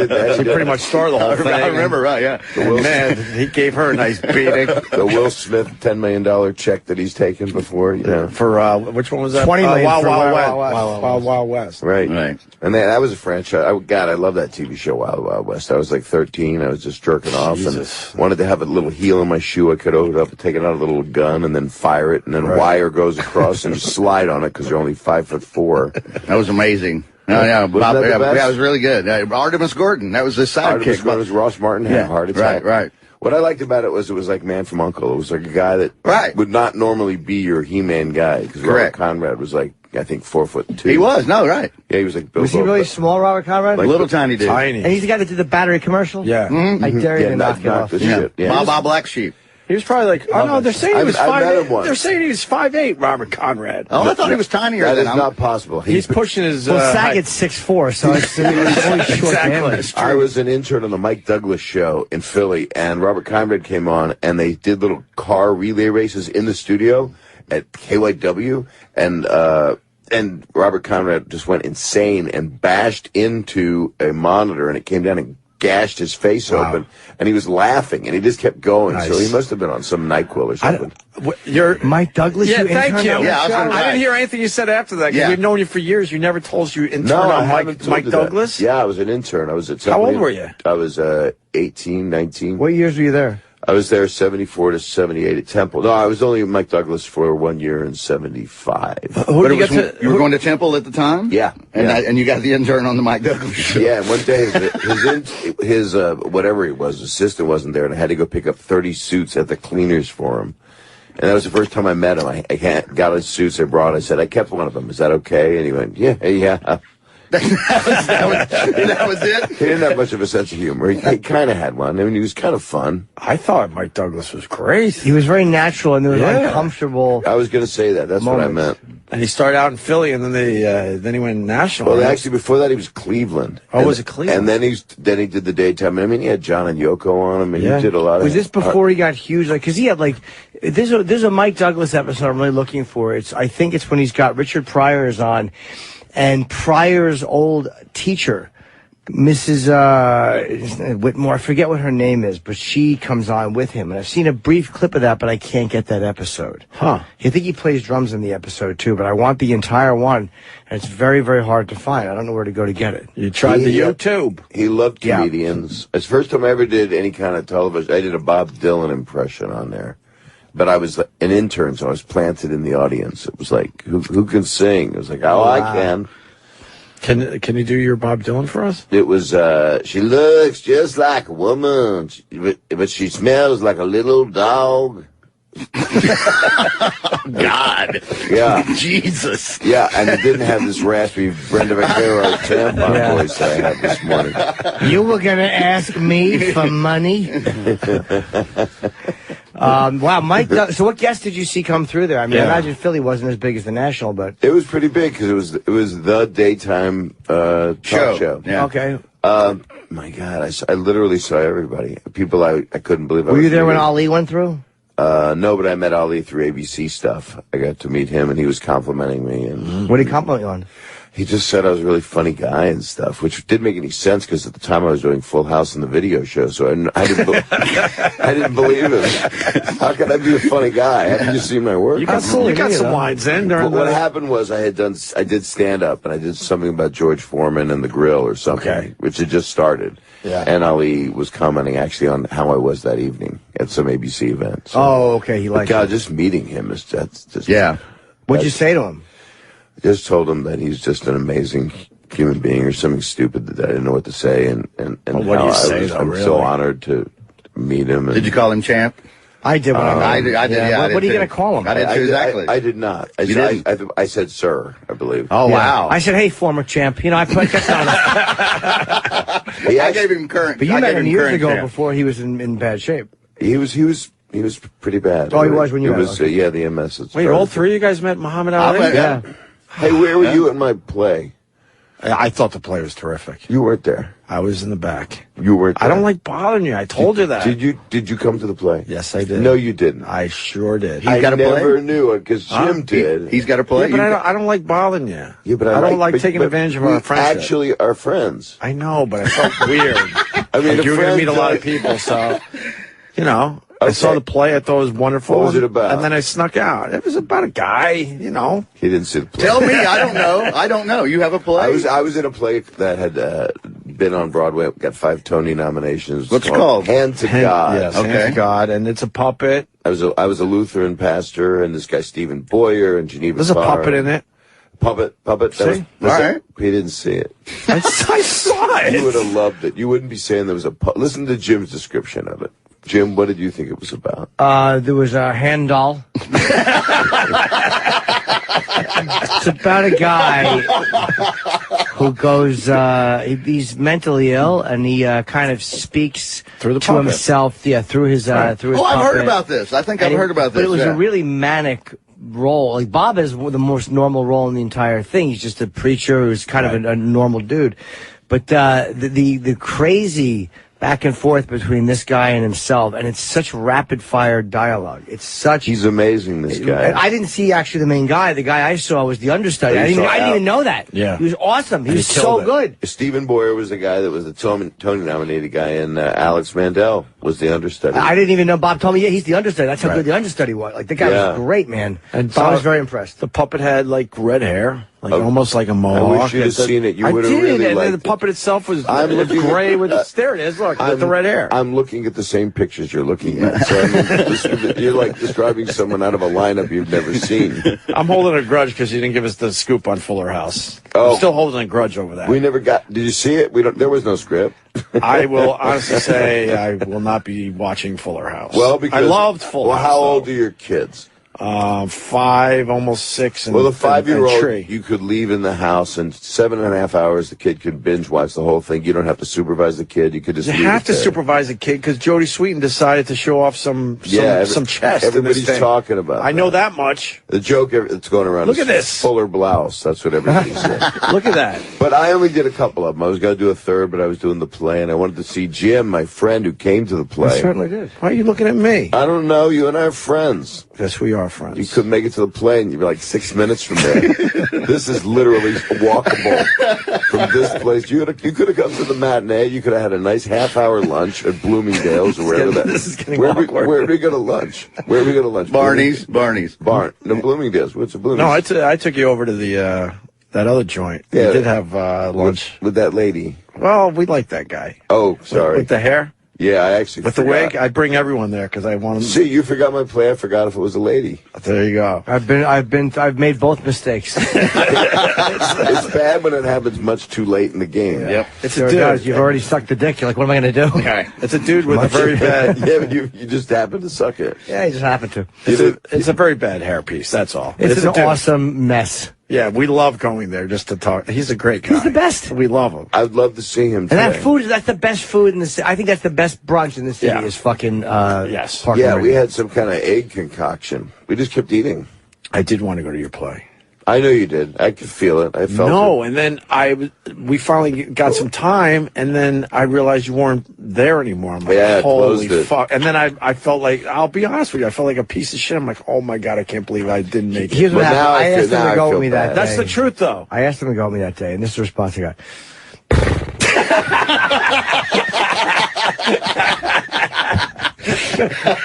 that. She pretty much started the whole thing. I remember, right, yeah. Man, he gave her a nice beating. The Will Smith $10 million check that he's taken before, For, which one was that? 20 million Wild for Wild West. Right. And that was a franchise. I love that TV show, Wild Wild West. I was like 13. I was just jerking off and wanted to have a little heel in my shoe. I could open it up and take it out a little gun and then fire it, and then wire goes across and you slide on it because you're only 5'4". That was amazing. Yeah, Bob, it was really good. Artemis Gordon, that was his sidekick. Artemis Gordon was Ross Martin, had a heart attack. Right. What I liked about it was like Man from U.N.C.L.E. It was like a guy that would not normally be your He-Man guy. Because Robert Conrad was like, I think 4'2". He was, right. Yeah, he was like Bilbo. Was he really small, Robert Conrad? Like little tiny dude. Tiny. And he's the guy that did the battery commercial? Yeah. Mm-hmm. I dare you to knock it off. Bob Black Sheep. He was probably like, oh no, they're saying he was 5'8". They're saying he was 5'8", Robert Conrad. Oh, I thought he was tinier than than that. Is not possible. He's pushing his. Well, Saget's 6'4", so it's only short damage. I was an intern on the Mike Douglas show in Philly, and Robert Conrad came on, and they did little car relay races in the studio at KYW, and Robert Conrad just went insane and bashed into a monitor, and it came down and gashed his face open, and he was laughing, and he just kept going. So he must have been on some NyQuil or something. You're Mike Douglas. Yeah, thank you. Yeah, I didn't hear anything you said after that. Because we've known you for years. You never told us you interned on Mike Douglas. Yeah, I was an intern. I was at. How old were you? I was 18, 19. What years were you there? I was there 74 to 78 at Temple. No, I was only at Mike Douglas for 1 year in 75. You were going to Temple at the time? Yeah. And you got the intern on the Mike Douglas show. Yeah, and one day his whatever he was, assistant wasn't there, and I had to go pick up 30 suits at the cleaners for him. And that was the first time I met him. I got his suits I brought. I said, I kept one of them. Is that okay? And he went, yeah. that was it? He didn't have much of a sense of humor. He kind of had one. I mean, he was kind of fun. I thought Mike Douglas was great. He was very natural, and there was uncomfortable. I was going to say that. That's moments. what I meant. And he started out in Philly, and then he went national. Well, actually, before that, he was Cleveland. Oh, was it Cleveland? And then he did the daytime. I mean, he had John and Yoko on him, and he did a lot of. Was this before he got huge? Like, because he had like, there's a Mike Douglas episode I'm really looking for. I think it's when he's got Richard Pryor's on. And Pryor's old teacher, Mrs. Whitmore, I forget what her name is, but she comes on with him. And I've seen a brief clip of that, but I can't get that episode. Huh. I think he plays drums in the episode, too, but I want the entire one. And it's very, very hard to find. I don't know where to go to get it. You tried the YouTube. He loved comedians. It's the first time I ever did any kind of television. I did a Bob Dylan impression on there. But I was an intern, so I was planted in the audience. It was like, who can sing? It was like, I can. Can you do your Bob Dylan for us? It was, she looks just like a woman, but she smells like a little dog. God. Yeah. Jesus. Yeah, and it didn't have this raspy Brenda Vaquero tampon voice that I had this morning. You were going to ask me for money? Wow, Mike. So, what guests did you see come through there? I mean, I imagine Philly wasn't as big as the National, but it was pretty big because it was the daytime talk show. Yeah. Okay. My God, I literally saw everybody. People I couldn't believe. Were you there when Ali went through? No, but I met Ali through ABC stuff. I got to meet him, and he was complimenting me. And what did he compliment you on? He just said I was a really funny guy and stuff, which didn't make any sense because at the time I was doing Full House in the video show, so I didn't believe him. How could I be a funny guy? Haven't you seen my work? You got some lines in. What happened was I did stand up, and I did something about George Foreman and the grill or something, which had just started. Yeah. And Ali was commenting actually on how I was that evening at some ABC event. So, okay, he liked God, just meeting him is just What'd you say to him? Just told him that he's just an amazing human being, or something stupid that I didn't know what to say, and what do you say? I'm so honored to meet him. Did you call him champ? I did. I did. Yeah, what are you going to call him? I did too, exactly. I did not. I said sir, I believe. Oh wow! I said, hey, former champ. You know, I put that on. I gave him current. But you met him years ago before he was in bad shape. He was pretty bad. Oh, he was when you met. It was the MS. Wait, all three of you guys met Muhammad Ali? Yeah. Hey, where were you at my play? I thought the play was terrific. You weren't there. I was in the back. You weren't there. I don't like bothering you. I told you that. Did you come to the play? Yes, I did. No, you didn't. I sure did. I never knew it because Jim did. He's got to play. Yeah, but I don't like bothering you. Yeah, but I don't like taking advantage of our friendship. Actually, are friends. I know, but I felt weird. I mean, you were going to meet a lot of people, so you know. I saw the play. I thought it was wonderful. What was it about? And then I snuck out. It was about a guy, you know. He didn't see the play. Tell me. I don't know. I don't know. You have a play? I was in a play that had been on Broadway. Got 5 Tony nominations. What's it called? Hand to God. Yes, Hand to God, and it's a puppet. I was a Lutheran pastor, and this guy Stephen Boyer and Geneva. There's a puppet in it. Puppet. See? All right. He didn't see it. I saw it. You would have loved it. You wouldn't be saying there was a listen to Jim's description of it. Jim, what did you think it was about? There was a hand doll. It's about a guy who goes, he's mentally ill, and he kind of speaks through the to puppet. himself, through his I've puppet. heard about this. I think I've heard about this. But it was a really manic role. Like, Bob is the most normal role in the entire thing. He's just a preacher who's kind of a normal dude. But the crazy back and forth between this guy and himself, and it's such rapid fire dialogue. He's amazing, this guy. I didn't see actually the main guy. The guy I saw was the understudy. I didn't even know that. Yeah. He was awesome. He was so good. Stephen Boyer was the guy that was the Tony nominated guy, and Alex Mandel was the understudy. I didn't even know. Bob told me, yeah, he's the understudy. That's how good the understudy was. Like, the guy was great, man. And so I was very impressed. The puppet had like red hair. Like almost like a mohawk. I wish you'd have seen it. You would have really and liked then the puppet itself was gray with there it is. Look, with the red hair. I'm looking at the same pictures you're looking at. So I mean, you're like describing someone out of a lineup you've never seen. I'm holding a grudge because you didn't give us the scoop on Fuller House. Oh, I'm still holding a grudge over that. We never got. Did you see it? There was no script. I will honestly say I will not be watching Fuller House. Well, because I loved Fuller House. Well, how old are your kids? 5, almost 6. Well, the 5-year-old, you could leave in the house, and 7.5 hours, the kid could binge watch the whole thing. You don't have to supervise the kid. You could just. You leave have it to there. supervise the kid because Jodie Sweetin decided to show off some chest. Everybody's talking about. I know that much. The joke that's going around. Look is at this Fuller blouse. That's what everybody's saying. Look at that. But I only did a couple of them. I was going to do a third, but I was doing the play, and I wanted to see Jim, my friend who came to the play. I certainly did. Why are you looking at me? I don't know. You and I are friends. Yes, we are friends. You couldn't make it to the play, and you'd be like 6 minutes from there. This is literally walkable from this place. You could have come to the matinee. You could have had a nice half-hour lunch at Bloomingdale's or wherever that. This is getting awkward. Where are we going to lunch? Where are we going to lunch? Barney's. No, Bloomingdale's. What's a Bloomingdale's? No, I took you over to the that other joint. Yeah, we did have lunch with that lady. Well, we like that guy. Oh, sorry. With the hair. Yeah, I actually with forgot. the wig. I bring everyone there because I want them. See, you forgot my play. I forgot if it was a lady. There you go. I've made both mistakes. It's bad when it happens much too late in the game. Yep. It's a dude. You've already sucked the dick. You're like, what am I going to do? Okay. It's a dude with a very bad. Yeah, but you just happened to suck it. Yeah, he just happened to. It's a very bad hairpiece. That's all. It's an awesome mess. Yeah, we love going there just to talk. He's a great guy. He's the best. We love him. I'd love to see him today. And that food, that's the best food in the city. I think that's the best brunch in the city is fucking, yes. Park Yeah, and we Rec. had some kind of egg concoction. We just kept eating. I did want to go to your play. I know you did. I could feel it. I felt it. And then we finally got some time, and then I realized you weren't there anymore. I'm like, Yeah, holy closed it. fuck. And then I felt like, I'll be honest with you, I felt like a piece of shit. I'm like, oh my God, I can't believe I didn't make it. Here's what But happened. now I asked him now to I go feel with me that bad. day. That's the truth, though. I asked him to go with me that day, and this is the response I got.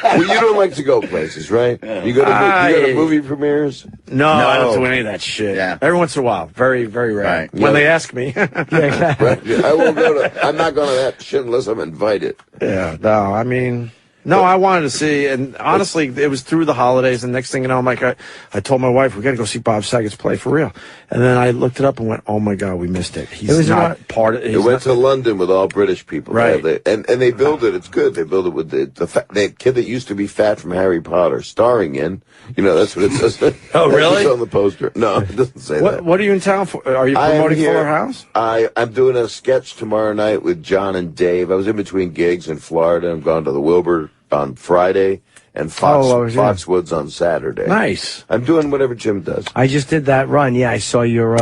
Well, you don't like to go places, right? You go to movie premieres? No, I don't do any of that shit. Yeah. Every once in a while. Very, very rare. Right. When they ask me. Right. Yeah, I won't go to. I'm not going to that shit unless I'm invited. Yeah, no, I mean, no, I wanted to see, and honestly, it was through the holidays, and next thing you know, I'm like, I told my wife, we got to go see Bob Saget's play for real. And then I looked it up and went, oh my God, we missed it. He's not part of it. It went to London with all British people. Right. And they build it. It's good. They build it with the kid that used to be fat from Harry Potter, starring in. You know, that's what it says. Oh, really? It's on the poster. No, it doesn't say that. What are you in town for? Are you promoting Fuller House? I'm doing a sketch tomorrow night with John and Dave. I was in between gigs in Florida. I'm going to the Wilbur on Friday, and Foxwoods on Saturday. Nice. I'm doing whatever Jim does. I just did that run. Yeah, I saw your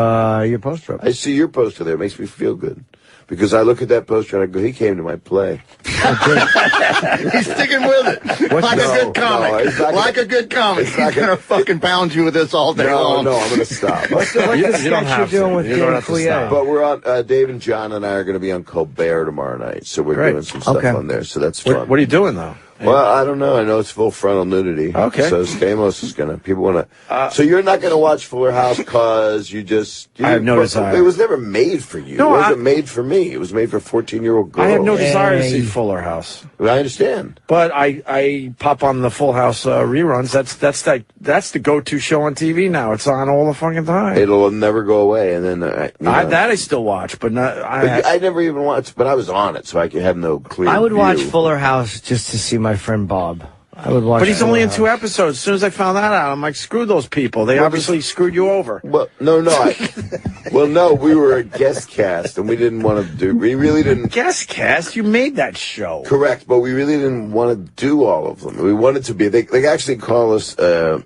poster up. I see your poster there. It makes me feel good. Because I look at that poster and I go, he came to my play. He's sticking with it. Like a good comic. Like a good comic. He's not going to fucking pound you with this all day long. No, I'm going to stop. What's the sketch you're doing with Dan Coulier? But we're on, Dave and John and I are going to be on Colbert tomorrow night. So we're doing some stuff on there. So that's fun. What are you doing, though? Well, I don't know. I know it's full frontal nudity. Okay. So Stamos is people want to. So you're not going to watch Fuller House because I have no desire. It was never made for you. No, it wasn't made for me. It was made for 14-year-old girls. I have no desire to see Fuller House. I understand. But I pop on the Full House reruns. That's the go-to show on TV now. It's on all the fucking time. It'll never go away. And then that I still watch, but not. I never even watched. But I was on it, so I could have no clear. I would view. watch Fuller House just to see my friend Bob. I would watch. But he's only in 2 episodes. As soon as I found that out, I'm like, screw those people. They obviously screwed you over. Well, no. We were a guest cast, and we didn't want to do. We really didn't. Guest cast? You made that show. Correct, but we really didn't want to do all of them. We wanted to be. They actually call us the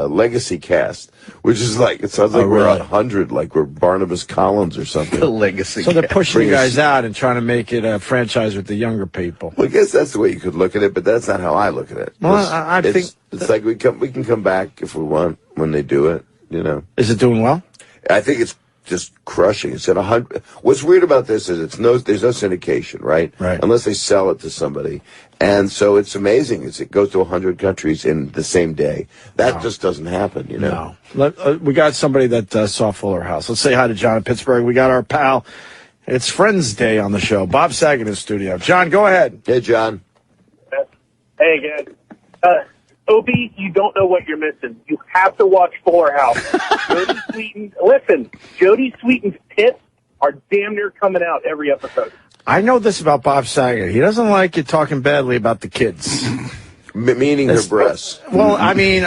legacy cast, which is like it sounds like we're 100, like we're Barnabas Collins or something. The legacy. So they're pushing you guys out and trying to make it a franchise with the younger people. Well, I guess that's the way you could look at it, but that's not how I look at it. Well, I think it's like we can come back if we want when they do it. You know, is it doing well? I think it's just crushing. It's at 100. What's weird about this is there's no syndication, right? Right. Unless they sell it to somebody, and so it's amazing. It goes to 100 countries in the same day. That just doesn't happen, you know. No. We got somebody that saw Fuller House. Let's say hi to John in Pittsburgh. We got our pal. It's Friends Day on the show. Bob Saget in studio. John, go ahead. Hey, John. Hey, guys. Opie, you don't know what you're missing. You have to watch Fuller House. Jodie Sweetin's pits are damn near coming out every episode. I know this about Bob Saget. He doesn't like you talking badly about the kids. Meaning her breasts. Well, I mean...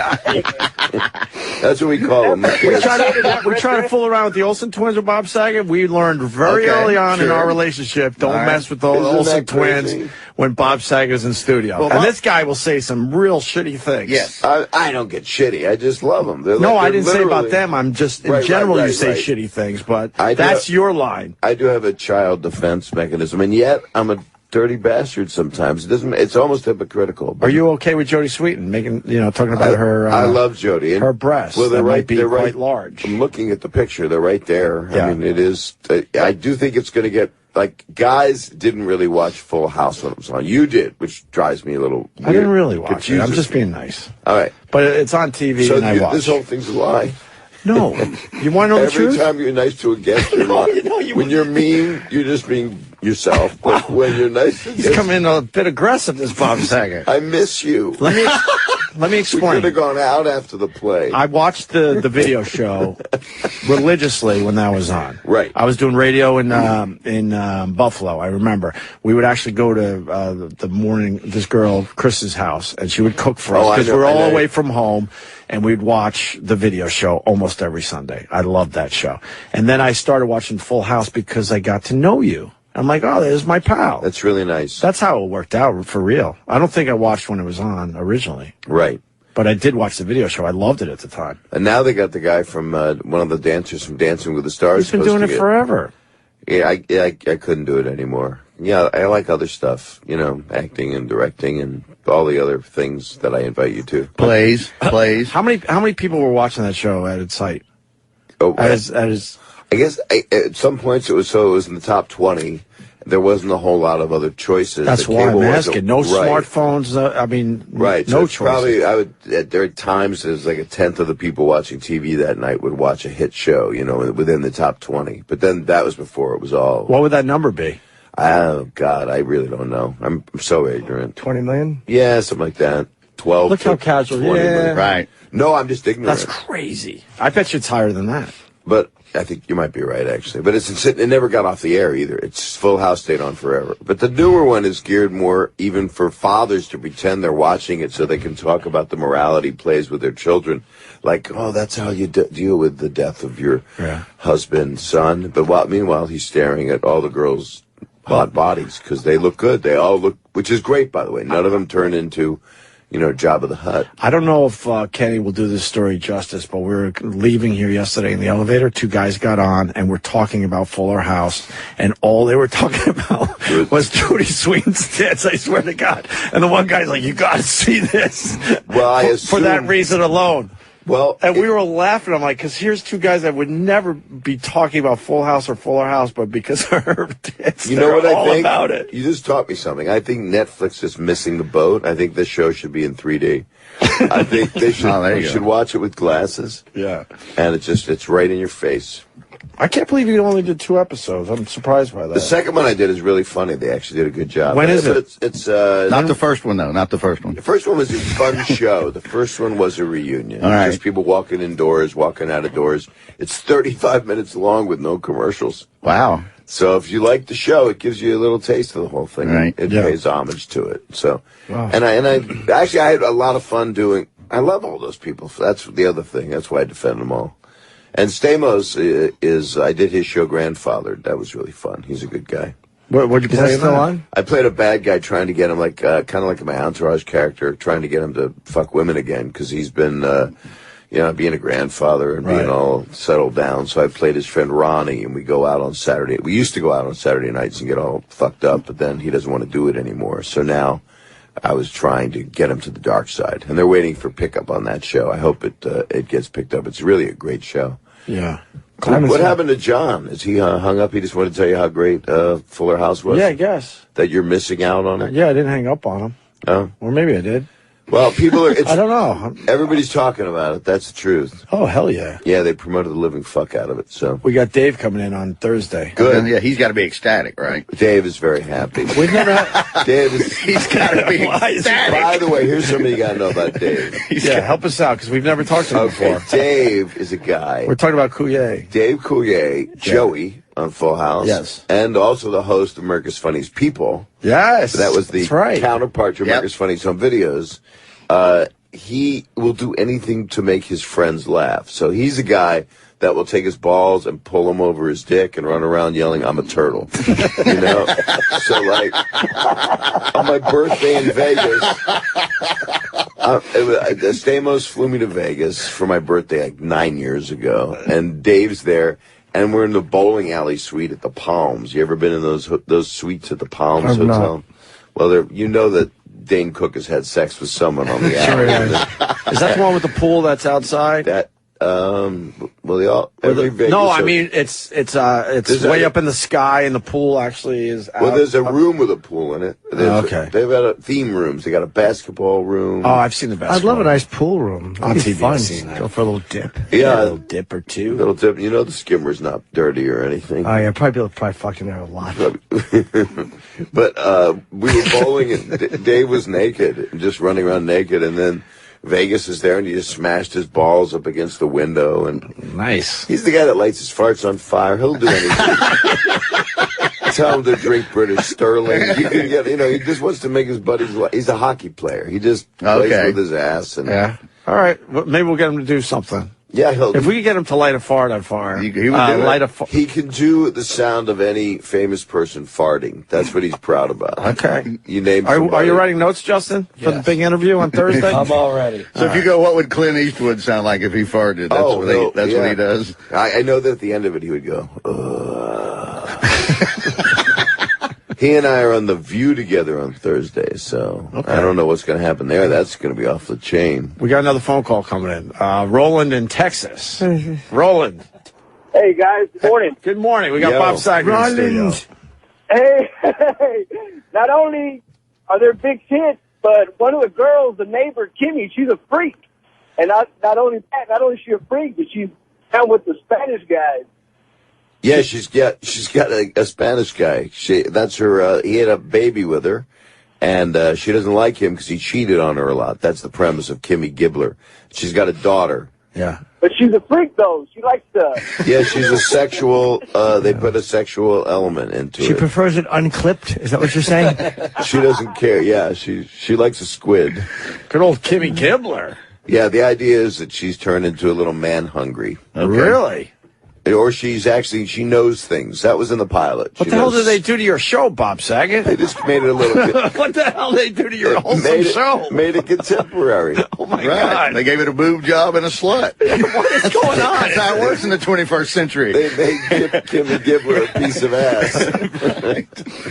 That's what we call them. We try to fool around with the Olsen twins with Bob Saget. We learned very early on in our relationship, don't mess with the Olsen twins when Bob Saget is in studio. Well, and this guy will say some real shitty things. Yes. I don't get shitty. I just love them. I didn't say about them. I'm just, in general, you say shitty things, but that's your line. I do have a child defense mechanism, and yet I'm a dirty bastard sometimes. It's almost hypocritical. Are you okay with Jodie Sweetin talking about her? I love Jodie. Her breasts. Well, might be quite large. I'm looking at the picture. They're right there. Yeah. I mean, it is. I do think it's going to get guys didn't really watch Full House when it was on. You did, which drives me a little weird. I didn't really watch it. I'm just being nice. All right, but it's on TV, so and I watch. This whole thing's a lie. No, you want to know the truth? Every time you're nice to a guest, you're lying. When you're mean, you're just being yourself. But when you're nice, he's coming in a bit aggressive, this Bob Saget. I miss you. Let me explain. We could have gone out after the play. I watched the video show religiously when that was on. Right. I was doing radio in Buffalo. I remember we would actually go to this girl Chris's house, and she would cook for us because we're all away from home. And we'd watch the video show almost every Sunday. I loved that show. And then I started watching Full House because I got to know you. I'm like, oh, there's my pal. That's really nice. That's how it worked out, for real. I don't think I watched when it was on originally. Right. But I did watch the video show. I loved it at the time. And now they got the guy from one of the dancers from Dancing with the Stars. He's been doing it forever. Yeah, I couldn't do it anymore. Yeah, I like other stuff, acting and directing and all the other things that I invite you to. Plays. How many people were watching that show at its height? I guess at some points it was in the top 20. There wasn't a whole lot of other choices. That's why I'm asking. No smartphones. No choices. Probably, there are times there's like a tenth of the people watching TV that night would watch a hit show, within the top 20. But then that was before it was all. What would that number be? Oh, God, I really don't know. I'm so ignorant. 20 million? Yeah, something like that. 12. Look how casual. Yeah. Right. No, I'm just ignorant. That's crazy. I bet you it's higher than that. But I think you might be right, actually. But it never got off the air either. It's Full House stayed on forever. But the newer one is geared more even for fathers to pretend they're watching it so they can talk about the morality plays with their children. Like, oh, that's how you deal with the death of your husband, son. But meanwhile, he's staring at all the girls hot bodies because they look good. They all look, which is great, by the way. None of them turn into, Jabba the Hutt. I don't know if Kenny will do this story justice, but we were leaving here yesterday in the elevator. Two guys got on, and we're talking about Fuller House, and all they were talking about was Jodie Sweetin's tits, I swear to God. And the one guy's like, you got to see this. Well, for that reason alone. Well, and we were laughing. I'm like, because here's two guys that would never be talking about Full House or Fuller House, but because of her tits, you know what I think? About it. You just taught me something. I think Netflix is missing the boat. I think this show should be in 3D. I think they should. We should watch it with glasses. Yeah, and it's right in your face. I can't believe you only did 2 episodes. I'm surprised by that. The second one I did is really funny. They actually did a good job. When is it? It's not the first one, though. Not the first one. The first one was a fun show. The first one was a reunion. All right. Just people walking indoors, walking out of doors. It's 35 minutes long with no commercials. Wow. So if you like the show, it gives you a little taste of the whole thing. Right. It pays homage to it. So, and I had a lot of fun doing. I love all those people. That's the other thing. That's why I defend them all. And Stamos I did his show Grandfather. That was really fun. He's a good guy. What'd you play still on? I played a bad guy trying to get him, kind of like my Entourage character, trying to get him to fuck women again, because he's been, being a grandfather and being all settled down. So I played his friend Ronnie, and we go out on Saturday. We used to go out on Saturday nights and get all fucked up, but then he doesn't want to do it anymore. So now I was trying to get him to the dark side, and they're waiting for pickup on that show. I hope it gets picked up. It's really a great show. Yeah. What happened to John? Is he hung up? He just wanted to tell you how great Fuller House was? Yeah, I guess. That you're missing out on it? Yeah, I didn't hang up on him. Oh. Or maybe I did. Well, people are... I don't know. Everybody's talking about it. That's the truth. Oh, hell yeah. Yeah, they promoted the living fuck out of it, so... We got Dave coming in on Thursday. Good. Yeah, he's got to be ecstatic, right? Dave is very happy. We've never had... Dave is... He's got to be ecstatic. By the way, here's something you got to know about Dave. Help us out, because we've never talked to him before. Dave is a guy... We're talking about Coulier. Dave Coulier, Joey... on Full House. Yes. And also the host of America's Funniest People. Yes. So that was the counterpart to America's Funniest Home Videos. He will do anything to make his friends laugh. So he's a guy that will take his balls and pull them over his dick and run around yelling, I'm a turtle. You know? So, like, on my birthday in Vegas, Stamos flew me to Vegas for my birthday like 9 years ago. And Dave's there. And we're in the bowling alley suite at the Palms. You ever been in those suites at the Palms Hotel? Not. Well, you know that Dane Cook has had sex with someone on the alley. Is that the one with the pool that's outside? That well, they all. No, I mean it's way up in the sky, and the pool actually is out. Well, there's a room with a pool in it. Okay. They've got theme rooms. They got a basketball room. Oh, I've seen the basketball. I'd love a nice pool room on TV. Fun. I've seen that. Go for a little dip. Yeah, a little dip or two. Little dip. You know, the skimmer's not dirty or anything. Oh yeah, probably fucked in there a lot. But we were bowling, and Dave was naked, just running around naked, and then Vegas is there, and he just smashed his balls up against the window. And nice. He's the guy that lights his farts on fire. He'll do anything. Tell him to drink British Sterling. You can get, he just wants to make his buddies. He's a hockey player. He just plays with his ass. And all right. Well, maybe we'll get him to do something. Yeah, if we could get him to light a fart on fire, he would do He can do the sound of any famous person farting. That's what he's proud about. Okay. You name. Are you writing notes, Justin, for the big interview on Thursday? I'm all ready. So if you go, what would Clint Eastwood sound like if he farted? That's what he does. I know that at the end of it he would go. He and I are on The View together on Thursday, so I don't know what's going to happen there. That's going to be off the chain. We got another phone call coming in. Roland in Texas. Roland. Hey, guys. Good morning. Good morning. We got Bob Saget in the studio. Hey. Not only are there big tits, but one of the girls, the neighbor, Kimmy, she's a freak. And not only is she a freak, but she's down with the Spanish guys. Yeah, she's got a Spanish guy. That's her. He had a baby with her, and she doesn't like him because he cheated on her a lot. That's the premise of Kimmy Gibbler. She's got a daughter. Yeah, but she's a freak though. She likes to. Yeah, she's a sexual. They put a sexual element into it. She prefers it unclipped. Is that what you're saying? She doesn't care. Yeah, she likes a squid. Good old Kimmy Gibbler. Yeah, the idea is that she's turned into a little man hungry. Okay. Really? Or she knows things. That was in the pilot. What the hell did they do to your show, Bob Saget? They just made it a little bit. What the hell did they do to your wholesome show? Made it contemporary. Oh, my God. They gave it a boob job and a slut. What is going on? That's how it works in the 21st century. They made Kimmy Gibbler a piece of ass.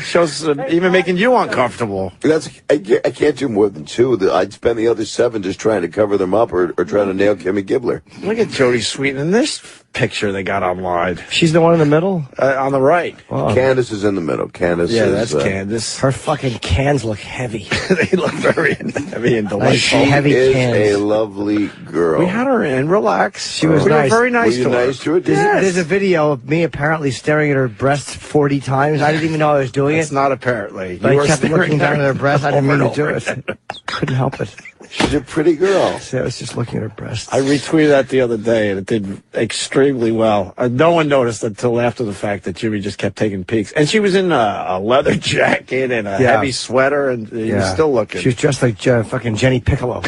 Shows even making you uncomfortable. I can't do more than 2. I'd spend the other 7 just trying to cover them up or trying to nail Kimmy Gibbler. Look at Jodie Sweetin in this picture they got online. She's the one in the middle? On the right. Wow. Candace is in the middle. Candace that's Candace. Her fucking cans look heavy. They look very heavy and delightful. She is a lovely girl. We had her in. Relax. She was nice. Were very nice to her. Nice to her? There's a video of me apparently staring at her breasts 40 times. I didn't even know I was doing It's not apparently. But I kept looking down at her breast. I didn't mean to do it. Couldn't help it. She's a pretty girl. See, I was just looking at her breasts. I retweeted that the other day, and it did extremely well. No one noticed until after the fact that Jimmy just kept taking peeks. And she was in a leather jacket and a heavy sweater, and he was still looking. She was dressed like fucking Jenny Piccolo.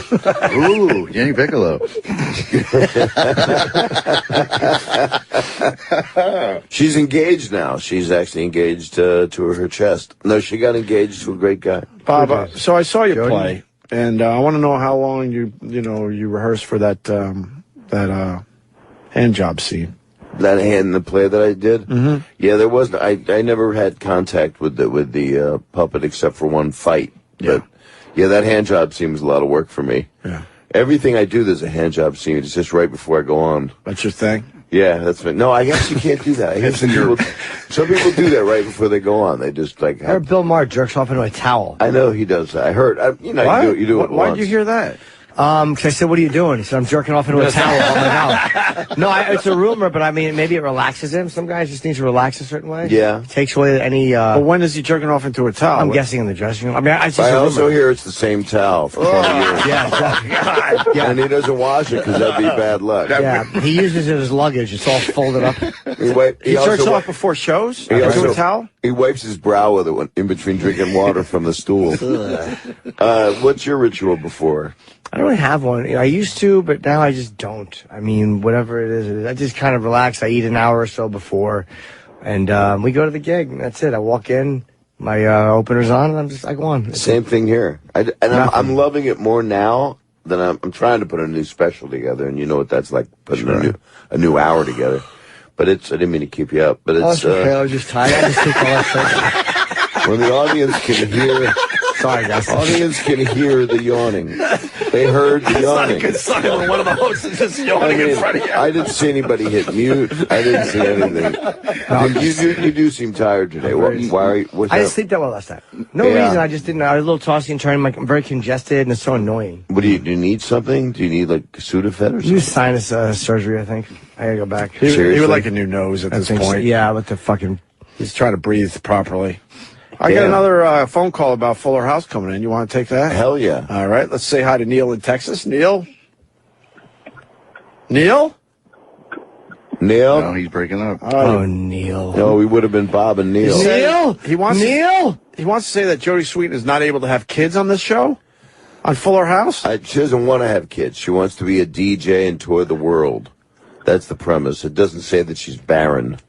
Ooh, Jenny Piccolo. She's engaged now. She's actually engaged to her chest. No, she got engaged to a great guy. Bob, so I saw you play, and I want to know how long you rehearsed for that hand job scene. That hand in the play that I did? Mm-hmm. Yeah, there wasn't. I never had contact with the puppet except for one fight. Yeah. But yeah, that hand job scene was a lot of work for me. Yeah. Everything I do, there's a hand job scene. It's just right before I go on. That's your thing? Yeah, that's me. No, I guess you can't do that. I guess some people do that right before they go on. They just like. I heard Bill Maher jerks off into a towel. I know he does that. I heard. You do it. Why did you hear that? Because I said, "What are you doing?" He said, "I'm jerking off into a towel." I'm like, no, it's a rumor, but I mean, maybe it relaxes him. Some guys just need to relax a certain way. Yeah, it takes away any. But when is he jerking off into a towel? I'm guessing in the dressing room. I mean, I also hear it's the same towel for 20 years. Yeah, and he doesn't wash it because that'd be bad luck. Yeah, he uses it as luggage. It's all folded up. He jerks off before shows into a towel. He wipes his brow with it in between drinking water from the stool. What's your ritual before? I don't really have one. I used to, but now I just don't. I mean, whatever it is. I just kind of relax. I eat an hour or so before, and we go to the gig, and that's it. I walk in, my opener's on, and I go on. Same thing here. I'm loving it more now than I'm trying to put a new special together, and you know what that's like, putting a new hour together. But I didn't mean to keep you up. But it's okay. I was just tired. I just think all that when the audience can hear. Sorry, guys. Audience can hear the yawning. They heard the yawning. That's not a good sign when one of the hosts is just yawning in front of you. I didn't see anybody hit mute. I didn't see anything. You do seem tired today. Why? I didn't sleep that well last night. No reason. I just didn't. I was a little tossing and turning. I'm very congested, and it's so annoying. What do you need? Something? Do you need like Sudafed or something? New sinus surgery, I think. I gotta go back. He would like a new nose at this point. So. Yeah, with the fucking. He's trying to breathe properly. I got another phone call about Fuller House coming in. You want to take that? Hell yeah. All right. Let's say hi to Neil in Texas. Neil? Neil? No, he's breaking up. Oh, Neil. No, we would have been Bob and Neil. Neil? He wants to say that Jodie Sweetin is not able to have kids on this show? On Fuller House? She doesn't want to have kids. She wants to be a DJ and tour the world. That's the premise. It doesn't say that she's barren.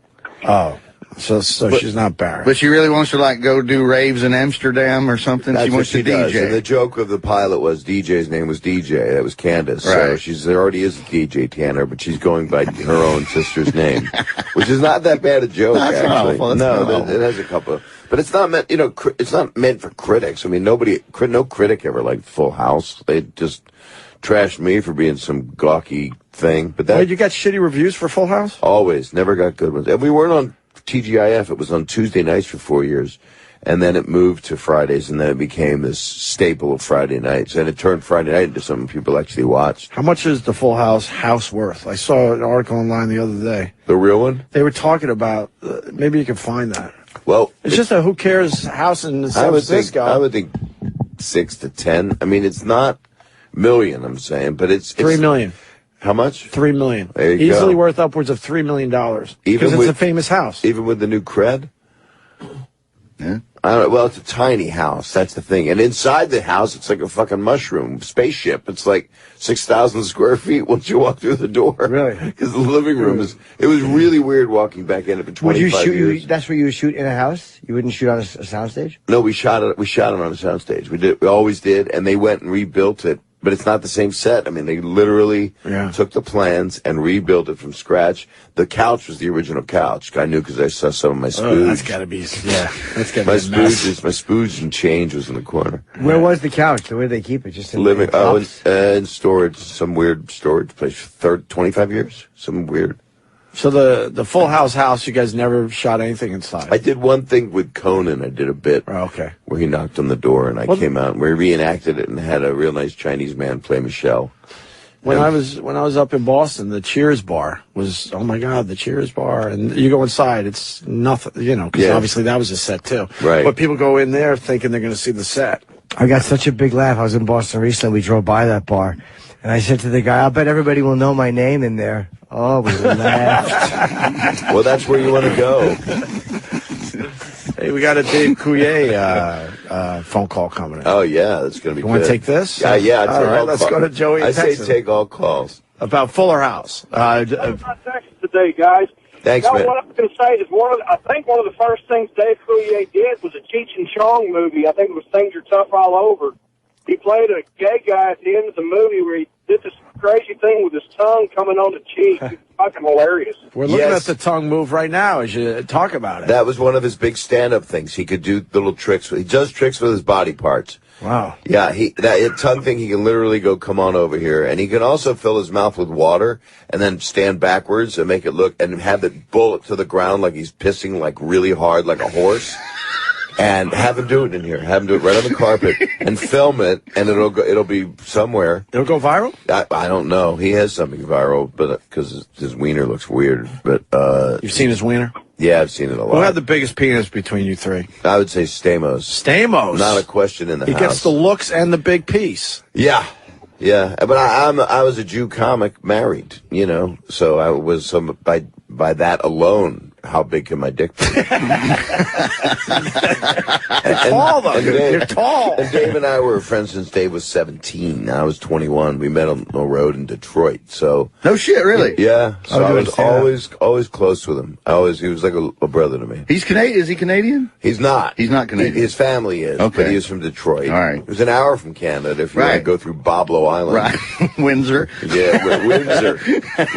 Oh. So she's not barren. But she really wants to go do raves in Amsterdam or something. That's she wants to does. DJ. And the joke of the pilot was DJ's name was DJ. That was Candace. Right. So there already is a DJ Tanner, but she's going by her own sister's name, which is not that bad a joke. That's actually. Awful. It has a couple. But it's not meant. It's not meant for critics. I mean, no critic ever liked Full House. They just trashed me for being some gawky thing. But you got shitty reviews for Full House? Always, never got good ones. And we weren't on TGIF. It was on Tuesday nights for 4 years, and then it moved to Fridays, and then it became this staple of Friday nights, and it turned Friday night into something people actually watched. How much is the Full House worth? I saw an article online the other day. The real one? They were talking about, maybe you can find that. Well, it's just a who cares house in San Francisco. I would think 6 to 10. I mean, it's not million, I'm saying, but it's $3 million. How much? $3 million. There you Easily go. worth upwards of $3 million. Because it's a famous house. Even with the new cred? Yeah. I don't know. Well, it's a tiny house. That's the thing. And inside the house, it's like a fucking mushroom spaceship. It's like 6,000 square feet once you walk through the door. Really? Because the living room is. It was really weird walking back in it for 25 years. That's where you would shoot in a house? You wouldn't shoot on a soundstage? No, we shot it on a soundstage. We always did, and they went and rebuilt it. But it's not the same set. I mean, they literally took the plans and rebuilt it from scratch. The couch was the original couch. I knew because I saw some of my spooge. Oh, that's got to be, that's got to be my spooge and change was in the corner. Where was the couch? Where did they keep it? Just in living? In storage, some weird storage place. 25 years, some weird. So the Full House, you guys never shot anything inside? I did one thing with Conan. I did a bit where he knocked on the door, and I came out, and we reenacted it and had a real nice Chinese man play Michelle. When I was up in Boston, the Cheers bar was, oh my God, the Cheers bar. And you go inside, it's nothing, because obviously that was a set too. Right. But people go in there thinking they're going to see the set. I got such a big laugh. I was in Boston recently. We drove by that bar. And I said to the guy, I'll bet everybody will know my name in there. Oh, we laughed. Well, that's where you want to go. Hey, we got a Dave Coulier phone call coming in. Oh, yeah, that's going to be good. You want to take this? Yeah, I'd all take right, all let's calls. go to Joey in I say Texas. take all calls. About Fuller House. Texas today, guys. Thanks, man. What I'm going to say is I think one of the first things Dave Coulier did was a Cheech and Chong movie. I think it was Things Are Tough All Over. He played a gay guy at the end of the movie where he did this crazy thing with his tongue coming on the cheek. It's fucking hilarious. We're looking at the tongue move right now as you talk about it. That was one of his big stand-up things. He could do little tricks. He does tricks with his body parts. Wow. Yeah, that tongue thing, he can literally go, come on over here. And he can also fill his mouth with water and then stand backwards and make it look, and have it bullet to the ground like he's pissing like really hard like a horse. And have him do it in here. Have him do it right on the carpet and film it, and it'll be somewhere. It'll go viral? I don't know. He has something viral, but because his wiener looks weird. But you've seen his wiener? Yeah, I've seen it a lot. Who had the biggest penis between you three? I would say Stamos. Stamos? Not a question in the house. He gets the looks and the big piece. Yeah. Yeah, but I was a Jew comic married, so I was by that alone. How big can my dick be? You're tall, though. You're tall. And Dave and I were friends since Dave was 17. I was 21. We met on the road in Detroit. So no shit, really. Yeah. So I was always close with him. He was like a brother to me. He's Canadian. Is he Canadian? He's not. He's not Canadian. His family is. Okay. But he is from Detroit. All right. It was an hour from Canada if you want to go through Boblo Island. Right. Windsor. Yeah, Windsor.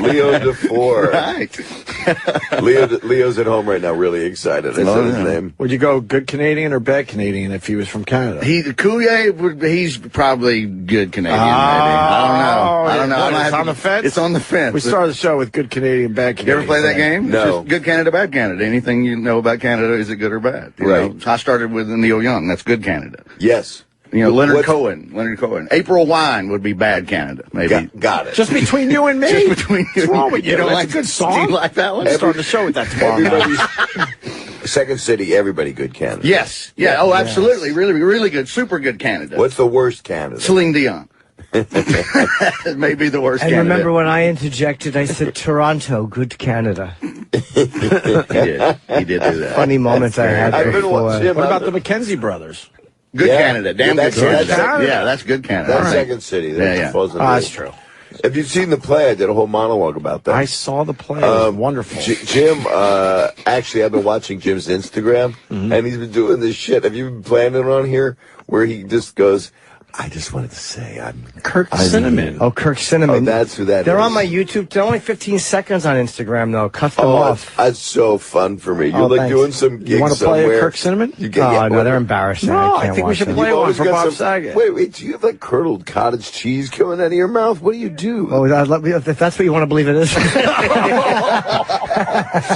Leo DeFore. Right. Leo's at home right now, really excited. I said his name. Would you go good Canadian or bad Canadian if he was from Canada? Coulier, he's probably good Canadian, maybe. I don't know. It's on the fence? It's on the fence. We started the show with good Canadian, bad Canadian. You ever play that game? No. It's just good Canada, bad Canada. Anything you know about Canada, is it good or bad? You know? I started with Neil Young. That's good Canada. Yes. Leonard Cohen. April Wine would be bad Canada, maybe. Got it. Just between you and me. Just between you. What's wrong with you? You don't That's like a good song. Do you like that one? Start the show with that tomorrow night. Second City, everybody good Canada. Yes. Yeah. Oh, absolutely. Really, really good. Super good Canada. What's the worst Canada? Celine Dion. It may be the worst And Canada. remember when I interjected, I said, Toronto, good Canada. He did do that. Funny moments I had before. What about the McKenzie brothers? Good Canada. Damn good Canada. Yeah, that's good Canada. That's Second City. That's true. If you've seen the play, I did a whole monologue about that. I saw the play. It was wonderful. Jim, actually, I've been watching Jim's Instagram, and he's been doing this shit. Have you been playing it on here? Where he just goes, I just wanted to say I'm Kirk Cinnamon. Oh, Kirk Cinnamon. Oh, that's who that is. They're on my YouTube. They're only 15 seconds on Instagram, though. Cut them off. That's so fun for me. You're like doing some gigs You want to play somewhere. a Kirk Cinnamon? No, they're embarrassing. No, I think we should play one for Bob Saget. Wait, do you have like curdled cottage cheese coming out of your mouth? What do you do? Oh, if that's what you want to believe it is. So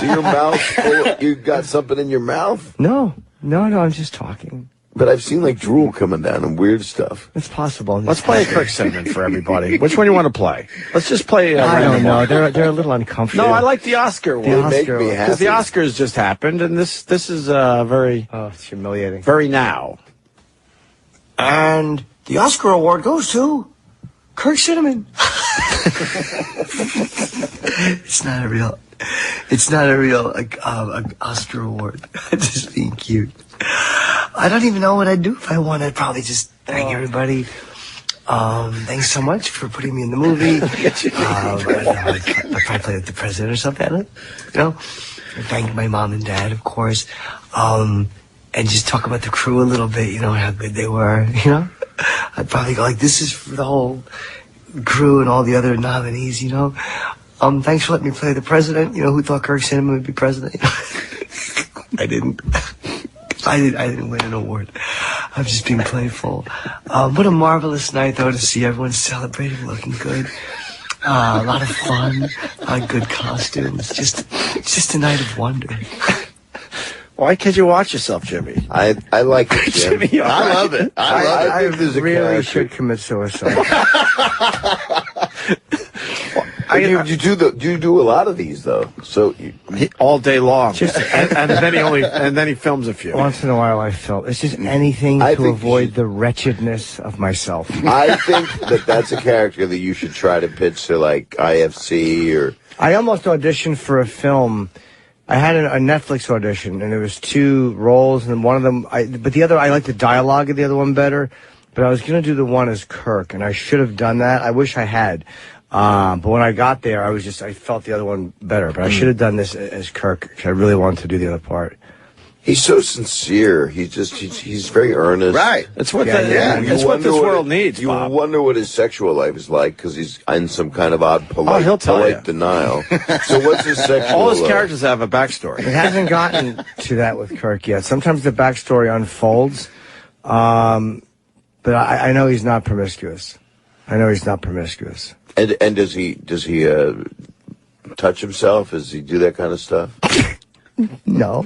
your mouth full, you got something in your mouth? No, I'm just talking. But I've seen like drool coming down and weird stuff. It's possible. Let's play a Kirk Cinnamon for everybody. Which one do you want to play? Let's just play. I don't know. They're a little uncomfortable. No, I like the Oscar one. They make me happy. Because the Oscars just happened, and this is very. Oh, it's humiliating. Very now. And the Oscar award goes to Kirk Cinnamon. It's not a real Oscar award. I'm just being cute. I don't even know what I'd do if I won. I'd probably just thank everybody. Thanks so much for putting me in the movie. I'd probably play with the president or something. You know, thank my mom and dad, of course. And just talk about the crew a little bit. You know how good they were. You know, I'd probably go like, "This is for the whole crew and all the other nominees." You know, thanks for letting me play the president. You know, who thought Kirk Cinnamon would be president? I didn't. I didn't win an award. I'm just being playful. What a marvelous night, though, to see everyone celebrating, looking good. A lot of fun, a lot of good costumes. Just a night of wonder. Why can't you watch yourself, Jimmy? I like it, Jim. Jimmy, I love it. I really should commit suicide. You do a lot of these though, so all day long, and then he films a few. Once in a while, I film. It's just anything to avoid the wretchedness of myself. I think that's a character that you should try to pitch to like IFC or. I almost auditioned for a film. I had a Netflix audition, and there was 2 roles, and one of them, but the other, I liked the dialogue of the other one better. But I was going to do the one as Kirk, and I should have done that. I wish I had. But when I got there, I felt the other one better. But I should have done this as Kirk, because I really wanted to do the other part. He's so sincere. He's very earnest. Right. That's what that's what this world needs. You Bob. wonder what his sexual life is like because he's in some kind of odd polite denial. So what's his sexual? All his characters have a backstory. It hasn't gotten to that with Kirk yet. Sometimes the backstory unfolds. But I know he's not promiscuous. And does he touch himself? Does he do that kind of stuff? No.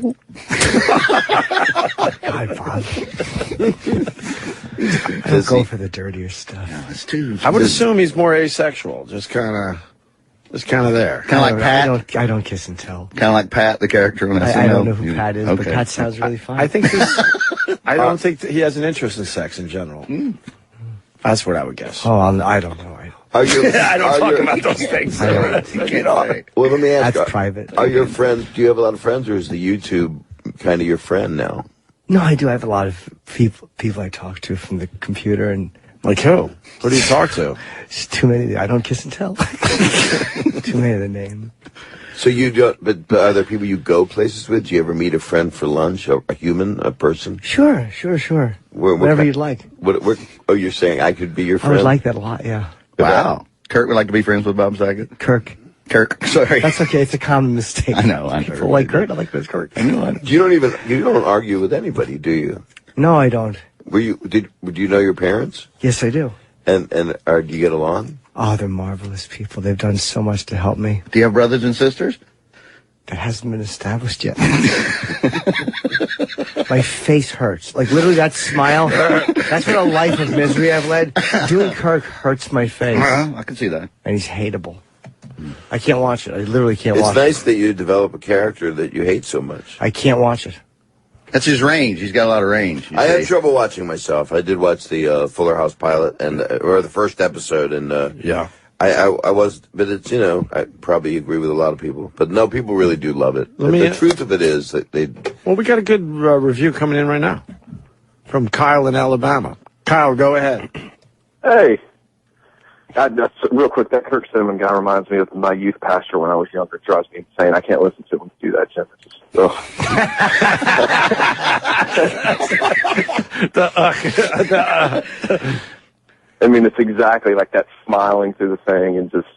God, Bob. I don't go for the dirtier stuff. No, it's too. I would assume he's more asexual. Just kind of there. Kind of like Pat. I don't kiss and tell. Kind of like Pat, the character on SNL. I don't know who Pat is, but Pat sounds really fun. I think I don't think that he has an interest in sex in general. That's what I would guess. Oh, I don't know. I don't talk about those things. Well, let me ask. That's private. Are your friends? Do you have a lot of friends, or is the YouTube kind of your friend now? No, I do. I have a lot of people I talk to from the computer and. Like who? Who do you talk to? It's too many. I don't kiss and tell. Too many of the name. So you don't. But are there people you go places with? Do you ever meet a friend for lunch? A human, a person? Sure. Whatever you'd like. You're saying I could be your friend? I would like that a lot. Yeah. Wow. Kirk would like to be friends with Bob Saget. Kirk. Sorry. That's okay. It's a common mistake. I know. People like Kurt. I like this Kirk. I know. You don't argue with anybody, do you? No, I don't. Do you know your parents? Yes, I do. And do you get along? Oh, they're marvelous people. They've done so much to help me. Do you have brothers and sisters? That hasn't been established yet. My face hurts. Like, literally, that smile, that's what a life of misery I've led. Doing Kirk hurts my face. I can see that. And he's hateable. I can't watch it. I literally can't watch it. It's nice that you develop a character that you hate so much. I can't watch it. That's his range. He's got a lot of range. I had trouble watching myself. I did watch the Fuller House pilot or the first episode, and I was, but it's I probably agree with a lot of people, but no, people really do love it. The truth of it is that they. Well, we got a good review coming in right now from Kyle in Alabama. Kyle, go ahead. Hey. Real quick, that Kirk Cinnamon guy reminds me of my youth pastor when I was younger. It drives me insane. I can't listen to him do that, Jim. I mean, it's exactly like that smiling through the thing and just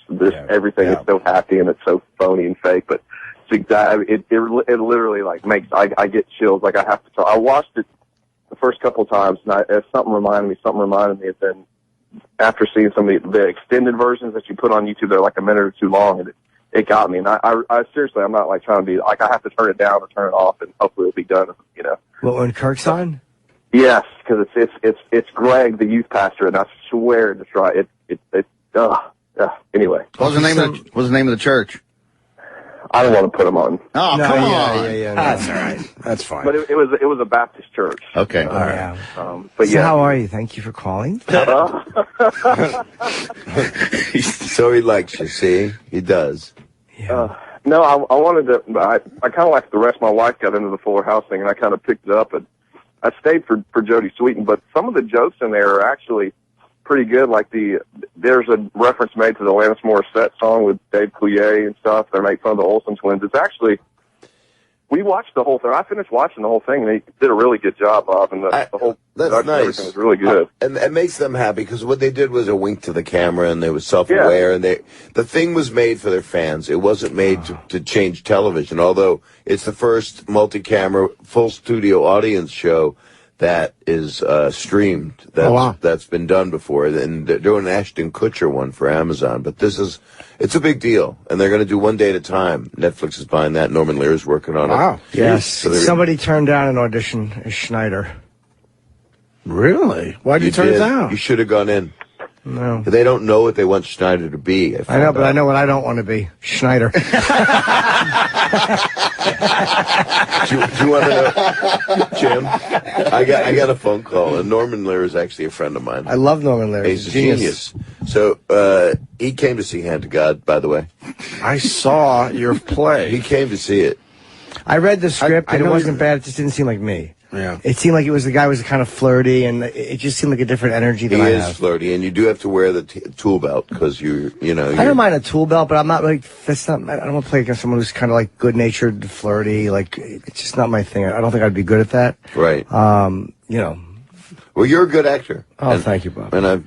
everything is so happy and it's so phony and fake. But it's it literally like makes I get chills. Like I have to. I watched it the first couple of times and something reminded me. And then after seeing some of the extended versions that you put on YouTube, they're like a minute or two long, and it got me. And I seriously, I'm not like trying to be like I have to turn it down or turn it off, and hopefully it'll be done. Well, when Kirk's on? Yes, because it's Greg, the youth pastor, and I swear to try it. Anyway, What's the name of the church? I don't want to put them on. Oh, no, come on. Yeah, That's all right. That's fine. But it was a Baptist church. Okay. All right. But so how are you? Thank you for calling. So he likes you, see? He does. Yeah. No, I wanted to, I kind of like the rest. My wife got into the Fuller House thing, and I kind of picked it up, and I stayed for Jodie Sweetin, but some of the jokes in there are actually pretty good. Like there's a reference made to the Alanis Morissette song with Dave Coulier and stuff. They make fun of the Olsen twins. It's actually, we watched the whole thing. I finished watching the whole thing, and they did a really good job, Bob. And the whole that's nice. Everything was really good. And it makes them happy because what they did was a wink to the camera, and they were self-aware. And the thing was made for their fans. It wasn't made to change television. Although it's the first multi-camera, full studio audience show that is streamed. That's been done before. And they're doing an Ashton Kutcher one for Amazon. But it's a big deal. And they're going to do one day at a time. Netflix is buying that. Norman Lear is working on it. Wow. Yes. So somebody turned down an audition as Schneider. Really? Why'd you turn it down? You should have gone in. No. They don't know what they want Schneider to be. I know, but I know what I don't want to be. Schneider. Do you want to know, Jim? I got a phone call, and Norman Lear is actually a friend of mine. I love Norman Lear. He's a genius. So he came to see Hand to God, by the way. I saw your play. He came to see it. I read the script, and it wasn't bad. It just didn't seem like me. Yeah. It seemed like the guy was kind of flirty, and it just seemed like a different energy than I have. He is flirty, and you do have to wear the tool belt because you know. I don't mind a tool belt, but I'm not like that's not. I don't want to play against someone who's kind of like good-natured, flirty. Like it's just not my thing. I don't think I'd be good at that. Right. You know. Well, you're a good actor. Oh, thank you, Bob. And I've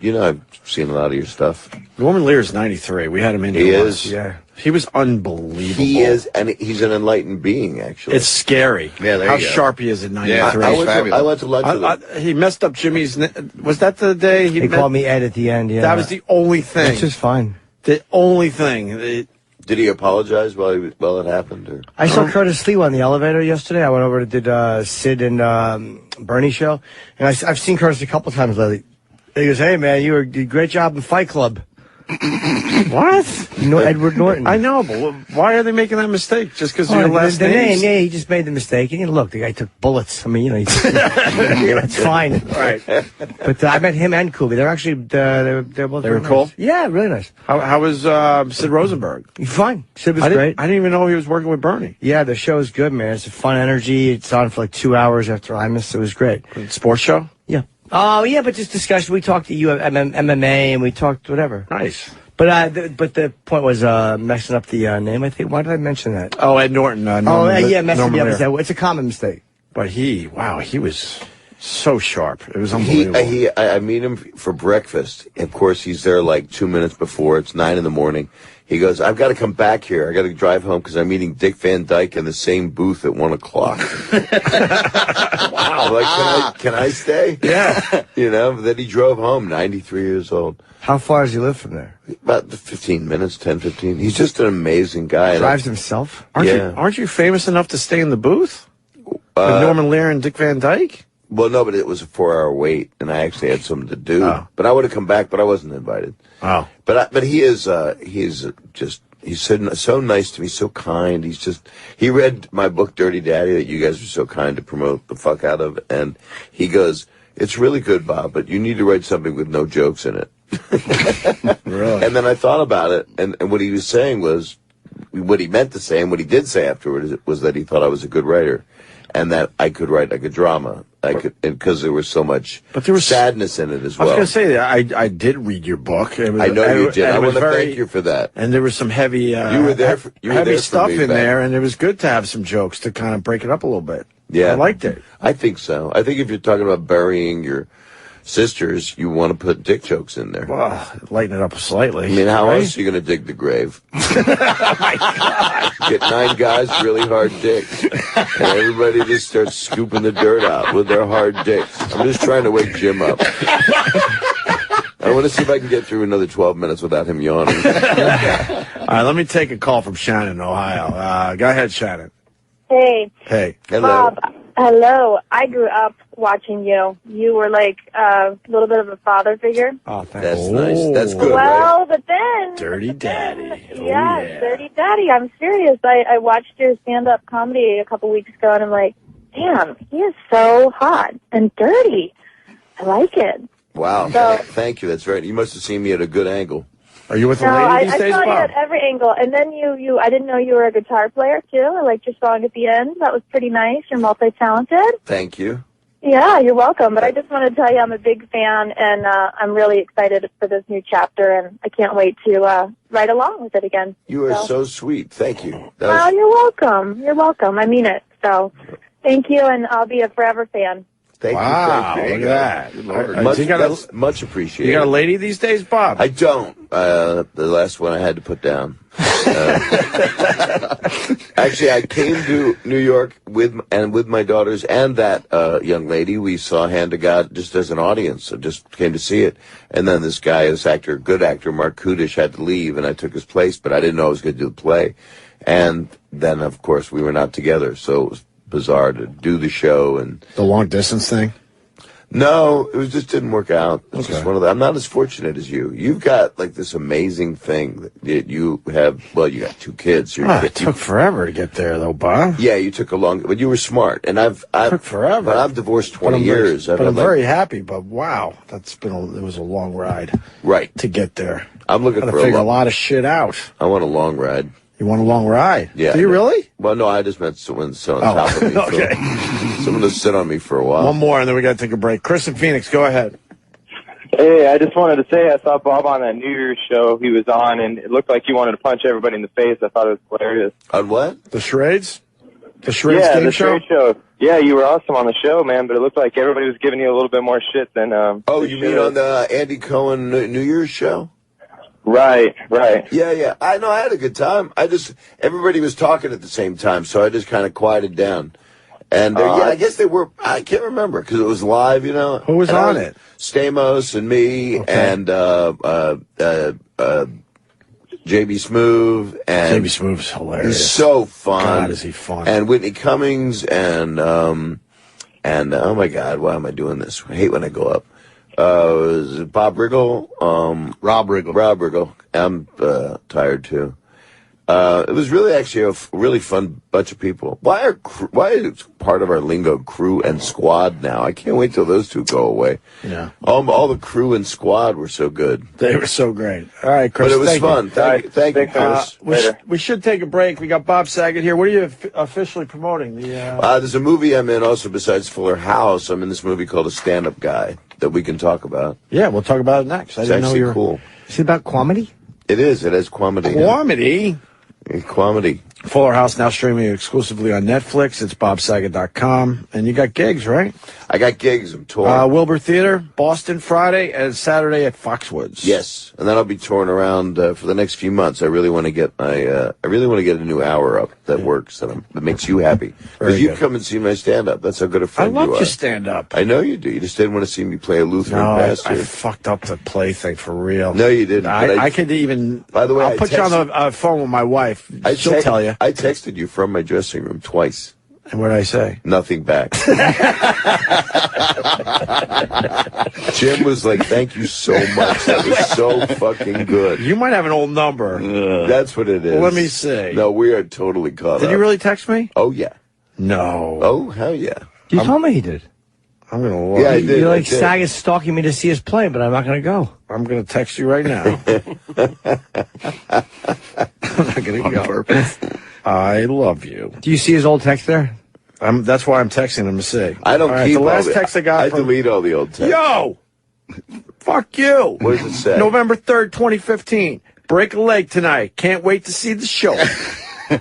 seen a lot of your stuff. Norman Lear is 93. We had him in. He is. Yeah. He was unbelievable. He is, and he's an enlightened being, actually. It's scary. Yeah, how sharp he is at 93. Yeah, I went to lunch with him. He messed up Jimmy's. Was that the day he called me Ed at the end? Yeah, that was the only thing. It's just fine. The only thing. Did he apologize while it happened? Or? I saw Curtis Lee on the elevator yesterday. I went over to did Sid and Bernie show, and I've seen Curtis a couple times lately. He goes, "Hey man, you did a great job in Fight Club." What? Edward Norton. I know, but why are they making that mistake? Just because of your last name? Yeah, he just made the mistake. And look, the guy took bullets. I mean, it's fine. Right. But I met him and Kubi. They're actually they're both. They were cool. Nice. Yeah, really nice. How was Sid Rosenberg? Fine. Sid was great. I didn't even know he was working with Bernie. Yeah, the show is good, man. It's a fun energy. It's on for like 2 hours after Imus. It was great. Sports show? Yeah. Oh, yeah, but just discussion. We talked to MMA, and we talked whatever. Nice. But the point was messing up the name, I think. Why did I mention that? Oh, Ed Norton. Messing me up. It's a common mistake. But he was so sharp. It was unbelievable. I meet him for breakfast. Of course, he's there like 2 minutes before. It's 9 a.m. He goes, I've got to come back here. I got to drive home because I'm meeting Dick Van Dyke in the same booth at 1 o'clock. Wow. Like, can I stay? Yeah. Then he drove home, 93 years old. How far does he live from there? About 15 minutes, 10, 15. He's just an amazing guy. Drives himself? Aren't you famous enough to stay in the booth? With Norman Lear and Dick Van Dyke? Well, no, but it was a 4-hour wait, and I actually had something to do. Oh. But I would have come back, but I wasn't invited. Oh. But he's so nice to me, so kind. He read my book, Dirty Daddy, that you guys were so kind to promote the fuck out of, and he goes, it's really good, Bob, but you need to write something with no jokes in it. Really? And then I thought about it, and what he was saying was, what he meant to say, and what he did say afterwards, was that he thought I was a good writer, and that I could write like a drama. Because there was so much sadness in it as well. I was going to say, I did read your book. I know you did. I want to thank you for that. And there was some heavy, you were there heavy stuff in there, and it was good to have some jokes to kind of break it up a little bit. Yeah. I liked it. I think so. I think if you're talking about burying your sisters, you want to put dick jokes in there. Well, lighten it up slightly. I mean, how else are you going to dig the grave? Oh, my God. Get 9 guys, really hard dicks. And everybody just starts scooping the dirt out with their hard dicks. I'm just trying to wake Jim up. I want to see if I can get through another 12 minutes without him yawning. All right, let me take a call from Shannon, Ohio. Go ahead, Shannon. Hey. Hey. Hello. Bob, hello. I grew up watching you. You were like a little bit of a father figure. Oh, thanks. That's nice. That's good, well, right? But then... Dirty Daddy. Yeah, Dirty Daddy. I'm serious. I watched your stand-up comedy a couple weeks ago, and I'm like, damn, he is so hot and dirty. I like it. Wow. So, thank you. That's very... You must have seen me at a good angle. Are you with a lady these days, I saw Bob? you at every angle, and then you. I didn't know you were a guitar player too. I liked your song at the end. That was pretty nice. You're multi-talented. Thank you. Yeah, you're welcome. But I just want to tell you I'm a big fan, and I'm really excited for this new chapter, and I can't wait to ride along with it again. You are so sweet. Thank you. Well, you're welcome. You're welcome. I mean it. So thank you, and I'll be a forever fan. Thank wow, you. Look at that. Much appreciated. You got a lady these days, Bob? I don't. The last one I had to put down. Actually, I came to New York with my daughters and that young lady. We saw Hand to God just as an audience. I just came to see it. And then this guy, good actor, Mark Kudish, had to leave, and I took his place, but I didn't know I was going to do the play. And then, of course, we were not together, so it was bizarre to do the show. And the long distance thing? No, it just didn't work out. It's just one of the, I'm not as fortunate as you. You've got like this amazing thing that you have. Well, you got 2 kids. It took forever to get there, though, Bob. Yeah, you took a long, but you were smart. And it took forever. But I've divorced 20 years. But I'm very happy. But wow, it was a long ride. Right. To get there. I'm looking for figure a lot of shit out. I want a long ride. You want a long ride? Yeah. Do you really? Well, no, I just meant someone to sit on top of me. Okay. Someone to sit on me for a while. One more, and then we got to take a break. Chris in Phoenix, go ahead. Hey, I just wanted to say I saw Bob on that New Year's show he was on, and it looked like he wanted to punch everybody in the face. I thought it was hilarious. On what? The Charades? The Charades game show? Charades show. Yeah, you were awesome on the show, man, but it looked like everybody was giving you a little bit more shit than... Oh, you mean on the Andy Cohen New Year's show? Right. Yeah. I know. I had a good time. Everybody was talking at the same time, so I just kind of quieted down. And I guess they were. I can't remember because it was live. Who was on it? Stamos and me and JB Smoove. And JB Smoove's hilarious. He's so fun. God, is he fun? And Whitney Cummings and oh my God, why am I doing this? I hate when I go up. Was it Bob Riggle? Rob Riggle. I'm tired too. It was really actually a really fun bunch of people. Why is part of our lingo crew and squad now? I can't wait till those two go away. Yeah. All the crew and squad were so good. They were so great. All right, Chris. But it was fun. Thank you, Chris. We should take a break. We got Bob Saget here. What are you officially promoting? There's a movie I'm in also besides Fuller House. I'm in this movie called A Stand-Up Guy that we can talk about. Yeah, we'll talk about it next. It's actually cool. Is it about comedy? It is. It has comedy. Comedy? Comedy. Fuller House now streaming exclusively on Netflix. It's bobsaget.com. And you got gigs, right? I got gigs. I'm touring. Wilbur Theater, Boston Friday, and Saturday at Foxwoods. Yes, and then I'll be touring around for the next few months. I really want to get a new hour up that works, that makes you happy. Because you come and see my stand-up. That's how good a friend you are. I love your stand-up. I know you do. You just didn't want to see me play a Lutheran pastor. I fucked up the play thing for real. No, you didn't. I could even... By the way, I'll put you on the phone with my wife. She'll tell you. I texted you from my dressing room twice. And what did I say? Nothing back. Jim was like, thank you so much. That was so fucking good. You might have an old number. That's what it is. Well, let me see. No, we are totally caught up. Did you really text me? Oh, yeah. No. Oh, hell yeah. You told me he did. I'm going to look. Yeah, I did. You're like Saget's stalking me to see his play, but I'm not going to go. I'm going to text you right now. I'm not going to go. On purpose. I love you. Do you see his old text there? That's why I'm texting him to see. I don't keep the last text I got. I delete all the old texts. Yo! Fuck you. What does it say? November 3rd, 2015. Break a leg tonight. Can't wait to see the show.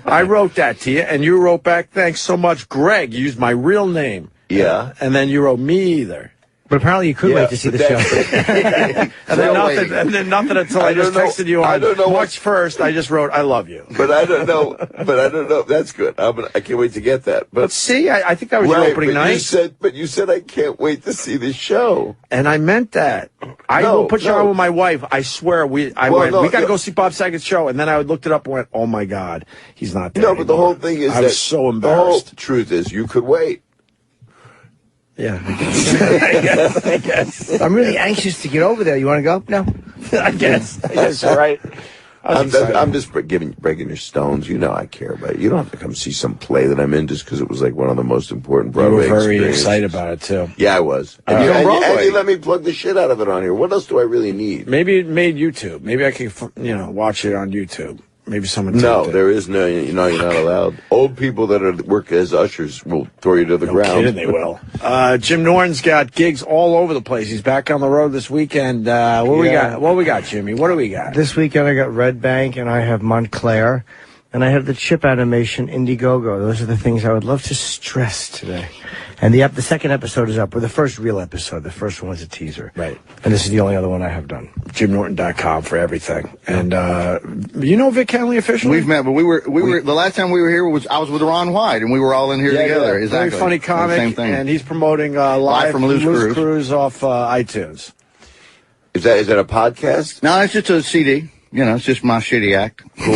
I wrote that to you, and you wrote back, thanks so much, Greg. You used my real name. Yeah. And then you wrote me either. But apparently you could wait to see the show. and then nothing until I just texted you on March 1st. I just wrote, I love you. But I don't know. That's good. I can't wait to get that. But see, I think that was your opening night. You said I can't wait to see the show. And I meant that. I will put you on with my wife. I swear. We got to go see Bob Saget's show. And then I looked it up and went, oh my God, he's not there. No, but the whole thing is I was so embarrassed. The whole truth is you could wait. Yeah, I guess. I'm really anxious to get over there. You want to go? No? I guess, all right. I'm just breaking your stones. You know I care about it. You don't have to come see some play that I'm in just because it was like one of the most important Broadway experiences. You were very excited about it, too. Yeah, I was. And you let me plug the shit out of it on here. What else do I really need? Maybe it made YouTube. Maybe I can, watch it on YouTube. maybe someone. No, there is no. You're not allowed. Old people that work as ushers will throw you to the ground. Kidding, they will. Jim Norton's got gigs all over the place. He's back on the road this weekend. What we got, Jimmy? What do we got? This weekend I got Red Bank and I have Montclair. And I have the chip animation Indiegogo. Those are the things I would love to stress today. And the second episode is up, or the first real episode. The first one was a teaser. Right. And this is the only other one I have done. JimNorton.com for everything. And you know Vic Henley officially? We've met, but we were the last time we were here I was with Ron White, and we were all in here together. Yeah. Exactly. Very funny comic. Same thing. And he's promoting live from Loose Cruise off iTunes. Is that a podcast? No, it's just a CD. You know, it's just my shitty act. Cool.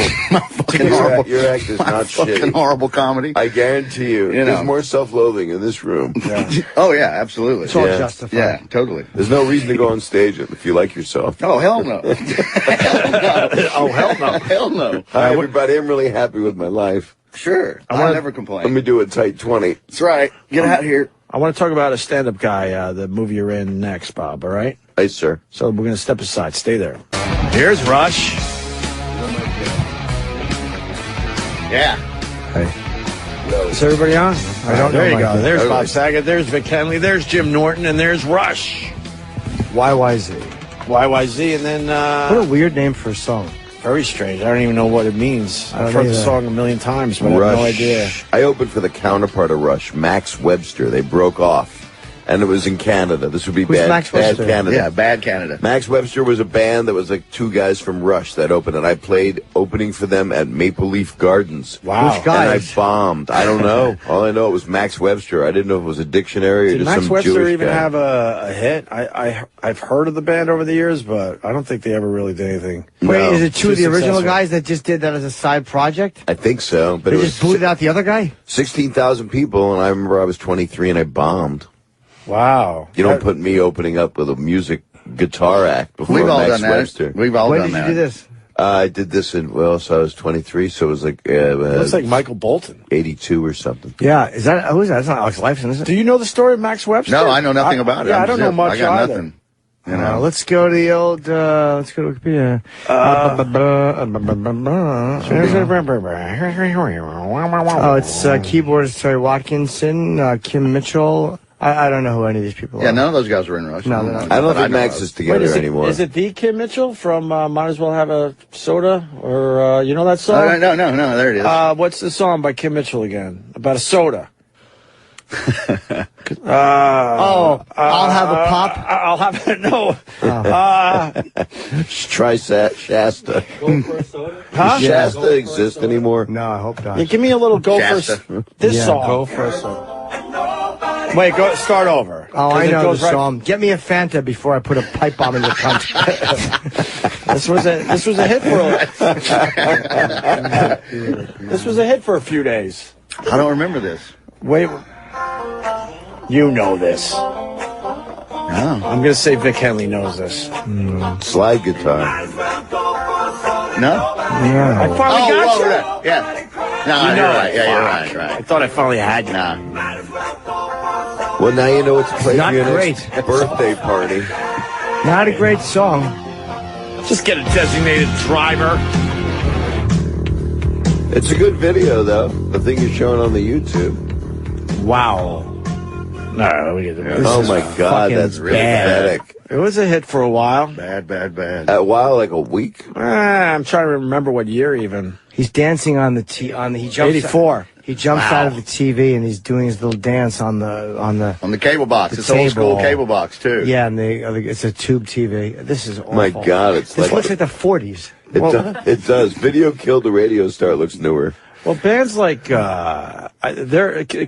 Your act is not shitty. Fucking horrible comedy. I guarantee you, there's more self-loathing in this room. Yeah. Oh, yeah, absolutely. It's all justified. Yeah, totally. There's no reason to go on stage if you like yourself. Oh, hell no. Hell no. Oh, hell no. Hell no. Hi, everybody. I'm really happy with my life. Sure. I'll never complain. Let me do a tight 20. That's right. Get out here. I want to talk about a stand-up guy, the movie you're in next, Bob, all right? Hey, sir. So we're going to step aside. Stay there. Here's Rush. Yeah. Hey. Is everybody on? I don't know. There you go. There's Bob Saget. There's Vic Henley. There's Jim Norton. And there's Rush. YYZ. YYZ. And then... what a weird name for a song. Very strange. I don't even know what it means. I've heard the song a million times, but Rush. I have no idea. I opened for the counterpart of Rush, Max Webster. They broke off. And it was in Canada. This would be bad Canada. Yeah, bad Canada. Max Webster was a band that was like two guys from Rush that opened, and I played opening for them at Maple Leaf Gardens. Wow. Which guys? And I bombed. I don't know. All I know it was Max Webster. I didn't know if it was a dictionary or Did just Max some Webster Jewish even guy. have a hit? I've heard of the band over the years, but I don't think they ever really did anything. Wait, No. is it two of the Too original successful. guys that just did that as a side project? I think so, but They it just was booted out the other guy? 16,000 people, and I remember I was 23 and I bombed. Wow. You don't put me opening up with a music guitar act before We've all Max done that. Webster. We've all When done did that. you do this? I did this so I was 23, so it was like Looks like Michael Bolton. 82 or something. Yeah. Is that, who is that? That's not Alex Lifeson, is it? Do you know the story of Max Webster? No, I know nothing about it. Yeah, I'm I don't know zip. much I got either. nothing. You know. Let's go to the old, let's go to Wikipedia. Oh, it's keyboardist Terry Watkinson, Kim Mitchell. I don't know who any of these people are. Yeah, none of those guys were in Rush. No, they're not. I don't But think know Max of. is together anymore. Is it the Kim Mitchell from Might As Well Have a Soda? Or, you know that song? No, there it is. What's the song by Kim Mitchell again? About a soda. I'll have a pop. I'll have it. No. Try Shasta. Go for a soda? Does Shasta exist anymore? No, I hope not. Yeah, give me a little go Shasta. for this song. Go for a soda. Wait, start over. Oh, 'Cause I it know goes the song. Get me a Fanta before I put a pipe bomb in your cunt. This was a hit for this was a hit for a few days. I don't remember this. Wait, you know this. No. I'm gonna say Vic Henley knows this. Slide guitar. No? Yeah. I finally got you. Right. Yeah. No, You you're know right. it. Yeah, you're I right. thought I finally had you. Nah. Well, now you know what to play Not for your great. next birthday party. Not a great song. Just get a designated driver. It's a good video, though. The thing you're showing on the YouTube. Wow. No, we get it. Oh my God, fucking that's really bad. pathetic. It was a hit for a while. Bad. A while, like a week. I'm trying to remember what year even. He's dancing on the he jumps 84. He jumps out of the TV and he's doing his little dance on the cable box. the It's old school table. cable box too. Yeah, and it's a tube TV. This is awful. My God, it's This like looks like the 40s. it does. Video killed the radio star. It looks newer. Well, bands like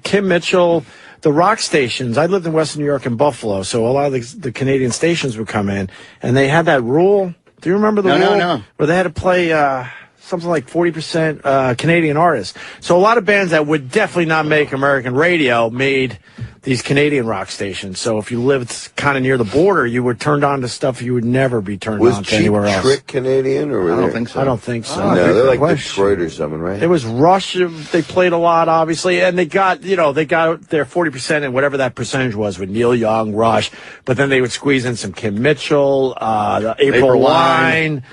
Kim Mitchell, the rock stations. I lived in Western New York and Buffalo, so a lot of the Canadian stations would come in, and they had that rule. Do you remember the rule? No. Where they had to play something like 40% Canadian artists. So a lot of bands that would definitely not make American radio made these Canadian rock stations. So if you lived kind of near the border, you were turned on to stuff you would never be turned on to anywhere else. Was Cheap Trick Canadian? Or I don't think so. I don't think so. No, they're like Detroit or something, right? It was Rush. They played a lot, obviously, and they got their 40% and whatever that percentage was with Neil Young, Rush, but then they would squeeze in some Kim Mitchell, April Wine.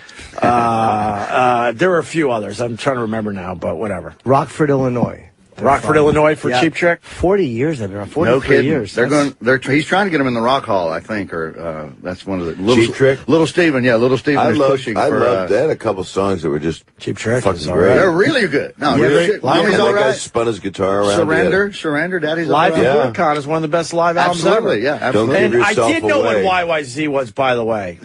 There were a few others. I'm trying to remember now, but whatever. Rockford, Illinois. Rockford, Illinois for Cheap Trick. 40 years they've been around. 43 no kidding. years. He's trying to get him in the Rock Hall, I think, or that's one of the Cheap Trick. Little Steven, Little Steven is pushing. I loved. They had a couple songs that were just Cheap Trick. Fucking great. They're really good. No, shit. Mommy's all that guy right. spun his guitar around. Surrender. Daddy's Live all right. at BootCon is one of the best live albums Absolutely, ever. yeah, absolutely. And I did know what YYZ was, by the way.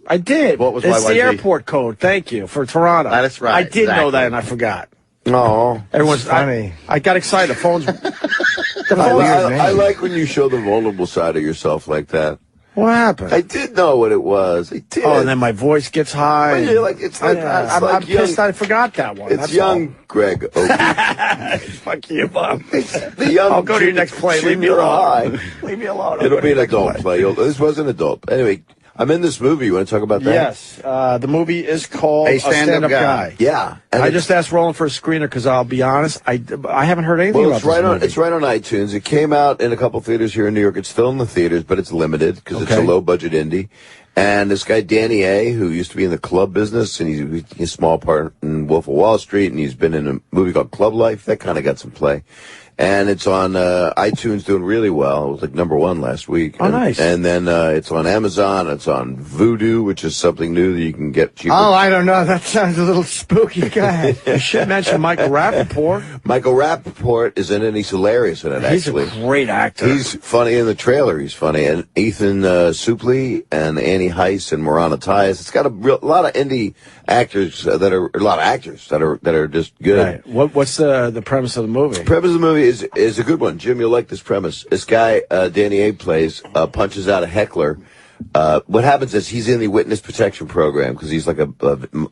I did. What was It's YYZ? the airport code. Thank you for Toronto. That's right. I did know Exactly. that, and I forgot. No, everyone's funny. I got excited. The phone's. I like when you show the vulnerable side of yourself like that. What happened? I did know what it was. I did. Oh, and then my voice gets high. Well, you're like, it's like, I'm pissed I forgot that one. It's That's young all. Greg Opie. Fuck you, Bob. The young I'll go to your next play. Leave me alone. Leave me alone. I'll It'll go be to an your next adult play. play. This was an adult. Anyway, I'm in this movie. You want to talk about that? Yes. The movie is called A A Stand-Up Guy. Yeah. And I just asked Roland for a screener because I'll be honest, I haven't heard anything Well, about it's right this on. movie. It's right on iTunes. It came out in a couple theaters here in New York. It's still in the theaters, but it's limited because it's a low budget indie. And this guy Danny A, who used to be in the club business, and he's a small part in Wolf of Wall Street, and he's been in a movie called Club Life that kind of got some play. And it's on iTunes, doing really well. It was like #1 last week. Oh, nice. And then it's on Amazon. It's on Vudu, which is something new that you can get cheaper. Oh, I don't know. That sounds a little spooky. Go ahead. You should mention Michael Rappaport. Michael Rappaport is in it. He's hilarious in it, actually. He's a great actor. He's funny in the trailer. He's funny. And Ethan Suplee and Annie Heiss and Morana Tyus. It's got a lot of indie actors that are just good. Right. What's the premise of the movie? The premise of the movie is a good one. Jim, you'll like this premise. This guy, Danny A plays, punches out a heckler. What happens is he's in the witness protection program because he's like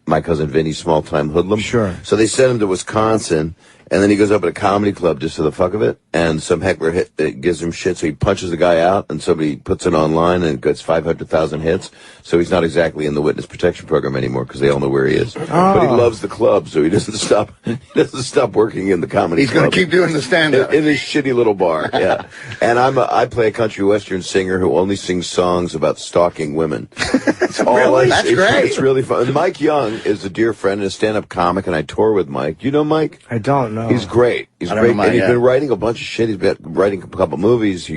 my cousin Vinny's small-time hoodlum. Sure. So they send him to Wisconsin, and then he goes up at a comedy club just for the fuck of it, and some heckler gives him shit, so he punches the guy out, and somebody puts it online, and it gets 500,000 hits. So he's not exactly in the witness protection program anymore because they all know where he is. But he loves the club, so he doesn't stop. He doesn't stop working in the comedy He's club. going to keep doing the stand-up. In his shitty little bar, yeah. And I play a country western singer who only sings songs about stalking women. That's great. It's really fun. And Mike Young is a dear friend and a stand-up comic, and I tour with Mike. You know Mike? I don't know. He's great. He's great. And he's been writing a bunch of shit. He's been writing a couple movies.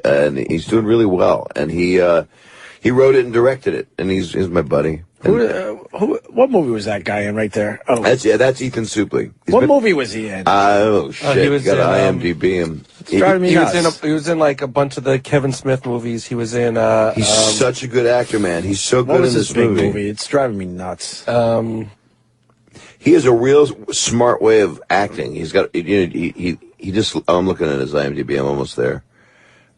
And he's doing really well. And he wrote it and directed it. And he's my buddy. What movie was that guy in right there? Oh, that's Ethan Suplee. What movie was he in? Oh shit! He was got in, IMDb him. He was in like a bunch of the Kevin Smith movies. He was in. He's such a good actor, man. He's so What good was in this this big movie. movie? It's driving me nuts. He has a real smart way of acting. He's got he just. I'm looking at his IMDb. I'm almost there.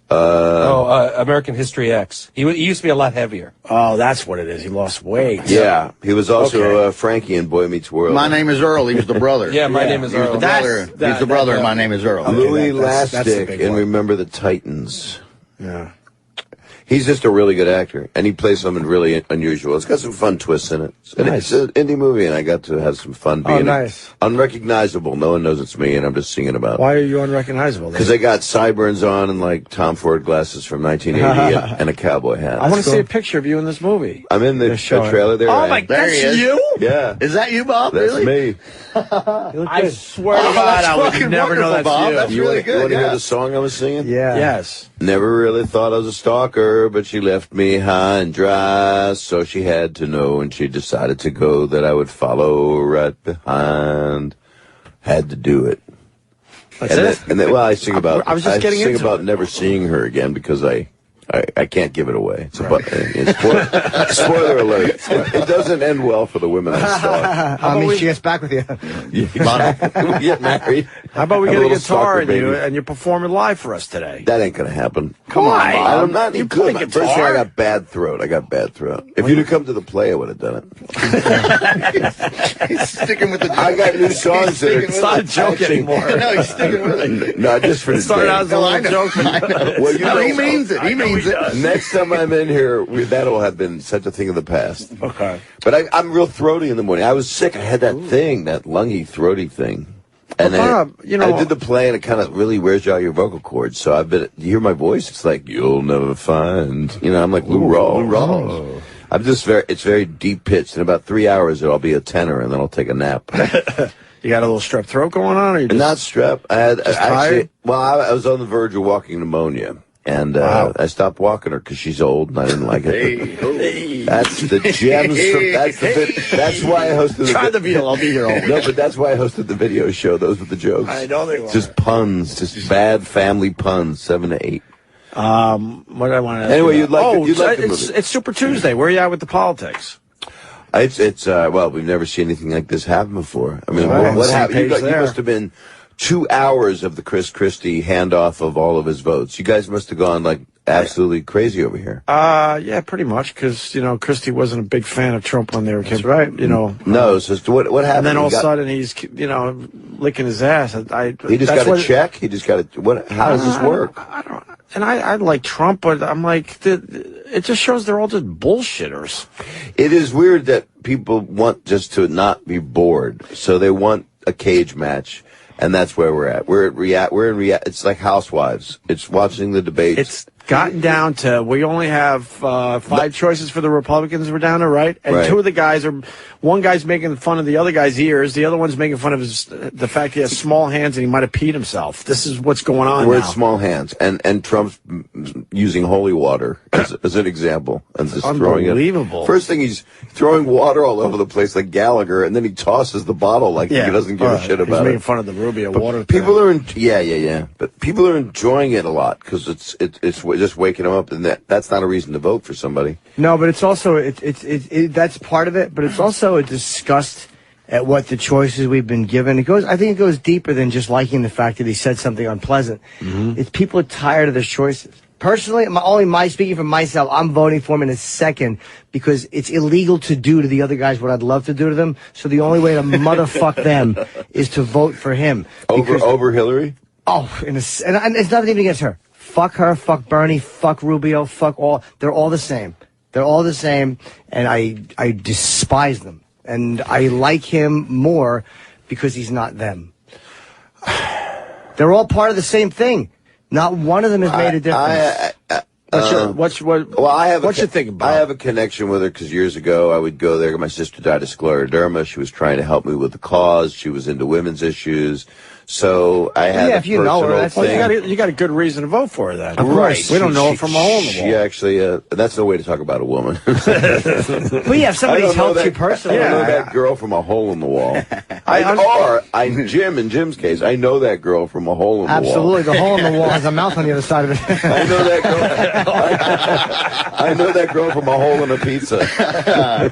American History X. He used to be a lot heavier. Oh, that's what it is. He lost weight. Yeah, he was also Frankie in Boy Meets World. My Name is Earl. He was the brother. Yeah, My Name is He was Earl. the brother. He's the brother. My Name is Earl. Louis that's the Lastic big in one. Remember the Titans. Yeah. He's just a really good actor, and he plays something really unusual. It's got some fun twists in it. And Nice. It's an indie movie, and I got to have some fun being nice. unrecognizable. No one knows it's me, and I'm just singing about it. Why are you unrecognizable? Because I got sideburns on and like Tom Ford glasses from 1980 and a cowboy hat. I want to see a picture of you in this movie. I'm in the trailer there. Oh my, There he that's is. you? Yeah, Is that you, Bob? that's really? me. I swear to Oh, God, that's I would fucking never know wonderful, that's Bob. you. That's You really want to good. hear Yeah. the song I was singing? Yeah. Yes. Never really thought I was a stalker, but she left me high and dry, so she had to know, and she decided to go that I would follow right behind. Had to do it. And then, well, I sing about. I was just getting sing into about never seeing her again because I can't give it away. It's spoiler alert. It doesn't end well for the women I stalk. I mean, she gets back with you. We get married. How about we get a guitar and you're performing live for us today? That ain't gonna happen. Come on, Bob. I'm not any good. First of all, I got bad throat. If you'd have come to the play, I would have done it. He's sticking with the joke. I got new songs that are... It's not a joke anymore. No, he's sticking with it. No, just for the started out as a little joke. Well, he means it. He means it. Next time I'm in here, that'll have been such a thing of the past. Okay. But I'm real throaty in the morning. I was sick. I had that thing, that lungy, throaty thing. And then I did the play, and it kind of really wears you out your vocal cords. So you hear my voice, it's like, you'll never find. I'm like Lou Rawls. I'm just it's very deep pitched. In about 3 hours, it'll be a tenor, and then I'll take a nap. You got a little strep throat going on? Or you just, not strep. I had actually, I was on the verge of walking pneumonia. And I stopped walking her because she's old and I didn't like it. That's the gems. That's why I hosted. Try the veal. I'll be here all week. No, but that's why I hosted the video show. Those were the jokes. I know they were. Just puns, just bad family puns. 7 to 8. What did I want to? Anyway, you'd like the movie. It's Super Tuesday. Where are you at with the politics? It's well, we've never seen anything like this happen before. I mean, what happened? You must have been 2 hours of the Chris Christie handoff of all of his votes. You guys must have gone like absolutely crazy over here. Yeah, pretty much, because Christie wasn't a big fan of Trump when they were kids, right? No. So what happened? And then all of a sudden he's licking his ass. He just got a check. He just got a. How does this work? I don't. And I like Trump, but I'm like, it just shows they're all just bullshitters. It is weird that people want just to not be bored, so they want a cage match. And that's where we're at. We're in it's like Housewives. It's watching the debates. It's gotten down to, we only have 5 choices for the Republicans we're down to, right? And right. 2 of the guys one guy's making fun of the other guy's ears. The other one's making fun of the fact he has small hands and he might have peed himself. This is what's going on We're now. at small hands. And Trump's using holy water as an example. And just unbelievable. First thing, he's throwing water all over the place like Gallagher, and then he tosses the bottle like he doesn't give a shit about he's it. making fun of the Rubio water. People are But people are enjoying it a lot because it's just waking them up, and that's not a reason to vote for somebody. No, but it's also that's part of it. But it's also a disgust at what the choices we've been given. I think it goes deeper than just liking the fact that he said something unpleasant. Mm-hmm. It's people are tired of their choices. Personally, speaking for myself, I'm voting for him in a second because it's illegal to do to the other guys what I'd love to do to them. So the only way to motherfuck them is to vote for him. Over Hillary? Oh, and it's nothing even against her. Fuck her, fuck Bernie, fuck Rubio, fuck all. They're all the same. They're all the same, and I despise them. And I like him more because he's not them. They're all part of the same thing. Not one of them has made a difference. What's your thing about? I have a connection with her because years ago I would go there. My sister died of scleroderma. She was trying to help me with the cause. She was into women's issues. So I had a personal thing. You got a good reason to vote for her then. Of course. We don't know her from a hole in the wall. She actually, that's no way to talk about a woman. But yeah, if somebody's helped you personally. I know that girl from a hole in the wall. In Jim's case, I know that girl from a hole in the wall. Absolutely. The hole in the wall has a mouth on the other side of it. I know that girl. I know that girl from a hole in a pizza.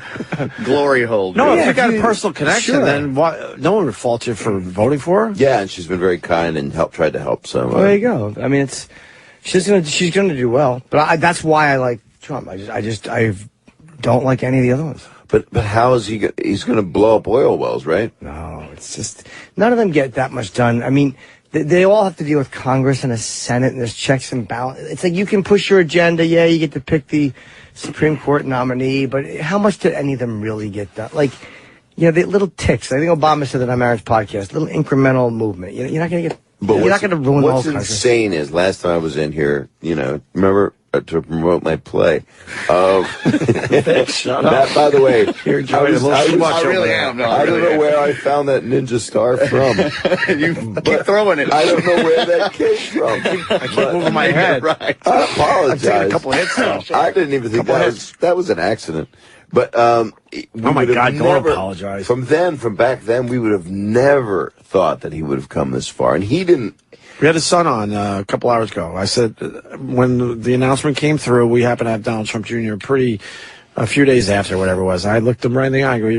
Glory hole. No, if you got a personal connection, then no one would fault you for voting for her. Yeah, and she's been very kind and tried to help. So well, there you go. I mean, she's gonna do well. But that's why I like Trump. I don't like any of the other ones. But how is he's going to blow up oil wells, right? No, it's just none of them get that much done. I mean, they all have to deal with Congress and a Senate, and there's checks and balances. It's like you can push your agenda. Yeah, you get to pick the Supreme Court nominee, but how much did any of them really get done? Like, the little ticks. I think Obama said that on Marriage Podcast. Little incremental movement. You're not going to get. You're not going to ruin the whole country. What's insane is last time I was in here, remember to promote my play. Shut up. By the way, you're enjoying I really am. No, I don't know where I found that ninja star from. You keep throwing it. I don't know where that came from. I keep moving my head. Right. I apologize. I've taken a couple hits now. I didn't even think that was an accident. But oh my God! Don't apologize. From back then, we would have never thought that he would have come this far, and he didn't. We had his son on a couple hours ago. I said when the announcement came through, we happened to have Donald Trump Jr. a few days after, whatever it was. I looked him right in the eye. I go,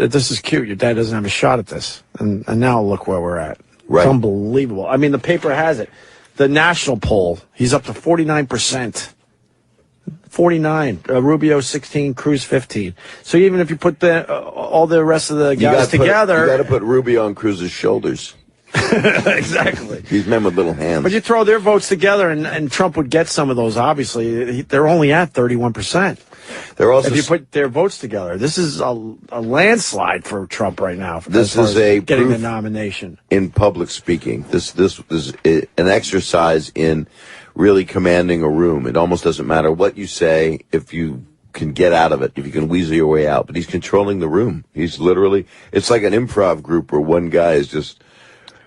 "This is cute. Your dad doesn't have a shot at this." And now look where we're at. Right. It's unbelievable. I mean, the paper has it. The national poll, he's up to 49%. 49. Rubio 16, Cruz 15. So even if you put all the rest of the guys together, you got to put Rubio on Cruz's shoulders. Exactly. These men with little hands. But you throw their votes together, and Trump would get some of those. Obviously, they're only at 31%. They're also, if you put their votes together, this is a landslide for Trump right now. This is a getting the nomination in public speaking. This is an exercise in really commanding a room. It almost doesn't matter what you say if you can get out of it, if you can weasel your way out. But he's controlling the room. He's literally, it's like an improv group where one guy is just.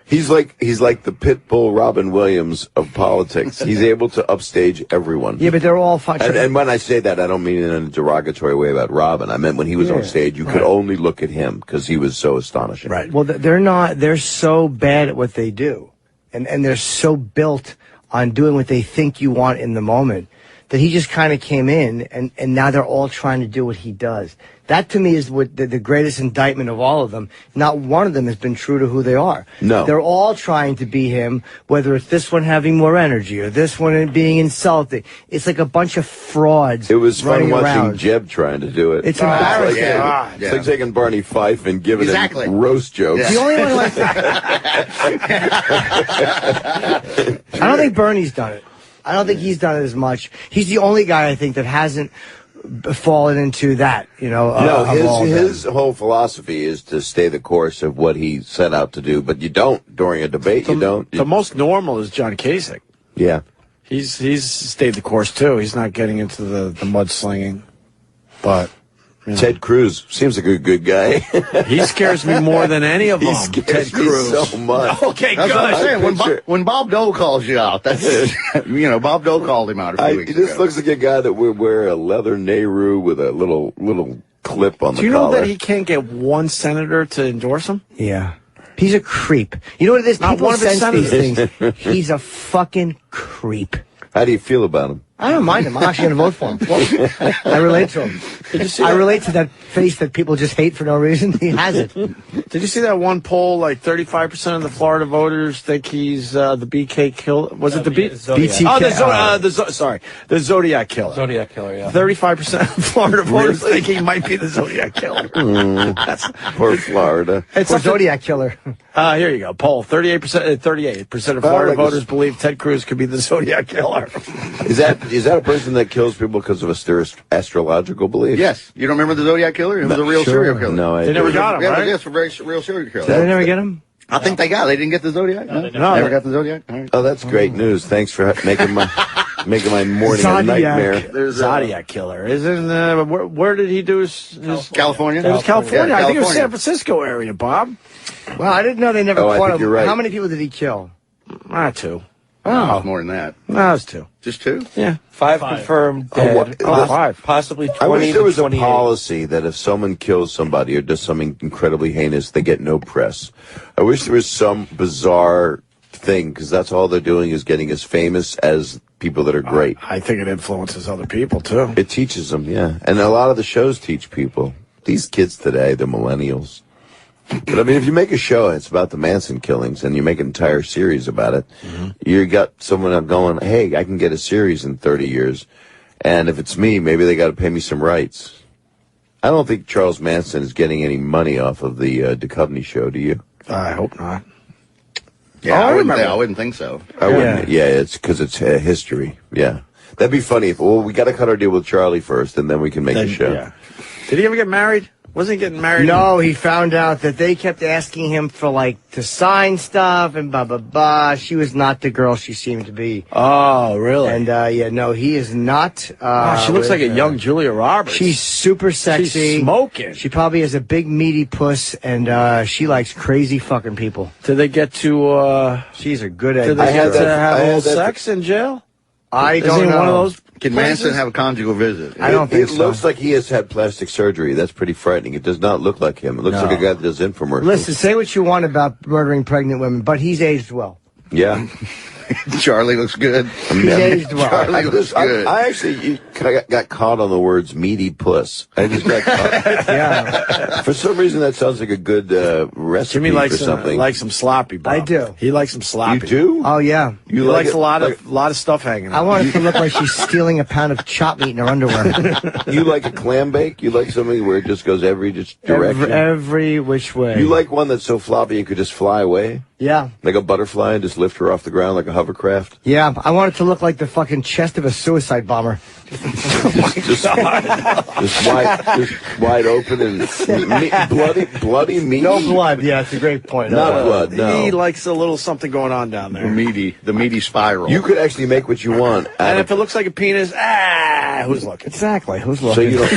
He's like the pit bull Robin Williams of politics. He's able to upstage everyone. Yeah, but they're all fucking. And when I say that, I don't mean it in a derogatory way about Robin. I meant when he was on stage, you could only look at him because he was so astonishing. Right. Well, they're so bad at what they do, and they're so built on doing what they think you want in the moment that he just kind of came in, and now they're all trying to do what he does. That, to me, is what the greatest indictment of all of them. Not one of them has been true to who they are. No. They're all trying to be him, whether it's this one having more energy or this one being insulting. It's like a bunch of frauds. It was fun watching around. Jeb trying to do it. It's embarrassing. It's like taking Barney Fife and giving him roast jokes. The only one who I don't think Bernie's done it. I don't think he's done it as much. He's the only guy, I think, that hasn't fallen into that, No, his whole philosophy is to stay the course of what he set out to do, but you don't during a debate. You don't. The most normal is John Kasich. Yeah. He's stayed the course, too. He's not getting into the mudslinging. But Ted Cruz seems like a good guy. He scares me more than any of them. He scares Ted me Cruz. so much. Okay, That's good. what I'm saying. When Bob Dole calls you out, that's Bob Dole called him out a few weeks He just ago. looks like a guy that would wear a leather Nehru with a little clip on the collar. Do you know that he can't get one senator to endorse him? Yeah. He's a creep. You know what it is? Not People one of his sense these senators. things. He's a fucking creep. How do you feel about him? I don't mind him. I'm actually going to vote for him. I relate to him. Did you see I that? relate to that face that people just hate for no reason. He has it. Did you see that one poll? Like 35% of the Florida voters think he's the BK killer. Was it the BT? Sorry, the Zodiac killer. Zodiac killer, yeah. 35% of Florida voters think he might be the Zodiac killer. Poor Florida. It's a Zodiac killer. Here you go. Poll: 38% of Florida voters believe Ted Cruz could be the Zodiac killer. Is that a person that kills people because of a astrological belief? Yes. You don't remember the Zodiac killer? He was a real serial killer. No, They never got him, Yeah, right? yes, a very real serial killer. Did they never get him? I think they didn't get the Zodiac? No, never got the Zodiac? All right. Oh, that's great news. Thanks for making my morning a nightmare. There's Zodiac killer. Isn't where did he do his California? It was California. Yeah, I think it was California. San Francisco area, Bob. Well, I didn't know they never I caught think him. you're right. How many people did he kill? Two. Oh, more than that. No, it was two. Just two? Yeah. Five confirmed dead. Five. Possibly 20 I wish there was to a 28. policy that if someone kills somebody or does something incredibly heinous, they get no press. I wish there was some bizarre thing, because that's all they're doing is getting as famous as people that are great. I think it influences other people, too. It teaches them, yeah. And a lot of the shows teach people. These kids today, they're millennials. But I mean, if you make a show and it's about the Manson killings and you make an entire series about it, you got someone up going, hey, I can get a series in 30 years. And if it's me, maybe they got to pay me some rights. I don't think Charles Manson is getting any money off of the Duchovny show, do you? I hope not. Yeah, Oh, I wouldn't think so. I wouldn't. Yeah, it's because it's history. Yeah. That'd be funny. We got to cut our deal with Charlie first, and then we can make a show. Yeah. Did he ever get married? Wasn't he getting married? No, he found out that they kept asking him for, to sign stuff and blah, blah, blah. She was not the girl she seemed to be. Oh, really? And, he is not. She looks like a young Julia Roberts. She's super sexy. She's smoking. She probably has a big, meaty puss, and she likes crazy fucking people. Did they get to, She's a good egg. did they get to have I a had little that- sex in jail? I Is don't he know. one of those Can places? Manson have a conjugal visit? I don't think It so. looks like he has had plastic surgery. That's pretty frightening. It does not look like him. It looks No. like a guy that does infomercials. Listen, say what you want about murdering pregnant women, but he's aged well. Yeah. Charlie looks good. He's aged well. Charlie looks good. I actually got caught on the words meaty puss. I just got caught. Yeah. For some reason, that sounds like a good recipe Jimmy likes for something. likes some sloppy, Bob. I do. He likes some sloppy. You do? Oh, yeah. He likes a lot of stuff hanging out. I want it to look like she's stealing a pound of chopped meat in her underwear. You like a clam bake? You like something where it just goes every direction? Every which way. You like one that's so floppy you could just fly away? Yeah. Like a butterfly and just lift her off the ground like a hovercraft? Yeah, I want it to look like the fucking chest of a suicide bomber. just wide open and bloody meaty. No blood. Yeah, it's a great point. Not blood. No. He likes a little something going on down there. The meaty spiral. You could actually make what you want. And if it looks like a penis, who's looking? Exactly. Who's So looking? you don't.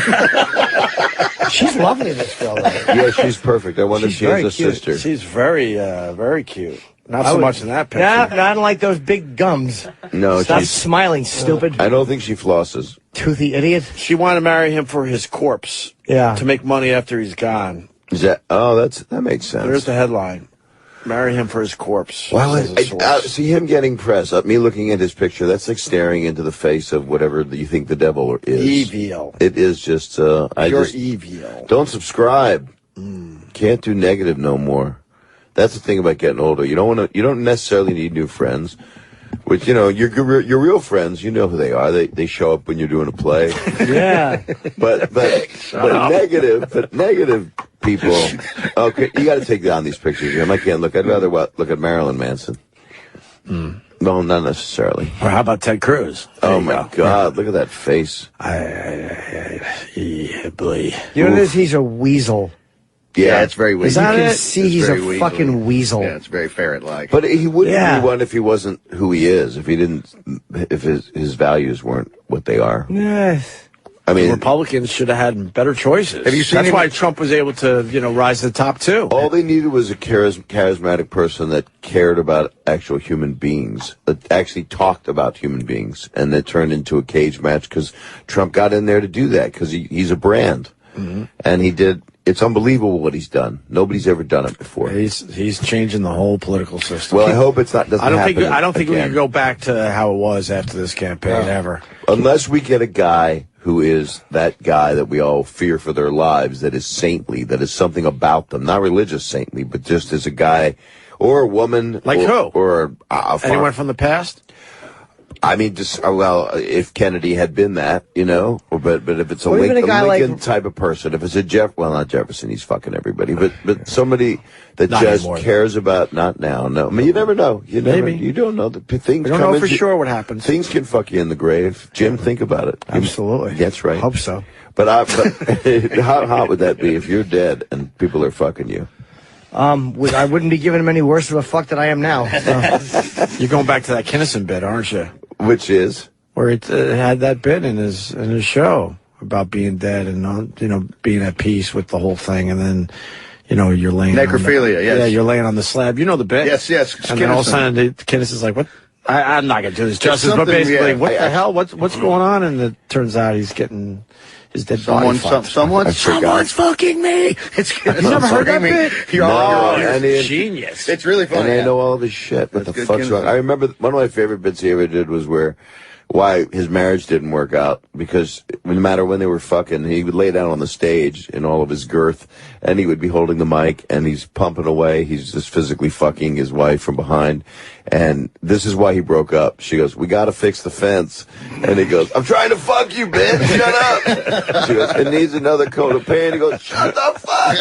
She's lovely, this girl. Though. Yeah, she's perfect. I wonder if she has a sister. She's very cute. Not so much in that picture. Yeah, not like those big gums. No, Stop she's smiling, stupid. I don't think she flosses. Toothy idiot. She wanted to marry him for his corpse. Yeah. To make money after he's gone. Is that? Oh, that makes sense. There's the headline. Marry him for his corpse. Well, see him getting press. Me looking at his picture, that's like staring into the face of whatever you think the devil is. Evil. It is just. Pure evil. Don't subscribe. Can't do negative no more. That's the thing about getting older. You don't necessarily need new friends. Which, your real friends, you know who they are. They show up when you're doing a play. Yeah. But negative people. Okay, you got to take down these pictures. I can't look. I'd rather look at Marilyn Manson. No, not necessarily. Or how about Ted Cruz? Oh my God! Look at that face. Yeah, boy. You know what it is? He's a weasel. Yeah, it's very weasel. You can see he's a fucking weasel. Yeah, it's very ferret-like. But he wouldn't be one if he wasn't who he is. If his values weren't what they are. Yeah. I mean, Republicans should have had better choices. Have you seen That's him? why Trump was able to, rise to the top too. All they needed was a charismatic person that cared about actual human beings, that actually talked about human beings, and that turned into a cage match because Trump got in there to do that because he's a brand, and he did. It's unbelievable what he's done. Nobody's ever done it before. He's changing the whole political system. Well, I hope it's not. I don't think we can go back to how it was after this campaign ever. Unless we get a guy who is that guy that we all fear for their lives, that is saintly, that is something about them, not religious saintly, but just as a guy or a woman. Like who? Or anyone from the past? I mean, if Kennedy had been that, but if it's a Lincoln type of person, if it's a not Jefferson, he's fucking everybody, but somebody that just cares about, not now, no. I mean, you never know. You don't know. Things we don't know for sure what happens. Things can fuck you in the grave. Jim, think about it. Absolutely. That's right. Hope so. But how hot would that be if you're dead and people are fucking you? I wouldn't be giving him any worse of a fuck than I am now. So. You're going back to that Kinnison bit, aren't you? Which is? Where it had that bit in his show about being dead and, being at peace with the whole thing. And then, you're laying necrophilia, yes. Yeah, you're laying on the slab. You know the bit? Yes. And then all of a sudden, Kinnison's like, what? I'm not going to do this justice, but basically, what the hell? What's going on? And it turns out he's getting his dead body fucked. Someone's fucking me. You never heard that bit? You're genius. It's really funny. And I know all of his shit. What the fuck's wrong? I remember one of my favorite bits he ever did was why his marriage didn't work out, because no matter when they were fucking, he would lay down on the stage in all of his girth, and he would be holding the mic, and he's pumping away. He's just physically fucking his wife from behind, and this is why he broke up. She goes, "We got to fix the fence," and he goes, "I'm trying to fuck you, bitch. Shut up." She goes, "It needs another coat of paint." He goes, "Shut the fuck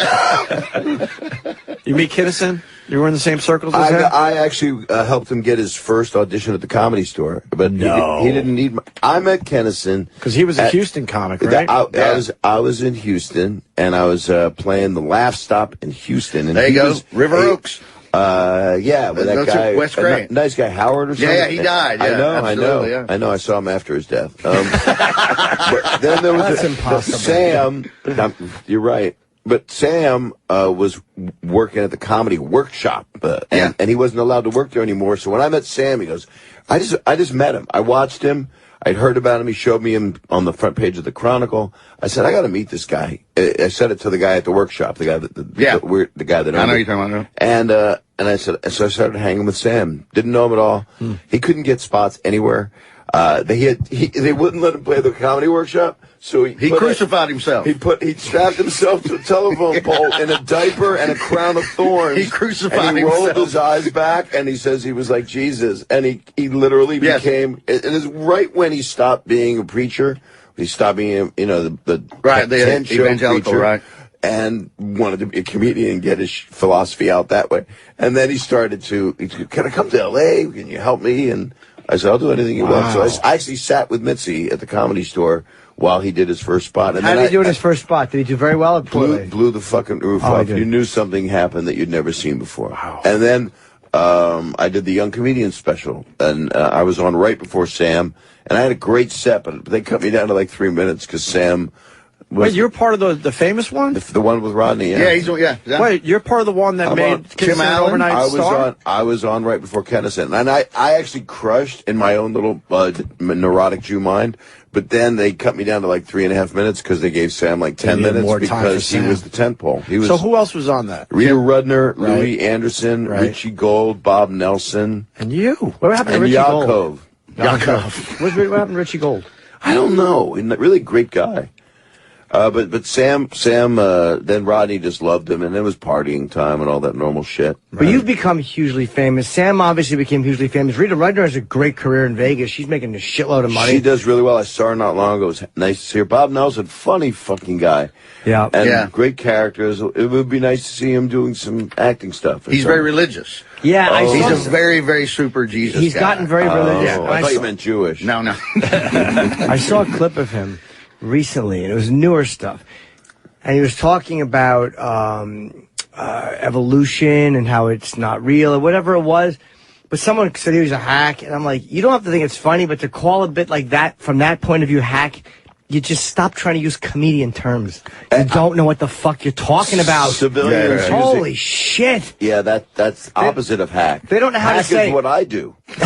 up." You meet Kinnison? You were in the same circles as him? I actually helped him get his first audition at the Comedy Store, but he didn't need. I met Kinnison because he was a Houston comic, right? I was in Houston, and I was playing the Laugh Stop in Houston. And there you go, River Oaks. Yeah, with that guy, West Craig. Nice guy, Howard or something. Yeah, he died. Yeah, I know. I saw him after his death. But then there was impossible. Sam. You're right. But Sam was working at the Comedy Workshop, and he wasn't allowed to work there anymore. So when I met Sam, he goes, I just met him. I watched him. I'd heard about him. He showed me him on the front page of the Chronicle. I said, I got to meet this guy. I said it to the guy at the workshop, the guy that the guy that I know you're talking about. I said, so I started hanging with Sam. Didn't know him at all. He couldn't get spots anywhere. They wouldn't let him play the comedy workshop, so he crucified himself. He strapped himself to a telephone pole in a diaper and a crown of thorns. He crucified and he himself. rolled his eyes back, and he says he was like Jesus, and he literally became. It is right when he stopped being a preacher. He stopped being, the evangelical preacher, right, and wanted to be a comedian and get his philosophy out that way. And then he started to, can I come to L.A.? Can you help me? And I said, I'll do anything you want. So I actually sat with Mitzi at the Comedy Store while he did his first spot. And how did he do in his first spot? Did he do very well or poorly? Blew the fucking roof off. You knew something happened that you'd never seen before. Wow. And then I did the Young Comedian special, and I was on right before Sam, and I had a great set, but they cut me down to like 3 minutes because Sam... Wait, you're part of the famous one? The one with Rodney, yeah. Wait, you're part of the one that made Tim Allen overnight star? I was on right before Kennison, and I actually crushed in my own little neurotic Jew mind, but then they cut me down to like 3.5 minutes because they gave Sam like 10 minutes because he was the tentpole. So who else was on that? Rita Rudner, Louis Anderson, Richie Gold, Bob Nelson. And you. What happened to Richie Gold? Yaakov. What happened to Richie Gold? I don't know. Really great guy. But Sam, then Rodney just loved him, and it was partying time and all that normal shit. But you've become hugely famous. Sam obviously became hugely famous. Rita Rudner has a great career in Vegas. She's making a shitload of money. She does really well. I saw her not long ago. It was nice to see her. Bob Nelson, funny fucking guy. Yeah. And great characters. It would be nice to see him doing some acting stuff. He's very religious. Yeah, he's a very, very super Jesus He's guy. gotten very religious. I thought you meant Jewish. No. I saw a clip of him recently, and it was newer stuff. And he was talking about evolution and how it's not real or whatever it was. But someone said he was a hack, and I'm like, you don't have to think it's funny, but to call a bit like that, from that point of view, hack, you just stop trying to use comedian terms. You don't know what the fuck you're talking about. Civilians. Holy shit. Yeah, that's opposite of hack. They don't know how hack to say. Is what I do. But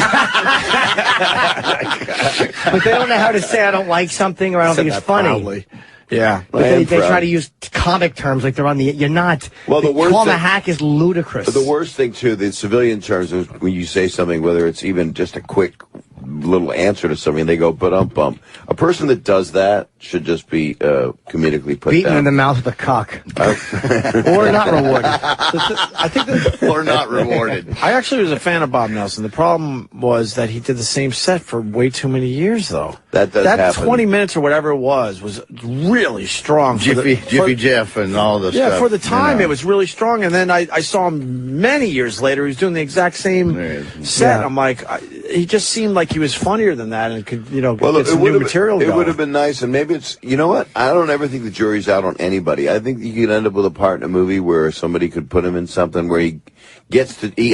they don't know how to say I don't like something or I don't think it's funny. Proudly. Yeah. But they try to use comic terms like they're on the... You're not. Well, the worst call them a hack is ludicrous. The worst thing, too, the civilian terms is when you say something, whether it's even just a quick little answer to something, they go, but-bump. A person that does that should just be comedically put beaten down. in the mouth with a cock. Or not rewarded. I think or not rewarded. I actually was a fan of Bob Nelson. The problem was that he did the same set for way too many years, though. That happen. 20 minutes or whatever it was really strong. Jiffy Jeff and all the stuff. Yeah, for the time it was really strong. And then I saw him many years later. He was doing the exact same set. Yeah. I'm like, he just seemed like he was funnier than that and could, well, get some new material going. It would have been nice, and maybe it's, you know what? I don't ever think the jury's out on anybody. I think you could end up with a part in a movie where somebody could put him in something where he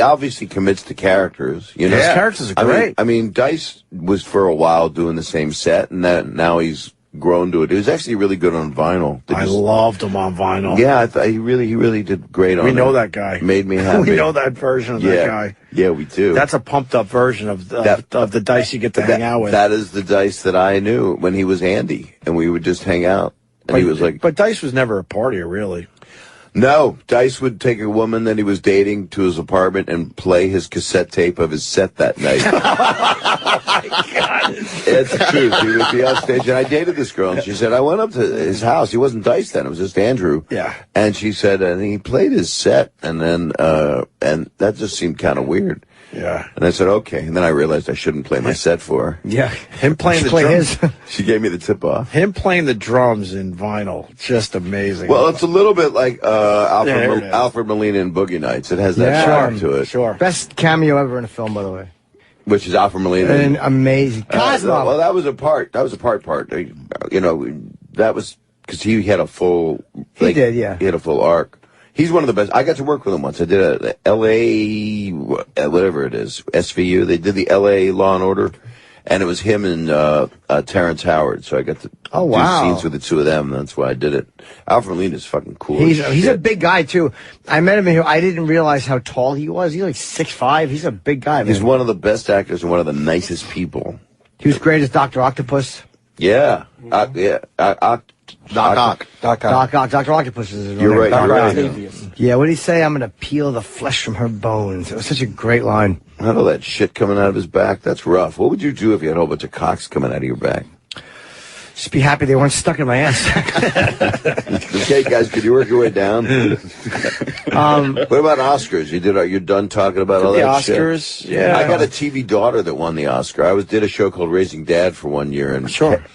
obviously commits to characters. His characters are great. I mean, Dice was for a while doing the same set, and now he's grown to it. It was actually really good on vinyl. I loved him on vinyl. Yeah, I thought he really did great on it. We know that guy. Made me happy. We know that version of that guy. Yeah, we do. That's a pumped up version of the Dice you get to hang out with. That is the Dice that I knew when he was Andy, and we would just hang out. And he was like, but Dice was never a partier, really. No, Dice would take a woman that he was dating to his apartment and play his cassette tape of his set that night. Oh my God. It's the truth. He would be on stage, and I dated this girl, and she said, I went up to his house. He wasn't Dice then. It was just Andrew. Yeah. And she said, and he played his set, and then, and that just seemed kind of weird. Yeah. And I said, okay. And then I realized I shouldn't play my set for her. Yeah. Him playing the drums. She gave me the tip off. Him playing the drums in vinyl. Just amazing. Well, it's a little bit like Alfred Molina in Boogie Nights. It has that charm to it. Sure. Best cameo ever in a film, by the way. Which is Alfred Molina. And amazing. Cosmo. Well, that was a part. That was a part. That was because he had a full... He did, yeah. He had a full arc. He's one of the best. I got to work with him once. I did a L.A., whatever it is, SVU. They did the L.A. Law and Order, and it was him and Terrence Howard. So I got to do scenes with the two of them. That's why I did it. Alfred Molina is fucking cool. He's a big guy, too. I met him here. I didn't realize how tall he was. He's like 6'5". He's a big guy, man. He's one of the best actors and one of the nicest people. He was great as Dr. Octopus. Yeah. Doc Ock. Dr. Octopus is his You're name. right. You're right. Yeah, what did he say? I'm going to peel the flesh from her bones. It was such a great line. Not all that shit coming out of his back. That's rough. What would you do if you had a whole bunch of cocks coming out of your back? Just be happy they weren't stuck in my ass. Okay, guys, could you work your way down? What about Oscars? You're done talking about all the that Oscars? shit? Yeah. I got a TV daughter that won the Oscar. I did a show called Raising Dad for 1 year, and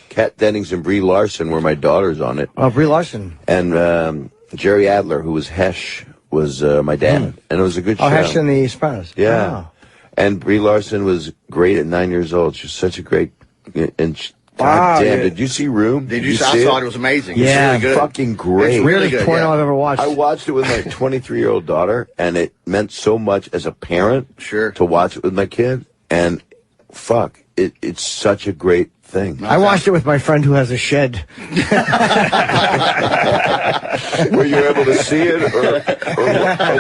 Kat Dennings and Brie Larson were my daughters on it. Oh, Brie Larson. And Jerry Adler, who was Hesh, was my dad, and it was a good show. Oh, Hesh and the Sopranos. Yeah. Oh. And Brie Larson was great at 9 years old. She was such a great... God damn, did you see Room? Did you see? I thought it was amazing. Yeah, it's really good. Fucking great. It's really good. Porno I've ever watched. I watched it with my 23-year-old daughter, and it meant so much as a parent to watch it with my kid. And fuck, it's such a great thing. I watched it with my friend who has a shed. Were you able to see it, or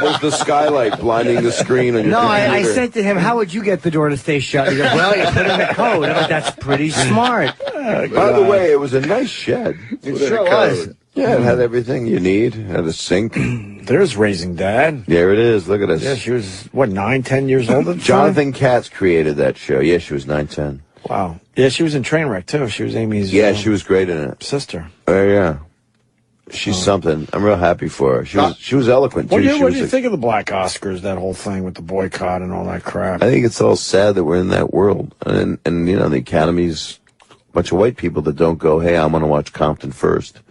was the skylight blinding the screen on your No, I computer? said to him, how would you get the door to stay shut? He goes, well, you put in the code. I'm like, that's pretty smart. By the way, it was a nice shed. It sure was. Yeah, it had everything you need. It had a sink. There's Raising Dad. There it is. Look at us. Yeah, she was, what, 9, 10 years old at the time? Jonathan Katz created that show. Yeah, she was 9, 10. Wow. Yeah, she was in Trainwreck, too. She was Amy's she was great in it. sister. Oh, yeah. She's something. I'm real happy for her. She was eloquent, too. What do you think of the Black Oscars, that whole thing with the boycott and all that crap? I think it's all sad that we're in that world. And you know, the Academy's a bunch of white people that don't go, hey, I'm going to watch Compton first.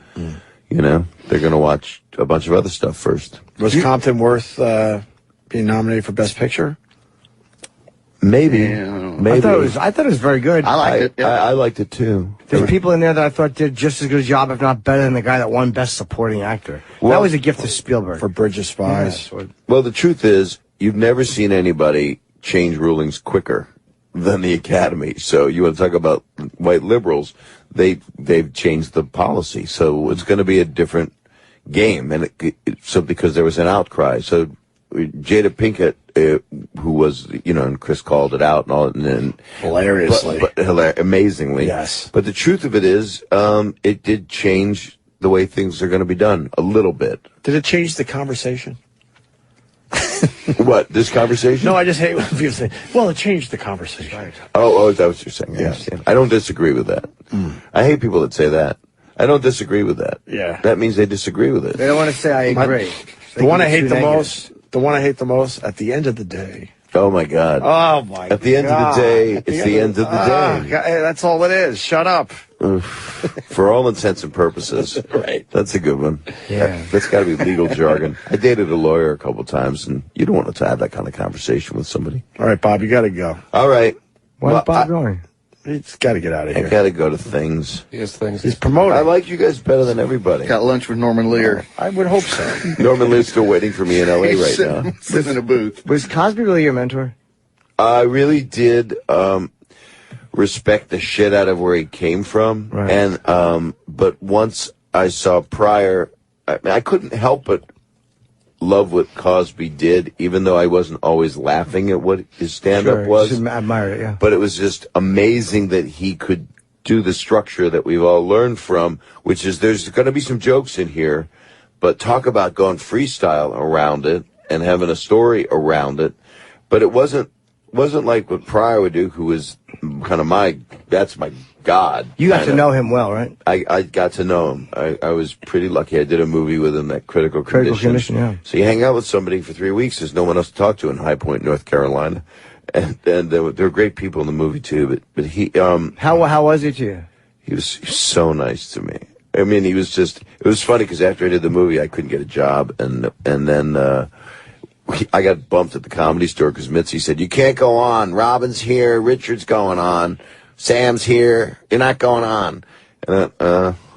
You know, they're going to watch a bunch of other stuff first. Was Compton worth being nominated for Best Picture? Maybe. I thought it was very good. I liked it. I liked it too. There's people in there that I thought did just as good a job, if not better, than the guy that won Best Supporting Actor. That was a gift to Spielberg. For Bridge of Spies. Yeah, well, the truth is, you've never seen anybody change rulings quicker than the Academy. So you want to talk about white liberals? They've changed the policy, so it's going to be a different game, and so because there was an outcry. So Jada Pinkett, who was, you know, and Chris called it out and all, and hilariously, amazingly, yes. But the truth of it is, it did change the way things are going to be done a little bit. Did it change the conversation? What, this conversation? No, I just hate when people say, well, it changed the conversation. Right. Oh, is that what you're saying? Yes. I don't disagree with that. I hate people that say that. I don't disagree with that. Yeah. That means they disagree with it. They don't want to say I agree. The one I hate the most, at the end of the day. Oh, my God. Oh, my God. At the end of the day, it's the end of the day. God, that's all it is. Shut up. For all intents and purposes. Right. That's a good one. Yeah. That's got to be legal jargon. I dated a lawyer a couple times, and you don't want to have that kind of conversation with somebody. All right, Bob, you got to go. All right. Where's Bob going? He's got to get out of here. I got to go to things. He's promoting. I like you guys better than everybody. Got lunch with Norman Lear. I would hope so. Norman Lear's still waiting for me in L.A. right now. Sitting in a booth. Was Cosby really your mentor? I really did respect the shit out of where he came from. Right. And but once I saw Pryor, I couldn't help but love what Cosby did, even though I wasn't always laughing at what his stand-up was. Just admire it, yeah. But it was just amazing that he could do the structure that we've all learned from, which is there's going to be some jokes in here, but talk about going freestyle around it and having a story around it. But it wasn't like what Pryor would do, who was kind of that's my God. You got to know him well, right? I got to know him. I was pretty lucky. I did a movie with him, that Critical Condition, yeah. So you hang out with somebody for 3 weeks. There's no one else to talk to in High Point, North Carolina. And there were great people in the movie, too. But he... How was he to you? He was so nice to me. I mean, he was just... It was funny, because after I did the movie, I couldn't get a job. And then... I got bumped at the Comedy Store because Mitzi said, you can't go on. Robin's here. Richard's going on. Sam's here. You're not going on. And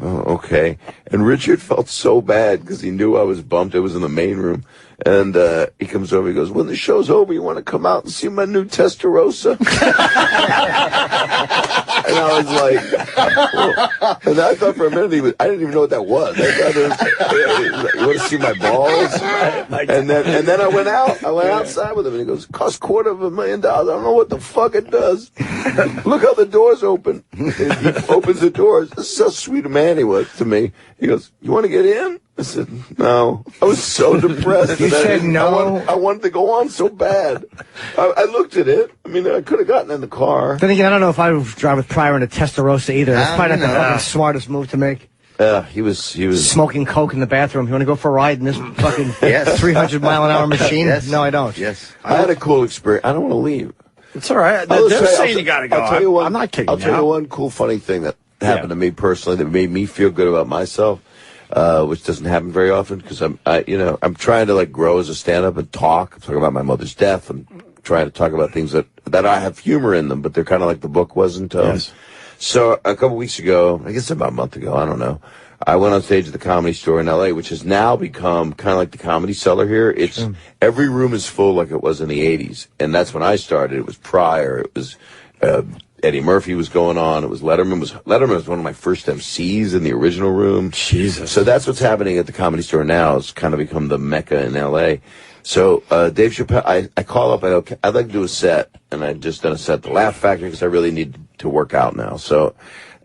okay. And Richard felt so bad because he knew I was bumped. It was in the main room. And he comes over, he goes, when the show's over, you want to come out and see my new Testarossa? And I was like, oh. And I thought for a minute, I didn't even know what that was. I thought it was, you want to see my balls? And then I went out. I went outside with him, and he goes, it costs $250,000. I don't know what the fuck it does. Look how the doors open. And he opens the doors. This is so sweet a man he was to me. He goes, you want to get in? I said, no. I was so depressed. You said no? I wanted to go on so bad. I looked at it. I mean, I could have gotten in the car. Then again, I don't know if I would drive with Pryor in a Testarossa either. That's probably not the fucking smartest move to make. He was smoking coke in the bathroom. You want to go for a ride in this fucking 300-mile-an-hour machine? Yes. No, I don't. Yes. I had a cool experience. I don't want to leave. It's all right. They're saying you got to go. I'll tell you one, I'm not kidding. I'll tell you one cool, funny thing that happened to me personally that made me feel good about myself, which doesn't happen very often because I'm trying to like grow as a stand-up and talk about my mother's death and trying to talk about things that I have humor in them, but they're kind of like the book wasn't. Yes. So a couple weeks ago, I guess about a month ago, I don't know. I went on stage at the Comedy Store in L.A., which has now become kind of like the Comedy Cellar here. It's every room is full like it was in the 80s, and that's when I started. It was Pryor. It was Eddie Murphy was going on. It was Letterman. Letterman was one of my first MCs in the original room. Jesus. So that's what's happening at the Comedy Store now. It's kind of become the Mecca in L.A. So Dave Chappelle, I call up. I'd like to do a set, and I'd just done a set at the Laugh Factory because I really need to work out now. So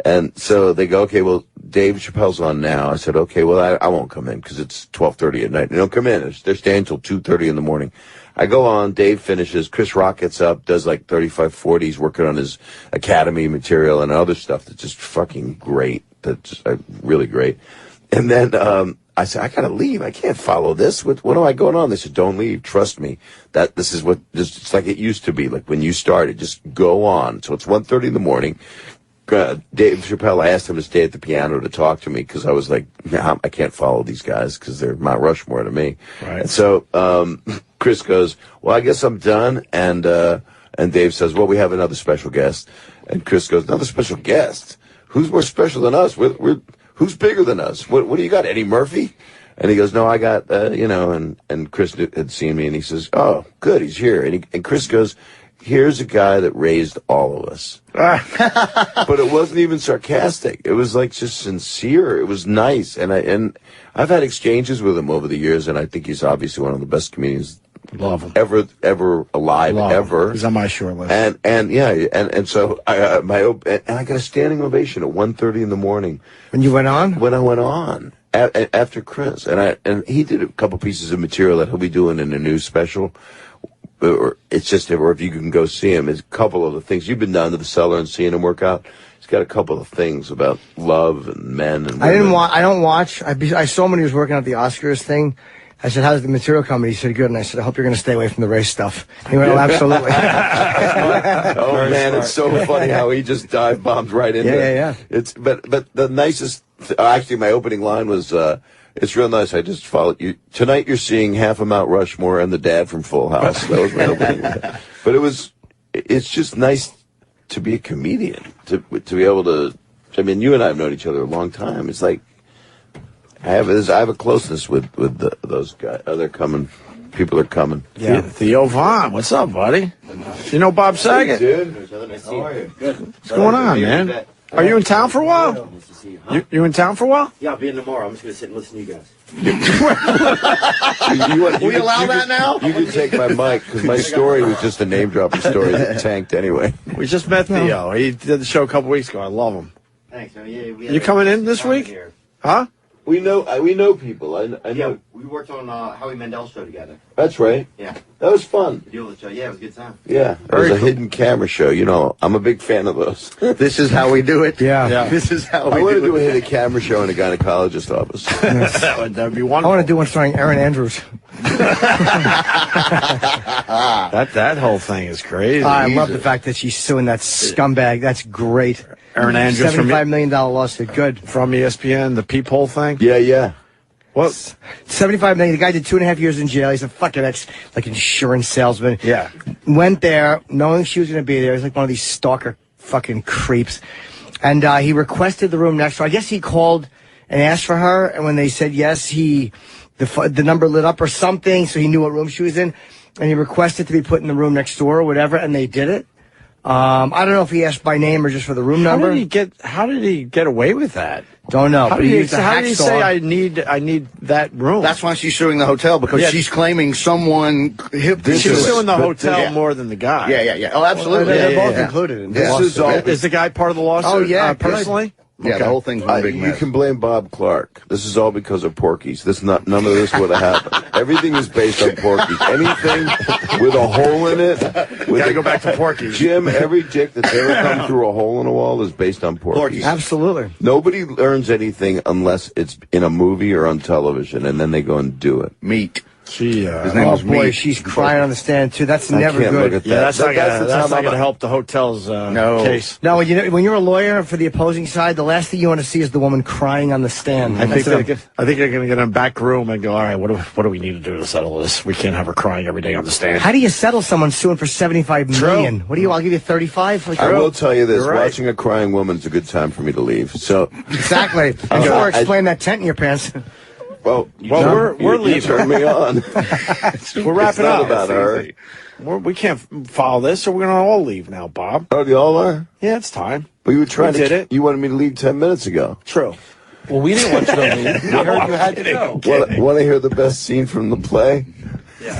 they go, okay, well, Dave Chappelle's on now. I said, okay, well, I won't come in because it's 12:30 at night. They don't come in. They're staying until 2:30 in the morning. I go on, Dave finishes, Chris Rock gets up, does like 35, 40, he's working on his Academy material and other stuff that's just fucking great. That's really great. And then I said, I gotta leave. I can't follow this. What am I going on? They said, don't leave. Trust me. This is it's like it used to be. Like when you started, just go on. So it's 1:30 in the morning. Dave Chappelle, I asked him to stay at the piano to talk to me because I was like, nah, I can't follow these guys because they're Mount Rushmore to me. Right. And so Chris goes, well, I guess I'm done. And Dave says, well, we have another special guest. And Chris goes, another special guest? Who's more special than us? Who's bigger than us? What do you got, Eddie Murphy? And he goes, no, I got, and Chris had seen me and he says, oh, good, he's here. And Chris goes, here's a guy that raised all of us. But it wasn't even sarcastic. It was like just sincere. It was nice. And I've had exchanges with him over the years, and I think he's obviously one of the best comedians ever alive, ever. He's on my short list. And so I got a standing ovation at 1:30 in the morning. When you went on? When I went on. After Chris. And he did a couple pieces of material that he'll be doing in a new special. Or if you can go see him, it's a couple of the things. You've been down to the Cellar and seeing him work out. He's got a couple of things about love and men and women. I don't watch. I saw him when he was working at the Oscars thing. I said, how's the material coming? He said, good. And I said, I hope you're going to stay away from the race stuff. He went, oh, absolutely. Oh, man, it's so funny how he just dive bombed right into it. Yeah. But the nicest, actually, my opening line was, it's real nice. I just followed you. Tonight you're seeing half of Mount Rushmore and the dad from Full House. That was my opening line. But it's just nice to be a comedian, to be able to, I mean, you and I have known each other a long time. It's like, I have a closeness with those guys. They're coming. People are coming. Yeah. Theo Vaughn, what's up, buddy? You know Bob Saget? Hey, dude. How are you? Good. What's going on, man? Are you in town for a while? You in town for a while? Yeah, I'll be in tomorrow. I'm just going to sit and listen to you guys. We allow that now? You can take my mic, because my story was just a name-dropping story that tanked anyway. We just met Theo. He did the show a couple weeks ago. I love him. Thanks. You coming in this week? Here. Huh? We know people. I know. Yeah, we worked on Howie Mandel's show together. That's right. Yeah. That was fun. The deal with the show. Yeah, it was a good time. Yeah. It was a hidden camera show. You know, I'm a big fan of those. This is how we do it. Yeah. This is how we I want to do do a it. hidden camera show in a gynecologist office. That'd be wonderful. I want to do one starring Erin Andrews. That whole thing is crazy. I love the fact that she's suing that scumbag. That's great. Erin Andrews from $75 million lawsuit. Good. From ESPN, the peephole thing? Yeah. What? $75 million. The guy did 2.5 years in jail. He's a fucking insurance salesman. Yeah. Went there knowing she was going to be there. He's like one of these stalker fucking creeps. And he requested the room next door. I guess he called and asked for her, and when they said yes, the number lit up or something, so he knew what room she was in, and he requested to be put in the room next door or whatever, and they did it. I don't know if he asked by name or just for the room number. How did he get away with that? Don't know. How did he say I need that room? That's why she's suing the hotel, because she's claiming someone hip. She's suing the hotel more than the guy. Yeah. Oh, absolutely. They're both included in this. Is the guy part of the lawsuit? Oh, yeah. Personally? Yeah, the whole thing's one big mess. You can blame Bob Clark. This is all because of Porky's. None of this would have happened. Everything is based on Porky's. Anything with a hole in it. Gotta go back to Porky's. Jim, every dick that's ever come through a hole in a wall is based on Porky's. Absolutely. Nobody learns anything unless it's in a movie or on television, and then they go and do it. Meat. His name was boy, Meat. she's crying on the stand too. That's I never can't good. look at that. Yeah, that's not not going to help the hotel's case. No, when you're a lawyer for the opposing side, the last thing you want to see is the woman crying on the stand. I think they're going to get in a back room and go, all right, what do we need to do to settle this? We can't have her crying every day on the stand. How do you settle someone suing for $75 million? What do you? I'll give you 35. I will tell you this: watching a crying woman's a good time for me to leave. So exactly. Before explain that tent in your pants. Well, we're leaving. You turned me on. We're wrapping up. It's not about her. We can't follow this, so we're going to all leave now, Bob. Oh, you all are? Yeah, it's time. Well, you were trying We did it. You wanted me to leave 10 minutes ago. True. Well, we didn't want you to leave. We heard you had to go. Want to hear the best scene from the play? You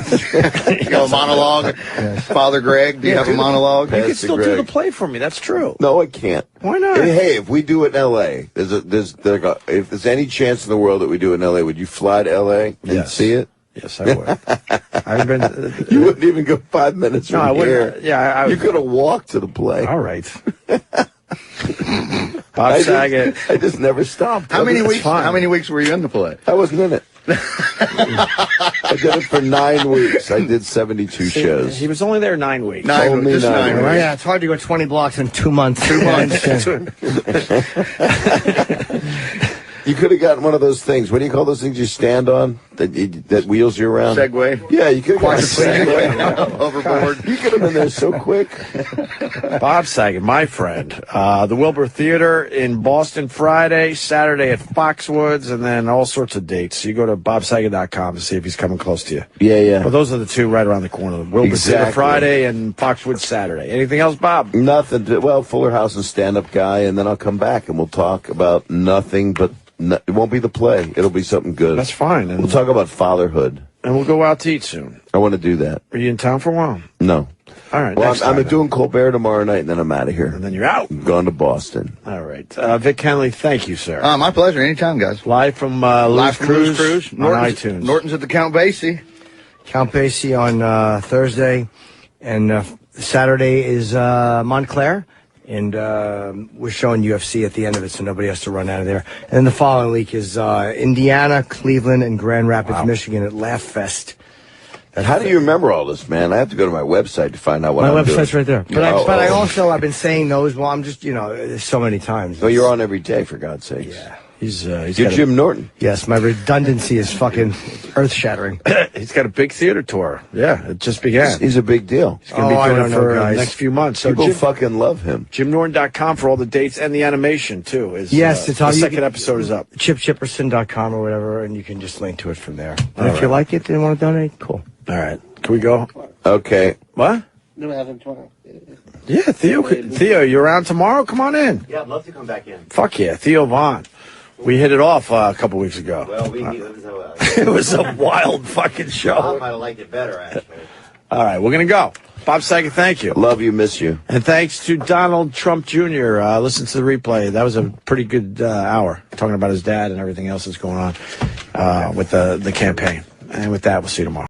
got a monologue? Father Greg, do you have a monologue? You can still do the play for me. That's true. No, I can't. Why not? Hey, if we do it in L.A., if there's any chance in the world that we do it in L.A., would you fly to L.A. and see it? Yes, I would. I've been. You wouldn't even go 5 minutes from I here. wouldn't. Yeah, you could have walked to the play. All right. Bob Saget. I just never stopped. How many weeks were you in the play? I wasn't in it. I did it for 9 weeks. I did 72 shows. He was only there 9 weeks. Only 9 weeks. Yeah, it's hard to go 20 blocks in 2 months. 2 months. You could have gotten one of those things. What do you call those things you stand on that wheels you around? Segway. Yeah, you could have gotten a Segway. Overboard. You could have been there so quick. Bob Saget, my friend. The Wilbur Theater in Boston Friday, Saturday at Foxwoods, and then all sorts of dates. You go to bobsaget.com to see if he's coming close to you. Yeah. But those are the two right around the corner. The Wilbur Theater Friday and Foxwoods Saturday. Anything else, Bob? Nothing. Fuller House and stand-up guy, and then I'll come back and we'll talk about nothing but... it won't be the play. It'll be something good. That's fine. And we'll talk about fatherhood. And we'll go out to eat soon. I want to do that. Are you in town for a while? No. All right. Well, I'm doing Colbert tomorrow night, and then I'm out of here. And then you're out. I'm going to Boston. All right. Vic Henley, thank you, sir. My pleasure. Anytime, guys. Live from Lou's Cruise on iTunes. Norton's at the Count Basie. Count Basie on Thursday, and Saturday is Montclair. And we're showing UFC at the end of it, so nobody has to run out of there. And then the following week is Indiana, Cleveland, and Grand Rapids, Michigan at Laugh Fest. How do you remember all this, man? I have to go to my website to find out what I'm doing. My website's right there. But I've been saying those. Well, I'm just so many times. Well, you're on every day, for God's sakes. Yeah. You're Jim Norton. Yes, my redundancy is fucking earth-shattering. He's got a big theater tour. Yeah, it just began. He's a big deal. He's going to be doing it for the next few months. So people fucking love him. JimNorton.com for all the dates and the animation, too. Yes, it's the second episode is up. ChipChipperson.com or whatever, and you can just link to it from there. And if you like it and want to donate, cool. All right. Can we go? Okay. What? No, I haven't tomorrow. Yeah, Theo, you're around tomorrow? Come on in. Yeah, I'd love to come back in. Fuck yeah, Theo Vaughn. We hit it off a couple weeks ago. Well, it was a wild fucking show. I might have liked it better, actually. All right, we're going to go. Bob Saget, thank you. Love you, miss you. And thanks to Donald Trump Jr. Listen to the replay. That was a pretty good hour, talking about his dad and everything else that's going on with the campaign. And with that, we'll see you tomorrow.